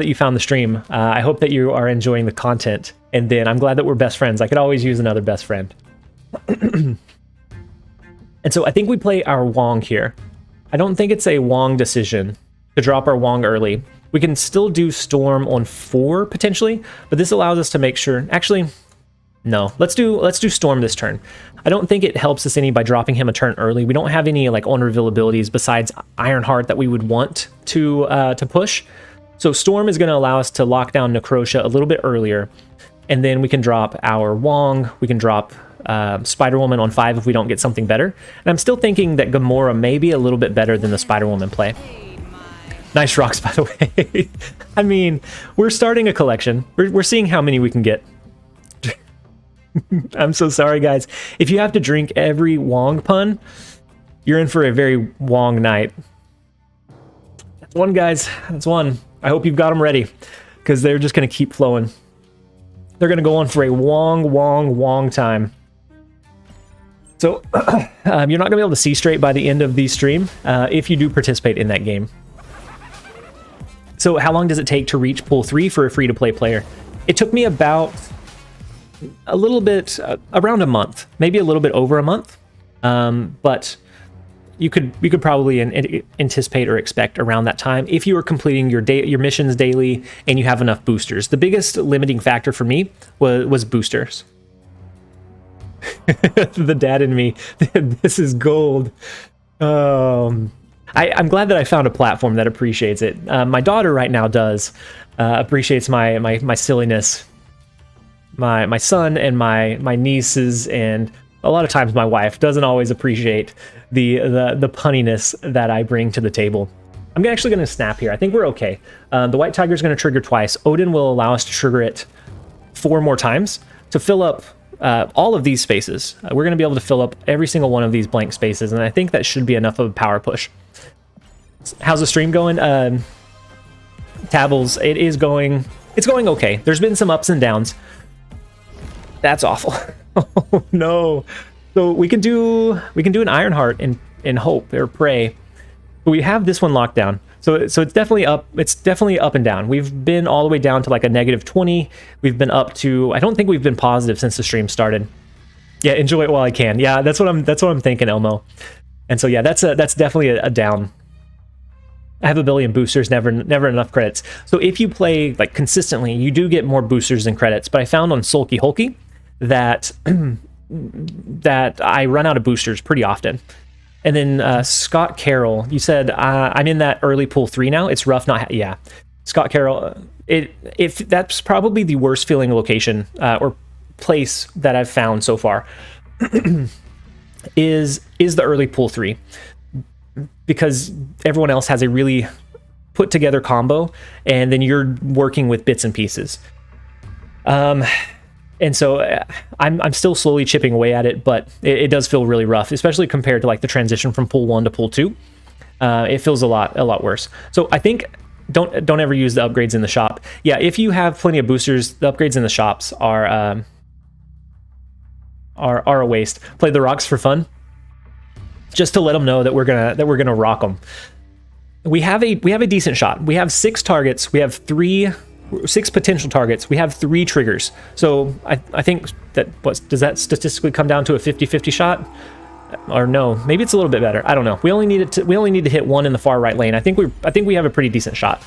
you found the stream. I hope that you are enjoying the content, and then I'm glad that we're best friends. I could always use another best friend. And so I think we play our Wong here. I don't think it's a Wong decision to drop our Wong early. We can still do Storm on 4 potentially, but this allows us to make sure. Actually, no. Let's do Storm this turn. I don't think it helps us any by dropping him a turn early. We don't have any like on reveal abilities besides Ironheart that we would want to push. So Storm is going to allow us to lock down Necrotia a little bit earlier, and then we can drop our Wong. We can drop Spider-Woman on 5 if we don't get something better. And I'm still thinking that Gamora may be a little bit better than the Spider-Woman play. Nice rocks, by the way. I mean, we're starting a collection. We're seeing how many we can get. I'm so sorry, guys. If you have to drink every Wong pun, you're in for a very Wong night. That's one, guys. That's one. I hope you've got them ready, because they're just going to keep flowing. They're going to go on for a Wong time. So you're not going to be able to see straight by the end of the stream if you do participate in that game. So how long does it take to reach pool 3 for a free-to-play player? It took me about a little bit, around a month, maybe a little bit over a month. But you could probably anticipate or expect around that time if you are completing your missions daily and you have enough boosters. The biggest limiting factor for me was boosters. The dad in me, this is gold. I'm glad that I found a platform that appreciates it. My daughter right now does appreciates my silliness. My son and my nieces, and a lot of times my wife doesn't always appreciate the punniness that I bring to the table. I'm actually going to snap here. I think we're okay. The White Tiger is going to trigger twice. Odin will allow us to trigger it 4 more times to fill up all of these spaces. We're going to be able to fill up every single one of these blank spaces, and I think that should be enough of a power push. How's the stream going? Tabbles, it's going okay. There's been some ups and downs. That's awful. Oh no. So we can do an Ironheart in hope or pray. But we have this one locked down. So it's definitely up. It's definitely up and down. We've been all the way down to like a negative 20. We've been up to, I don't think we've been positive since the stream started. Yeah, enjoy it while I can. Yeah, that's what I'm thinking, Elmo. And so yeah, that's definitely a down. I have a billion boosters, never enough credits. So if you play like consistently, you do get more boosters than credits. But I found on Sulky Hulky that that I run out of boosters pretty often. And then Scott Carroll, you said I'm in that early pool 3 now. It's rough, not yeah. Scott Carroll, if that's probably the worst feeling location or place that I've found so far is the early pool 3, because everyone else has a really put together combo, and then you're working with bits and pieces. And so I'm still slowly chipping away at it, but it does feel really rough, especially compared to like the transition from pool 1 to pool 2. It feels a lot worse. So I think don't ever use the upgrades in the shop. Yeah, if you have plenty of boosters, the upgrades in the shops are a waste. Play the rocks for fun, just to let them know that we're gonna rock them. We have a decent shot. We have 6 targets. We have 6 potential targets. We have 3 triggers. So I think that does that statistically come down to a 50-50 shot? Or no, maybe it's a little bit better. I don't know. We only need to hit 1 in the far right lane. I think we have a pretty decent shot.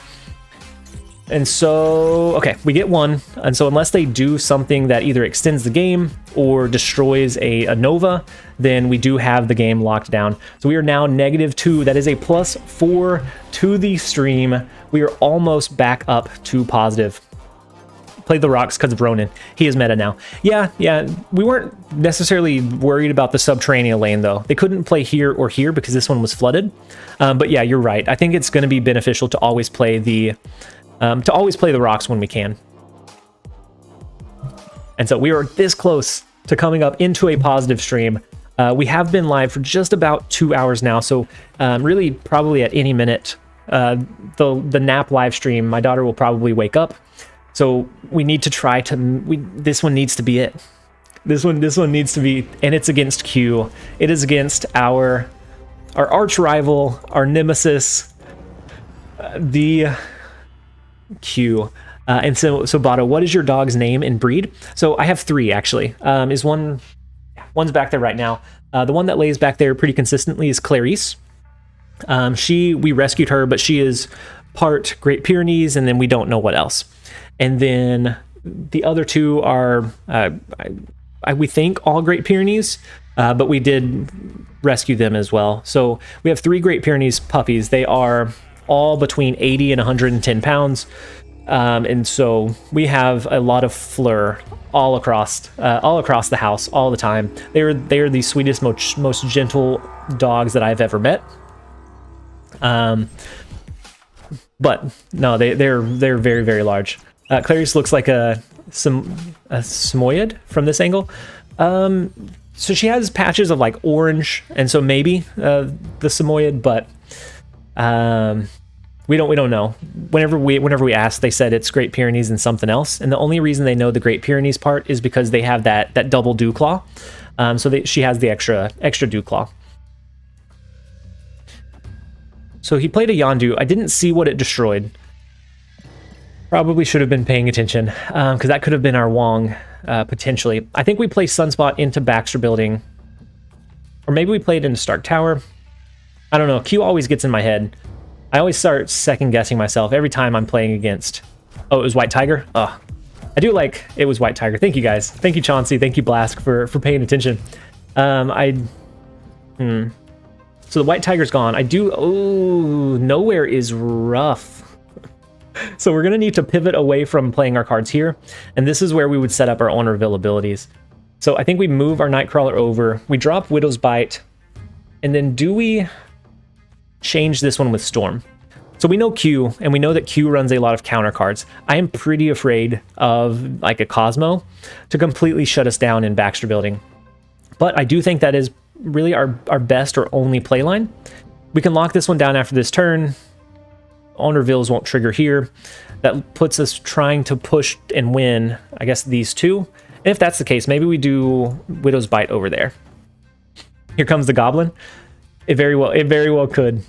And so, okay, we get 1. And so unless they do something that either extends the game or destroys a Nova, then we do have the game locked down. So we are now -2. That is a +4 to the stream. We are almost back up to positive. Played the rocks because of Ronin. He is meta now. Yeah. We weren't necessarily worried about the subterranean lane, though. They couldn't play here or here because this one was flooded. But yeah, you're right. I think it's going to be beneficial to always play the rocks when we can. And so we are this close to coming up into a positive stream. We have been live for just about 2 hours now, so really probably at any minute, the nap live stream, my daughter will probably wake up. So we need to try to. This one needs to be it. This one needs to be, and it's against Q. It is against our arch rival, our nemesis, the Q. And so Bato, what is your dog's name and breed? So I have 3 actually. One's back there right now. The one that lays back there pretty consistently is Clarice. We rescued her, but she is part Great Pyrenees, and then we don't know what else. And then the other 2 are, we think, all Great Pyrenees, but we did rescue them as well. So we have 3 Great Pyrenees puppies. They are all between 80 and 110 pounds. And so we have a lot of fleur all across the house all the time. They are the sweetest, most gentle dogs that I've ever met. But no, they're very, very large. Clarice looks like a Samoyed from this angle. So she has patches of like orange, and so maybe the Samoyed, but we don't know. Whenever we asked, they said it's Great Pyrenees and something else. And the only reason they know the Great Pyrenees part is because they have that double dew claw. So she has the extra dew claw. So he played a Yondu. I didn't see what it destroyed. Probably should have been paying attention, because that could have been our Wong, potentially. I think we play Sunspot into Baxter Building. Or maybe we played into Stark Tower. I don't know. Q always gets in my head. I always start second-guessing myself every time I'm playing against... Oh, it was White Tiger? Oh, I do like it was White Tiger. Thank you, guys. Thank you, Chauncey. Thank you, Blask, for paying attention. So the White Tiger's gone. Oh, Nowhere is rough. So we're going to need to pivot away from playing our cards here. And this is where we would set up our Honorville abilities. So I think we move our Nightcrawler over. We drop Widow's Bite. And then do we change this one with Storm? So we know Q, and we know that Q runs a lot of counter cards. I am pretty afraid of like a Cosmo to completely shut us down in Baxter Building. But I do think that is really our best or only playline. We can lock this one down after this turn. Honorvilles won't trigger here. That puts us trying to push and win, I guess, these 2. And if that's the case, maybe we do Widow's Bite over there. Here comes the Goblin. It very well could.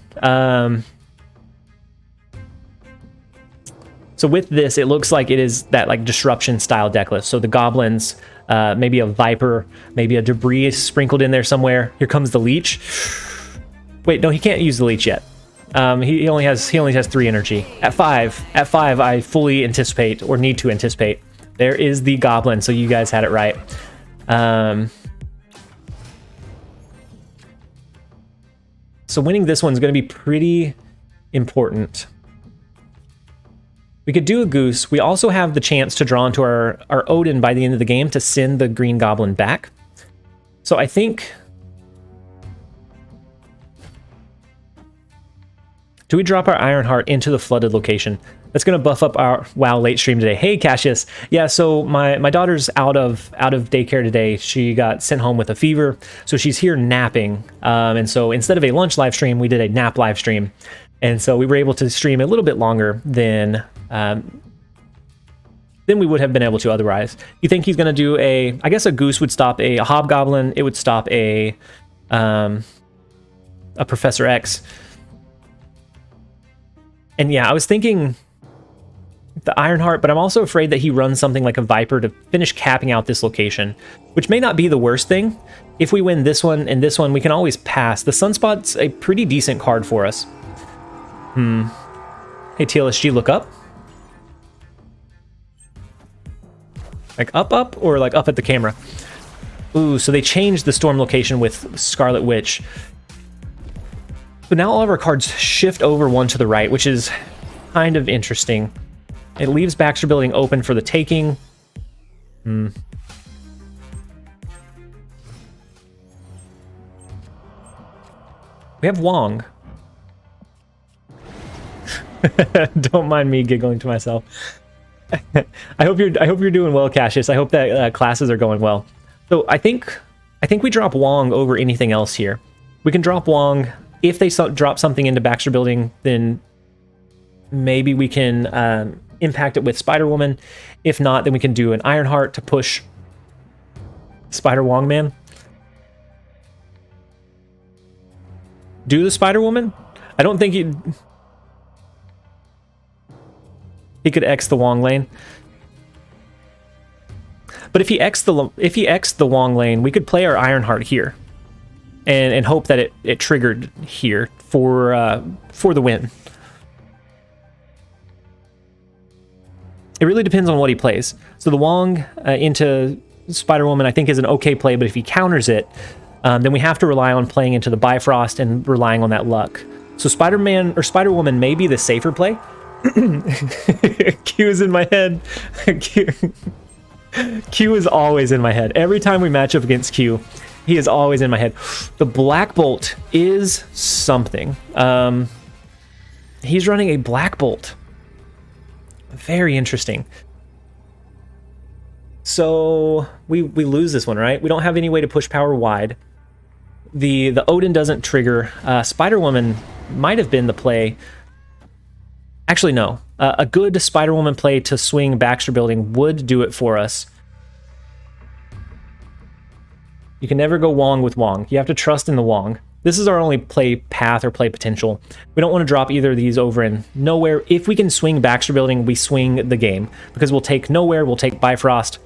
So with this, it looks like it is that like disruption style deck list. So the Goblins maybe a Viper, maybe a Debris sprinkled in there somewhere. Here comes the Leech. Wait, no, he can't use the Leech yet. He only has 3 energy. At 5, I fully anticipate, or need to anticipate. There is the Goblin, so you guys had it right. So winning this one's going to be pretty important. We could do a Goose. We also have the chance to draw into our Odin by the end of the game to send the Green Goblin back. So I think... Do we drop our Ironheart into the flooded location? That's going to buff up our WoW late stream today. Hey, Cassius. Yeah, so my daughter's out of daycare today. She got sent home with a fever, so she's here napping. And so instead of a lunch live stream, we did a nap live stream. And so we were able to stream a little bit longer than we would have been able to otherwise. You think he's going to do a... I guess a Goose would stop a Hobgoblin. It would stop a Professor X. And yeah, I was thinking the Ironheart, but I'm also afraid that he runs something like a Viper to finish capping out this location, which may not be the worst thing. If we win this one and this one, we can always pass. The Sunspot's a pretty decent card for us. Hey, TLSG, look up. Like up, or like up at the camera? Ooh, so they changed the storm location with Scarlet Witch. So now all of our cards shift over one to the right, which is kind of interesting. It leaves Baxter Building open for the taking. We have Wong. Don't mind me giggling to myself. I hope you're doing well, Cassius. I hope that classes are going well. So I think we drop Wong over anything else here. We can drop Wong. If they drop something into Baxter Building, then maybe we can impact it with Spider-Woman. If not, then we can do an Ironheart to push Spider-Wong Man. Do the Spider-Woman? I don't think he could X the Wong lane. But if he X'd the Wong lane, we could play our Ironheart here. And hope that it triggered here for the win. It really depends on what he plays. So the Wong into Spider-Woman I think is an okay play, but if he counters it, then we have to rely on playing into the Bifrost and relying on that luck. So Spider-Man or Spider-Woman may be the safer play. Q is in my head. Q is always in my head. Every time we match up against Q, he is always in my head. The Black Bolt is something. He's running a Black Bolt. Very interesting. So we lose this one, right? We don't have any way to push power wide. The Odin doesn't trigger. Spider-Woman might have been the play. Actually, no. A good Spider-Woman play to swing Baxter Building would do it for us. You can never go Wong with Wong. You have to trust in the Wong. This is our only play path or play potential. We don't want to drop either of these over in Nowhere. If we can swing Baxter Building, we swing the game. Because we'll take Nowhere, we'll take Bifrost.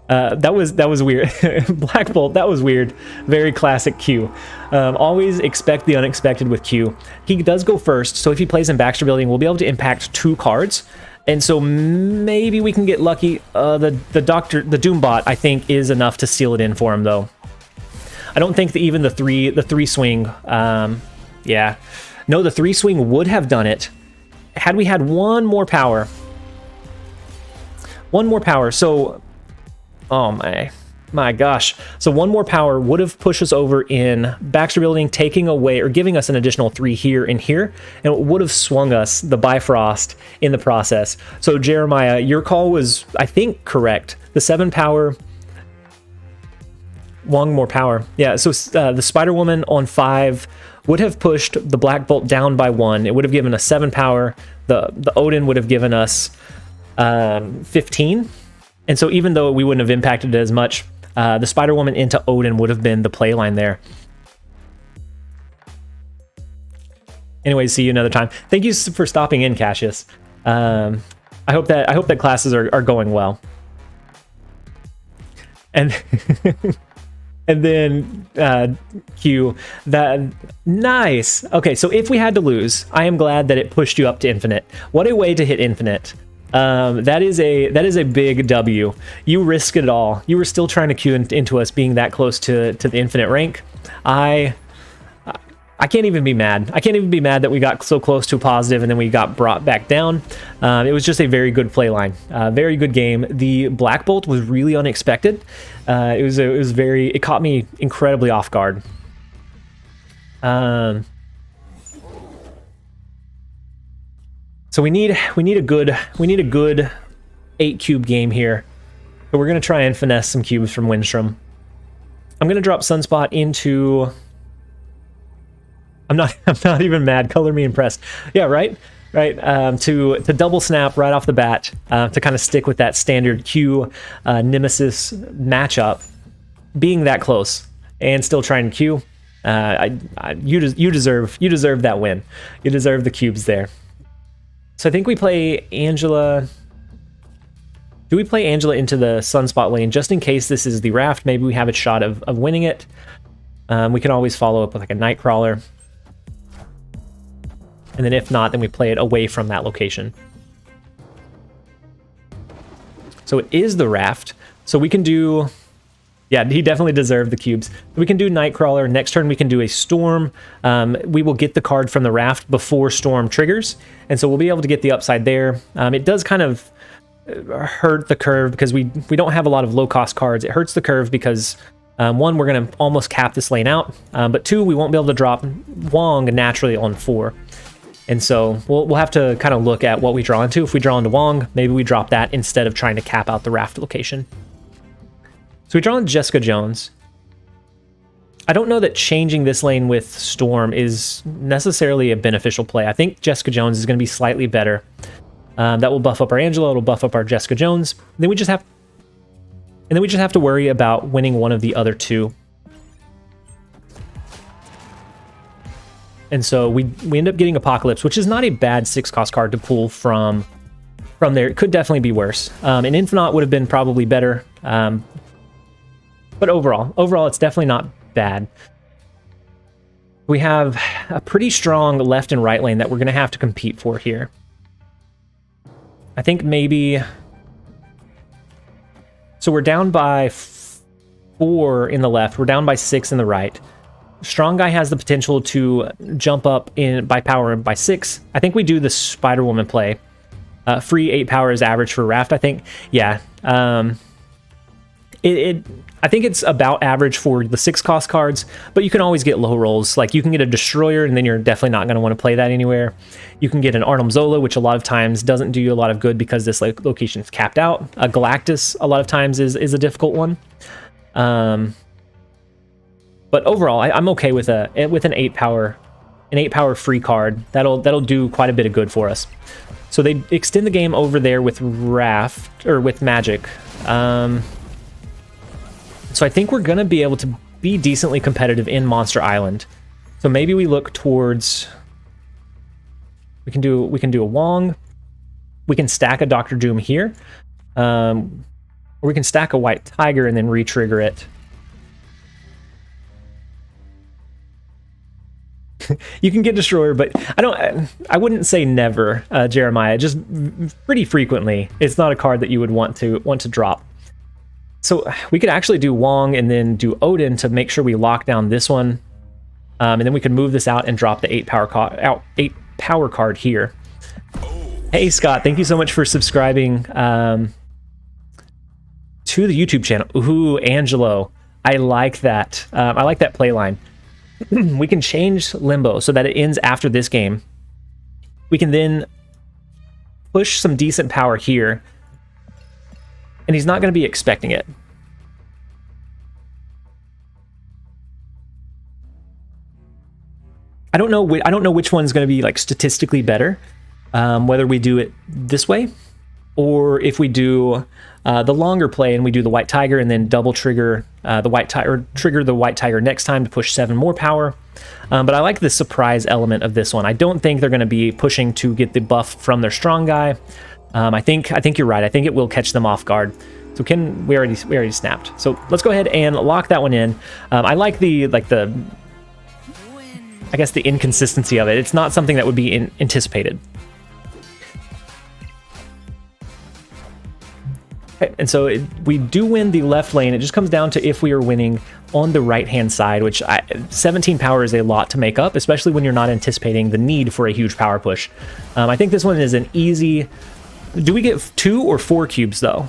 That was weird. Black Bolt, that was weird. Very classic Q. Always expect the unexpected with Q. He does go first, so if he plays in Baxter Building, we'll be able to impact 2 cards. And so maybe we can get lucky. The Doombot, I think, is enough to seal it in for him, though. I don't think that even the three swing, yeah. No, the 3 swing would have done it. Had we had one more power. So, oh my gosh. So one more power would have pushed us over in Baxter Building, taking away or giving us an additional 3 here and here, and it would have swung us the Bifrost in the process. So Jeremiah, your call was, I think, correct. The 7 power... Wong more power. Yeah, so the Spider-Woman on 5 would have pushed the Black Bolt down by 1. It would have given us 7 power. The Odin would have given us 15. And so even though we wouldn't have impacted it as much, the Spider-Woman into Odin would have been the play line there. Anyways, see you another time. Thank you for stopping in, Cassius. I hope that classes are going well. and and then Q. That nice. Okay, so if we had to lose, I am glad that it pushed you up to infinite. What a way to hit infinite. That is a big W. You risked it all. You were still trying to Q into us being that close to the infinite rank. I can't even be mad. I can't even be mad that we got so close to a positive and then we got brought back down. It was just a very good play line. Very good game. The Black Bolt was really unexpected. It caught me incredibly off guard. So we need a good 8 cube game here. So we're gonna try and finesse some cubes from Windstrom. I'm gonna drop Sunspot into. I'm not even mad. Color me impressed. Yeah, right. To double snap right off the bat, to kind of stick with that standard Q Nemesis matchup, being that close and still trying to Q. You deserve that win. You deserve the cubes there. So I think we play Angela. Do we play Angela into the Sunspot lane just in case this is the raft? Maybe we have a shot of winning it. We can always follow up with like a Nightcrawler. And then if not, then we play it away from that location. So it is the raft. So we can do... Yeah, he definitely deserved the cubes. We can do Nightcrawler. Next turn we can do a Storm. We will get the card from the raft before Storm triggers. And so we'll be able to get the upside there. It does kind of hurt the curve because we don't have a lot of low-cost cards. It hurts the curve because... one, we're going to almost cap this lane out. But two, we won't be able to drop Wong naturally on 4. And so we'll have to kind of look at what we draw into. If we draw into Wong, maybe we drop that instead of trying to cap out the raft location. So we draw into Jessica Jones. I don't know that changing this lane with Storm is necessarily a beneficial play. I think Jessica Jones is going to be slightly better. That will buff up our Angela. It'll buff up our Jessica Jones. Then we just have to worry about winning one of the other two. And so we end up getting Apocalypse, which is not a bad 6-cost card to pull from there. It could definitely be worse. An Infinite would have been probably better. But overall, it's definitely not bad. We have a pretty strong left and right lane that we're going to have to compete for here. I think maybe... So we're down by 4 in the left. We're down by 6 in the right. Strong Guy has the potential to jump up by power by 6. I think we do the Spider-Woman play. Free 8 power is average for Raft, I think. Yeah. I think it's about average for the 6-cost cards, but you can always get low rolls. Like, you can get a Destroyer, and then you're definitely not going to want to play that anywhere. You can get an Arnhem Zola, which a lot of times doesn't do you a lot of good because this location is capped out. A Galactus, a lot of times, is a difficult one. But overall, I'm okay with an 8 power free card. That'll do quite a bit of good for us. So they extend the game over there with Raft or with Magik. So I think we're gonna be able to be decently competitive in Monster Island. So maybe we look towards. We can do a Wong. We can stack a Dr. Doom here, or we can stack a White Tiger and then re-trigger it. You can get Destroyer, but I wouldn't say never, Jeremiah. Just pretty frequently, it's not a card that you would want to drop. So we could actually do Wong and then do Odin to make sure we lock down this one, and then we could move this out and drop the 8 power card here. Hey Scott, thank you so much for subscribing to the YouTube channel. Ooh, Angelo, I like that. I like that play line. We can change Limbo so that it ends after this game. We can then push some decent power here, and he's not going to be expecting it. I don't know which one's going to be like statistically better, whether we do it this way or if we do the longer play and we do the White Tiger and then double trigger the White Tiger, trigger the White Tiger next time to push 7 more power. But I like the surprise element of this one. I don't think they're going to be pushing to get the buff from their strong guy. I think you're right. I think it will catch them off guard. So we already snapped. So let's go ahead and lock that one in. I like the I guess the inconsistency of it. It's not something that would be anticipated. Okay, and so we do win the left lane. It just comes down to if we are winning on the right-hand side, which 17 power is a lot to make up, especially when you're not anticipating the need for a huge power push. I think this one is an easy... Do we get 2 or 4 cubes, though?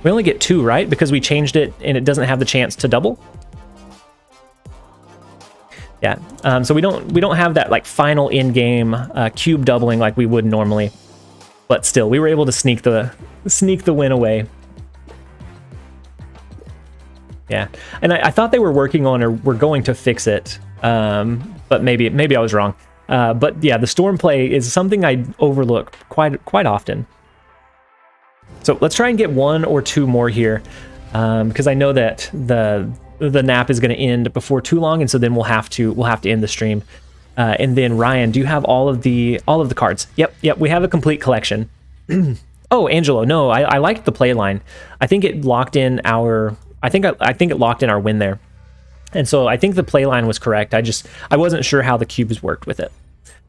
We only get 2, right? Because we changed it and it doesn't have the chance to double? Yeah, so we don't have that like final in-game cube doubling like we would normally. But still, we were able to sneak the win away. Yeah, and I thought they were working on or were going to fix it, but maybe I was wrong. But yeah, the storm play is something I overlook quite often. So let's try and get 1 or 2 more here, because I know that the nap is going to end before too long, and so then we'll have to end the stream. And then Ryan, do you have all of the cards? Yep, we have a complete collection. Oh, Angelo, no, I liked the play line. I think it locked in our I think it locked in our win there. And so I think the play line was correct. I wasn't sure how the cubes worked with it.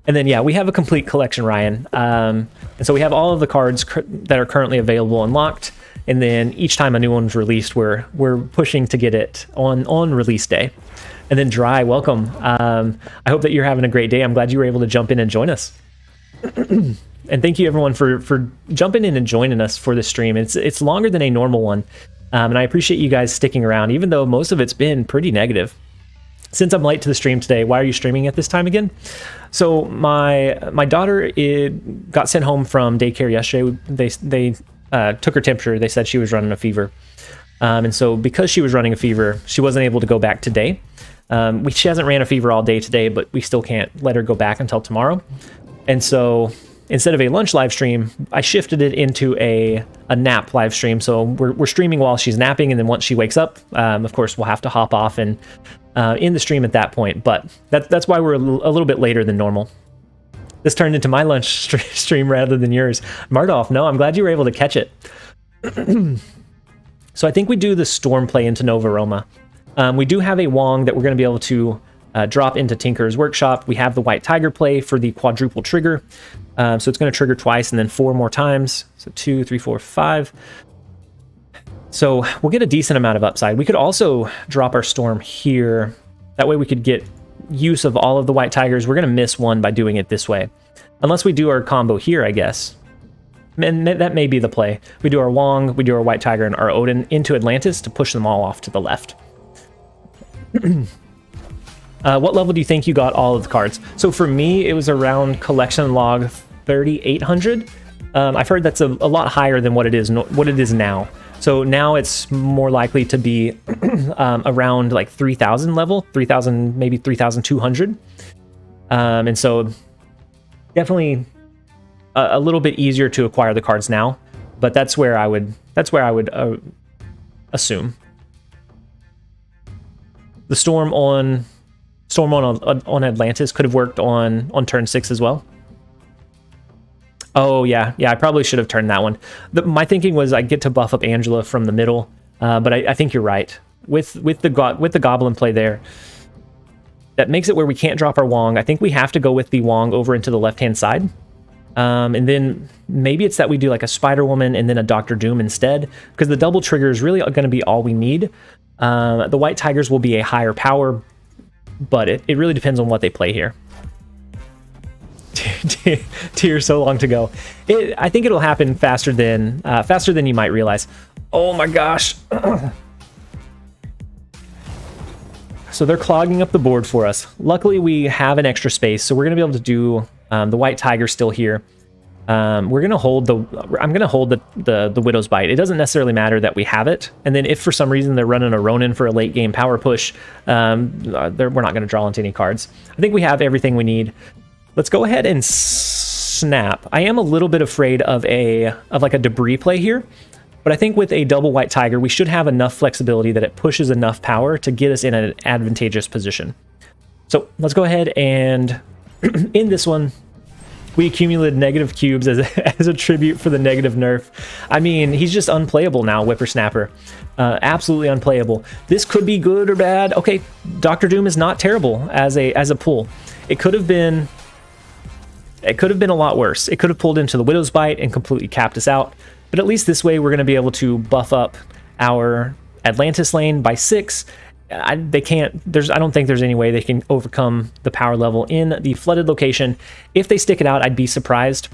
And then yeah, we have a complete collection, Ryan. And so we have all of the cards that are currently available unlocked. And then each time a new one's released, we're pushing to get it on release day. And then Dry, welcome. I hope that you're having a great day. I'm glad you were able to jump in and join us. And thank you everyone for jumping in and joining us for this stream. It's longer than a normal one. And I appreciate you guys sticking around, even though most of it's been pretty negative. Since I'm late to the stream today, why are you streaming at this time again? So my daughter got sent home from daycare yesterday. They took her temperature. They said she was running a fever. And so because she was running a fever, she wasn't able to go back today. She hasn't ran a fever all day today, but we still can't let her go back until tomorrow. And so instead of a lunch live stream, I shifted it into a nap live stream. So we're streaming while she's napping, and then once she wakes up, of course, we'll have to hop off and in the stream at that point. But that's why we're a little bit later than normal. This turned into my lunch stream rather than yours. Mardolph, no, I'm glad you were able to catch it. So I think we do the storm play into Nova Roma. We do have a Wong that we're going to be able to drop into Tinker's Workshop. We have the White Tiger play for the quadruple trigger. So it's going to trigger twice and then 4 more times. So 2, 3, 4, 5. So we'll get a decent amount of upside. We could also drop our Storm here. That way we could get use of all of the White Tigers. We're going to miss one by doing it this way. Unless we do our combo here, I guess. And that may be the play. We do our Wong, we do our White Tiger and our Odin into Atlantis to push them all off to the left. What level do you think you got all of the cards? So for me, it was around collection log 3,800. I've heard that's a lot higher than what it is now. So now it's more likely to be around like 3,000 level, 3,000, maybe 3,200. And so definitely a little bit easier to acquire the cards now, but that's where I would assume. The Storm on Atlantis could have worked on turn 6 as well. Oh yeah, I probably should have turned that one. My thinking was I get to buff up Angela from the middle, but I think you're right. With the Goblin play there, that makes it where we can't drop our Wong. I think we have to go with the Wong over into the left-hand side. And then maybe it's that we do like a Spider Woman and then a Dr. Doom instead, because the double trigger is really going to be all we need. The White Tigers will be a higher power, but it really depends on what they play here. Tears so long to go. I think it'll happen faster than you might realize. Oh my gosh. So they're clogging up the board for us. Luckily we have an extra space, so we're gonna be able to do the White Tiger still here. I'm gonna hold the Widow's Bite. It doesn't necessarily matter that we have it, and then if for some reason they're running a Ronin for a late game power push, we're not gonna draw into any cards. I think we have everything we need. Let's go ahead and snap. I am a little bit afraid of like a debris play here, but I think with a double White Tiger, we should have enough flexibility that it pushes enough power to get us in an advantageous position. So let's go ahead and end this one. we accumulated negative cubes as as a tribute for the negative nerf. I mean, he's just unplayable now, Whippersnapper. Absolutely unplayable. This could be good or bad. Okay, Dr. Doom is not terrible as a pull. It could have been a lot worse. It could have pulled into the Widow's Bite and completely capped us out. But at least this way we're going to be able to buff up our Atlantis lane by 6. I don't think there's any way they can overcome the power level in the flooded location. If they stick it out, I'd be surprised,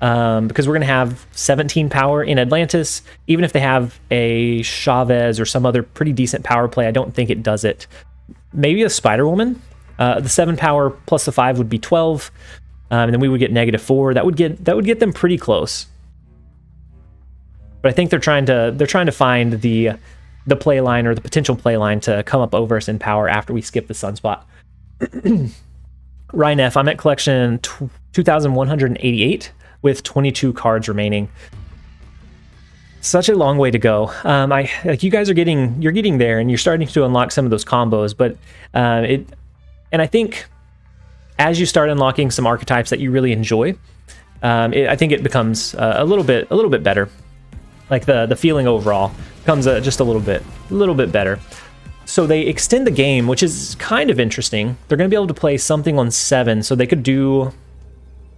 because we're going to have 17 power in Atlantis. Even if they have a Chavez or some other pretty decent power play, I don't think it does it. Maybe a Spider-Woman. The 7 power plus the 5 would be 12, and then we would get -4. That would get them pretty close. But I think they're trying to find the play line or the potential play line to come up over us in power after we skip the Sunspot. Ryan F, I'm at collection 2,188 with 22 cards remaining. Such a long way to go. Like, you guys are getting there, and you're starting to unlock some of those combos. But and I think as you start unlocking some archetypes that you really enjoy, I think it becomes a little bit better. Like the feeling overall becomes just a little bit better. So they extend the game, which is kind of interesting. They're going to be able to play something on 7, so they could do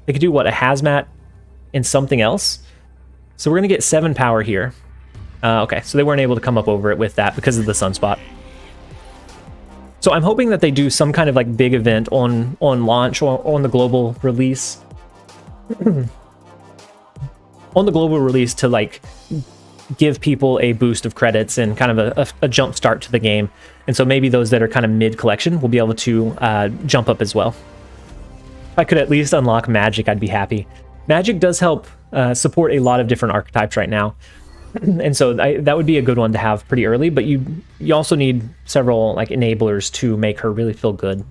what, a hazmat and something else. So we're going to get 7 power here. Okay, so they weren't able to come up over it with that because of the Sunspot. So I'm hoping that they do some kind of like big event on launch or on the global release. On the global release to like give people a boost of credits and kind of a jump start to the game. And so maybe those that are kind of mid collection will be able to jump up as well. If I could at least unlock Magik, I'd be happy. Magik does help support a lot of different archetypes right now. And so that would be a good one to have pretty early, but you also need several like enablers to make her really feel good.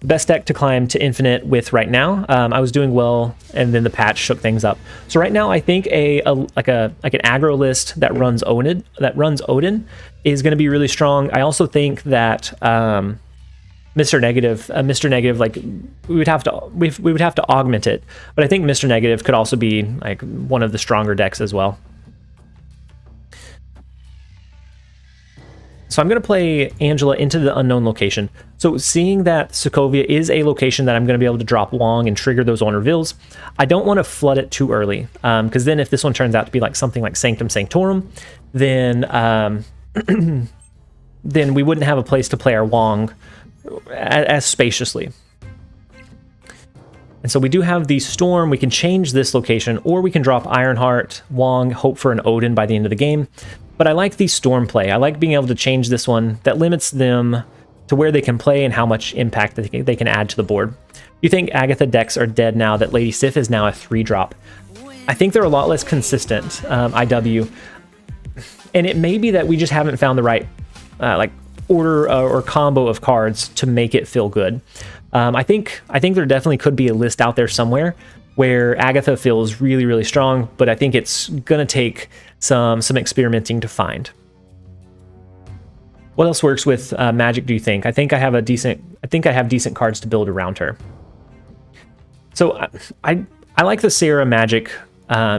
Best deck to climb to infinite with right now. I was doing well, and then the patch shook things up. So right now, I think like an aggro list that runs Odin is going to be really strong. I also think that Mr. Negative, like we would have to augment it, but I think Mr. Negative could also be like one of the stronger decks as well. So I'm going to play Angela into the unknown location. So seeing that Sokovia is a location that I'm going to be able to drop Wong and trigger those on reveals, I don't want to flood it too early, because then if this one turns out to be like something like Sanctum Sanctorum, then then we wouldn't have a place to play our Wong as spaciously. And so we do have the Storm. We can change this location, or we can drop Ironheart, Wong, hope for an Odin by the end of the game. But I like the Storm play. I like being able to change this one. That limits them to where they can play and how much impact they can add to the board. You think Agatha decks are dead now that Lady Sif is now a 3-drop? I think they're a lot less consistent, IW. And it may be that we just haven't found the right like order or combo of cards to make it feel good. I think there definitely could be a list out there somewhere where Agatha feels really, really strong, but I think it's gonna take some experimenting to find. What else works with Magik, do you think? I think I have decent cards to build around her. So I like the Sarah Magik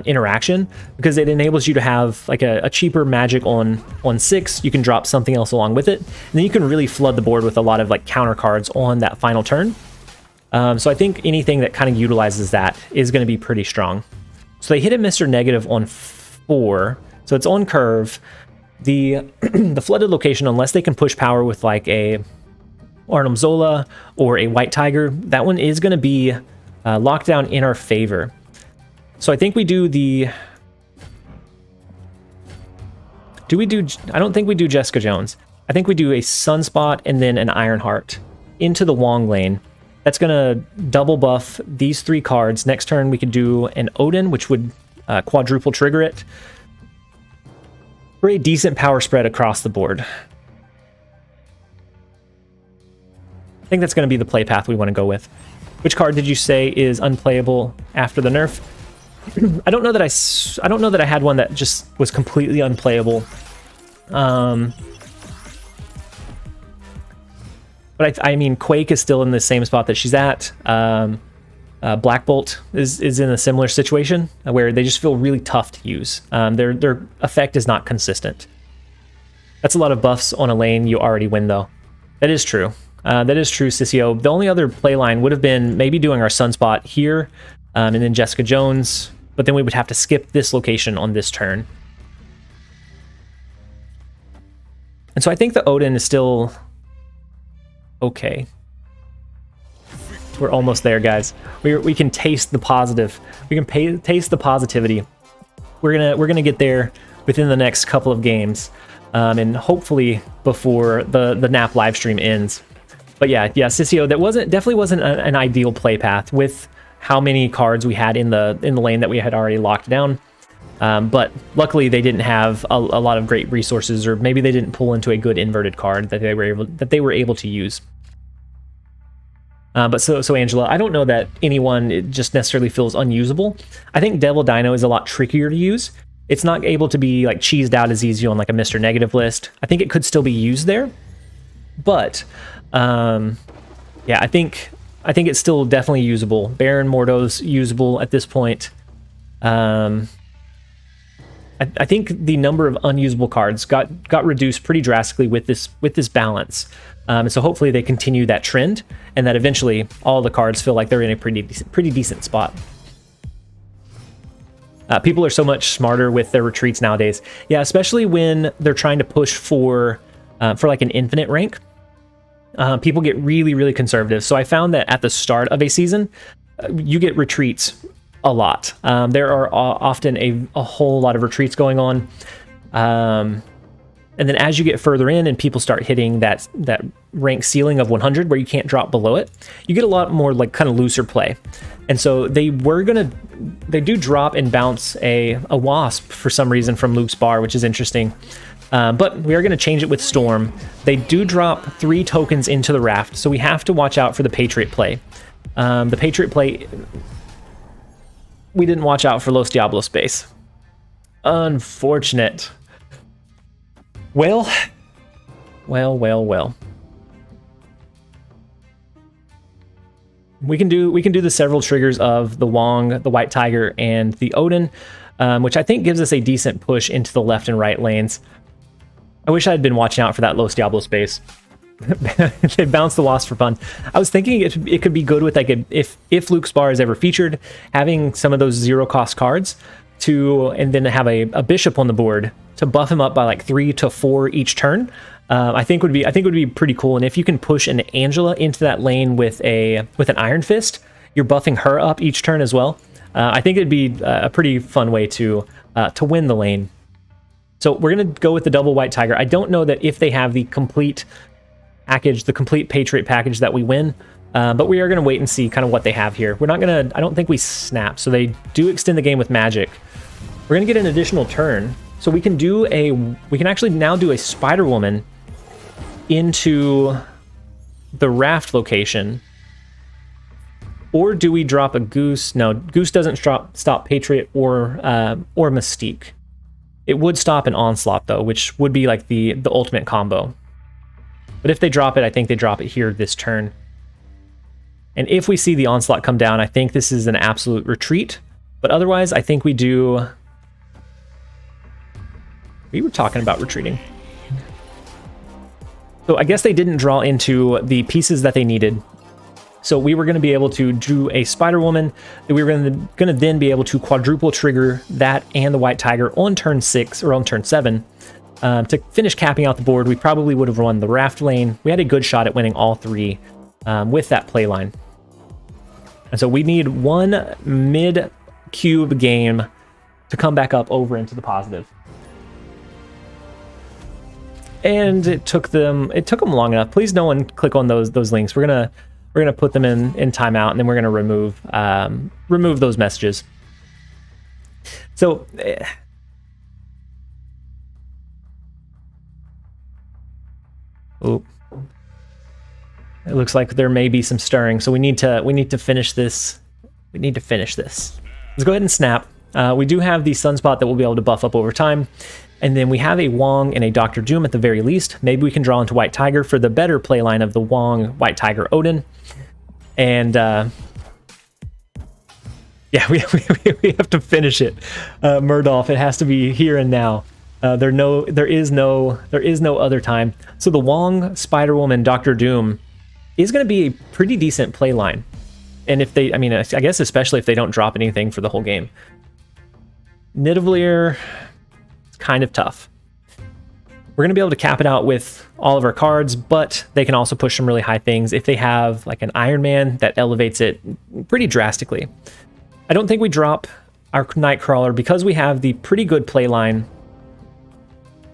interaction because it enables you to have like a cheaper Magik on 6. You can drop something else along with it, and then you can really flood the board with a lot of like counter cards on that final turn. So I think anything that kind of utilizes that is going to be pretty strong. So they hit a Mr. Negative on 4, so it's on curve. The the flooded location, unless they can push power with like a Arnhem Zola or a White Tiger, that one is going to be locked down in our favor. So I think we do the... I don't think we do Jessica Jones. I think we do a Sunspot and then an Ironheart into the Wong lane. That's going to double buff these 3 cards. Next turn we could do an Odin, which would quadruple trigger it for a decent power spread across the board. I think that's going to be the play path we want to go with. Which card did you say is unplayable after the nerf? I don't know that I had one that just was completely unplayable. But I mean, Quake is still in the same spot that she's at. Black Bolt is in a similar situation where they just feel really tough to use. Their effect is not consistent. That's a lot of buffs on a lane you already win, though. That is true. That is true, Sissio. The only other play line would have been maybe doing our Sunspot here, and then Jessica Jones, but then we would have to skip this location on this turn. And so I think the Odin is still okay. We're almost there, guys. We can taste the positive. We can taste the positivity. We're gonna get there within the next couple of games, and hopefully before the NAP live stream ends. But yeah, Sissio, that definitely wasn't an ideal play path with how many cards we had in the lane that we had already locked down. But luckily they didn't have a lot of great resources, or maybe they didn't pull into a good inverted card that they were able to use. But so Angela, I don't know that anyone just necessarily feels unusable. I think Devil Dino is a lot trickier to use. It's not able to be like cheesed out as easy on like a Mr. Negative list. I think it could still be used there, but yeah, I think it's still definitely usable. Baron Mordo's usable at this point. I think the number of unusable cards got reduced pretty drastically with this balance. So hopefully they continue that trend, and that eventually all the cards feel like they're in a pretty decent spot. People are so much smarter with their retreats nowadays. Yeah, especially when they're trying to push for like an infinite rank. People get really conservative. So I found that at the start of a season, you get retreats a lot. There are often a whole lot of retreats going on. And then as you get further in and people start hitting that rank ceiling of 100 where you can't drop below it, you get a lot more like kind of looser play. And so they do drop and bounce a Wasp for some reason from Luke's bar, which is interesting. But we are going to change it with Storm. They do drop 3 tokens into the raft, so we have to watch out for the Patriot play. The Patriot play, we didn't watch out for Los Diablos space. Unfortunate. Well. We can do the several triggers of the Wong, the White Tiger, and the Odin, which I think gives us a decent push into the left and right lanes. I wish I had been watching out for that Los Diablo space. They bounced the Wasp for fun. I was thinking it could be good with like if Luke's bar is ever featured, having some of those 0 cost cards and then have a bishop on the board to buff him up by like 3 to 4 each turn. I think would be pretty cool. And if you can push an Angela into that lane with an Iron Fist, you're buffing her up each turn as well. I think it'd be a pretty fun way to win the lane. So we're gonna go with the double White Tiger. I don't know that if they have the complete package, the complete Patriot package, that we win. But we are gonna wait and see kind of what they have here. We're not gonna. I don't think we snap. So they do extend the game with Magik. We're gonna get an additional turn. So we can actually now do a Spider Woman into the raft location. Or do we drop a Goose? No, Goose doesn't stop Patriot or Mystique. It would stop an Onslaught though, which would be like the ultimate combo. But if they drop it, I think they drop it here this turn. And if we see the Onslaught come down, I think this is an absolute retreat. But otherwise, I think we do. We were talking about retreating. So I guess they didn't draw into the pieces that they needed. So we were going to be able to do a Spider Woman. We were going to then be able to quadruple trigger that and the White Tiger on turn 6 or on turn 7. To finish capping out the board, we probably would have won the raft lane. We had a good shot at winning all 3 with that play line. And so we need one mid-cube game to come back up over into the positive. And it took them long enough. Please no one click on those links. We're gonna put them in timeout, and then we're gonna remove those messages. So it looks like there may be some stirring, so we need to finish this. We need to finish this. Let's go ahead and snap. We do have the Sunspot that we'll be able to buff up over time. And then we have a Wong and a Dr. Doom at the very least. Maybe we can draw into White Tiger for the better play line of the Wong, White Tiger, Odin. And Yeah, we have to finish it. Murdolph, it has to be here and now. There is no other time. So the Wong, Spider-Woman, Doctor Doom is going to be a pretty decent play line. And if they, I mean, I guess especially if they don't drop anything for the whole game. Nidavellir, it's kind of tough. We're going to be able to cap it out with all of our cards, but they can also push some really high things if they have like an Iron Man that elevates it pretty drastically. I don't think we drop our Nightcrawler because we have the pretty good play line,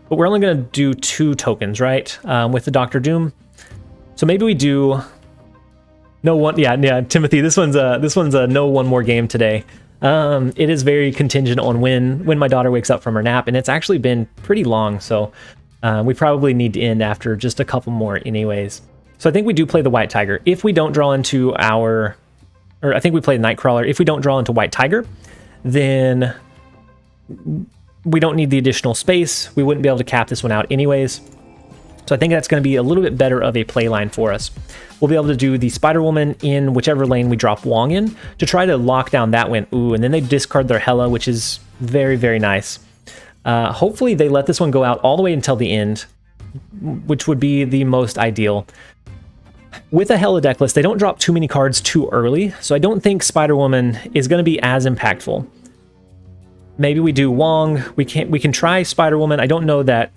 but we're only going to do 2 tokens, right? With the Doctor Doom. So maybe we do no one. Yeah, Timothy, this one's a no one more game today. It is very contingent on when my daughter wakes up from her nap, and it's actually been pretty long, so we probably need to end after just a couple more anyways. So I think we do play the White Tiger. If we don't draw into our, or I think we play the Nightcrawler. If we don't draw into White Tiger, then we don't need the additional space. We wouldn't be able to cap this one out anyways. So I think that's going to be a little bit better of a play line for us. We'll be able to do the Spider-Woman in whichever lane we drop Wong in to try to lock down that win. Ooh, and then they discard their Hela, which is very, very nice. Hopefully they let this one go out all the way until the end, which would be the most ideal. With a Hela deck list, they don't drop too many cards too early, so I don't think Spider-Woman is going to be as impactful. Maybe we do Wong. We can try Spider-Woman. I don't know that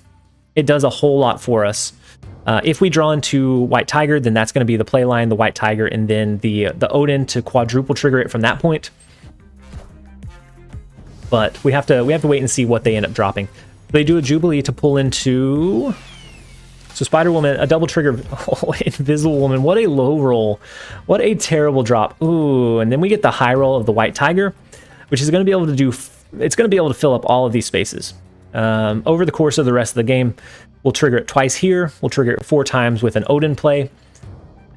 it does a whole lot for us. If we draw into White Tiger, then that's going to be the play line, the White Tiger, and then the Odin to quadruple trigger it from that point. But we have to wait and see what they end up dropping. They do a Jubilee to pull into. So Spider-Woman, a double trigger. Oh, Invisible Woman. What a low roll. What a terrible drop. Ooh, and then we get the high roll of the White Tiger, which is going to be able to do. It's going to be able to fill up all of these spaces. Over the course of the rest of the game, we'll trigger it twice here. We'll trigger it 4 times with an Odin play.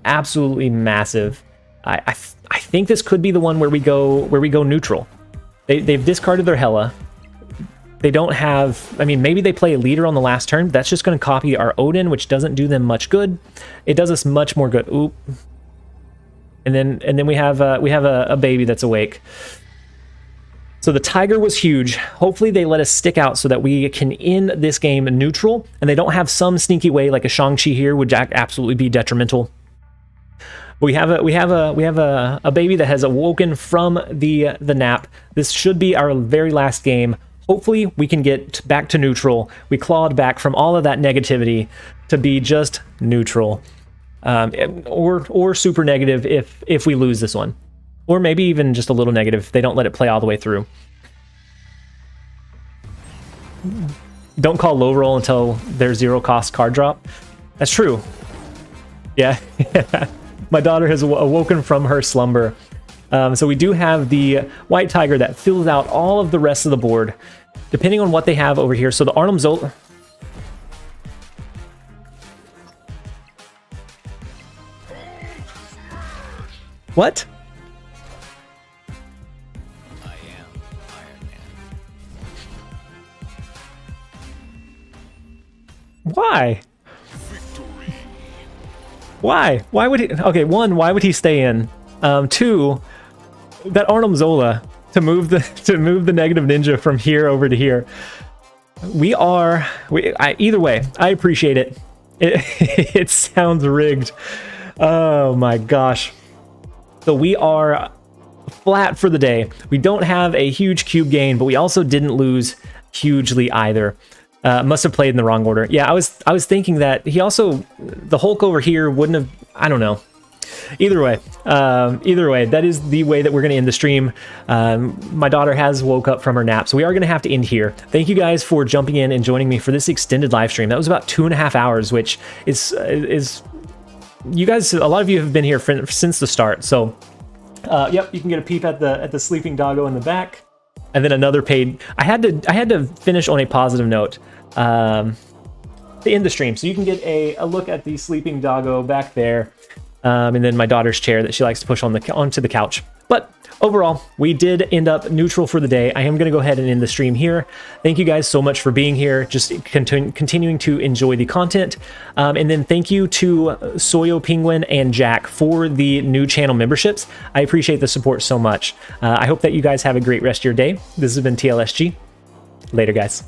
Absolutely massive. I think this could be the one where we go neutral. They've discarded their Hela. They don't have. I mean, maybe they play a leader on the last turn. That's just going to copy our Odin, which doesn't do them much good. It does us much more good. Oop. And then we have a baby that's awake. So the Tiger was huge. Hopefully they let us stick out so that we can end this game neutral, and they don't have some sneaky way like a Shang-Chi here would absolutely be detrimental. We have a baby that has awoken from the nap. This should be our very last game. Hopefully we can get back to neutral. We clawed back from all of that negativity to be just neutral, or super negative if we lose this one. Or maybe even just a little negative if they don't let it play all the way through. Don't call low roll until there's 0 cost card drop. That's true. Yeah. My daughter has awoken from her slumber. So we do have the White Tiger that fills out all of the rest of the board, depending on what they have over here. So the Arnhem Zola. What? Why? Why? Why would he? Okay, 1, why would he stay in? 2, that Arnhem Zola to move the negative ninja from here over to here. Either way, I appreciate it. It sounds rigged. Oh my gosh. So we are flat for the day. We don't have a huge cube gain, but we also didn't lose hugely either. Must have played in the wrong order. Yeah, I was thinking that he also, the Hulk over here wouldn't have, I don't know. Either way, that is the way that we're going to end the stream. My daughter has woke up from her nap, so we are going to have to end here. Thank you guys for jumping in and joining me for this extended live stream. That was about 2.5 hours, which is you guys, a lot of you have been here since the start. So, yep, you can get a peep at the sleeping doggo in the back. And then another paid. I had to finish on a positive note to end the stream, so you can get a look at the sleeping doggo back there, and then my daughter's chair that she likes to push onto the couch. But overall, we did end up neutral for the day. I am going to go ahead and end the stream here. Thank you guys so much for being here, just continuing to enjoy the content. And then thank you to Soyo Penguin and Jack for the new channel memberships. I appreciate the support so much. I hope that you guys have a great rest of your day. This has been TLSG. Later, guys.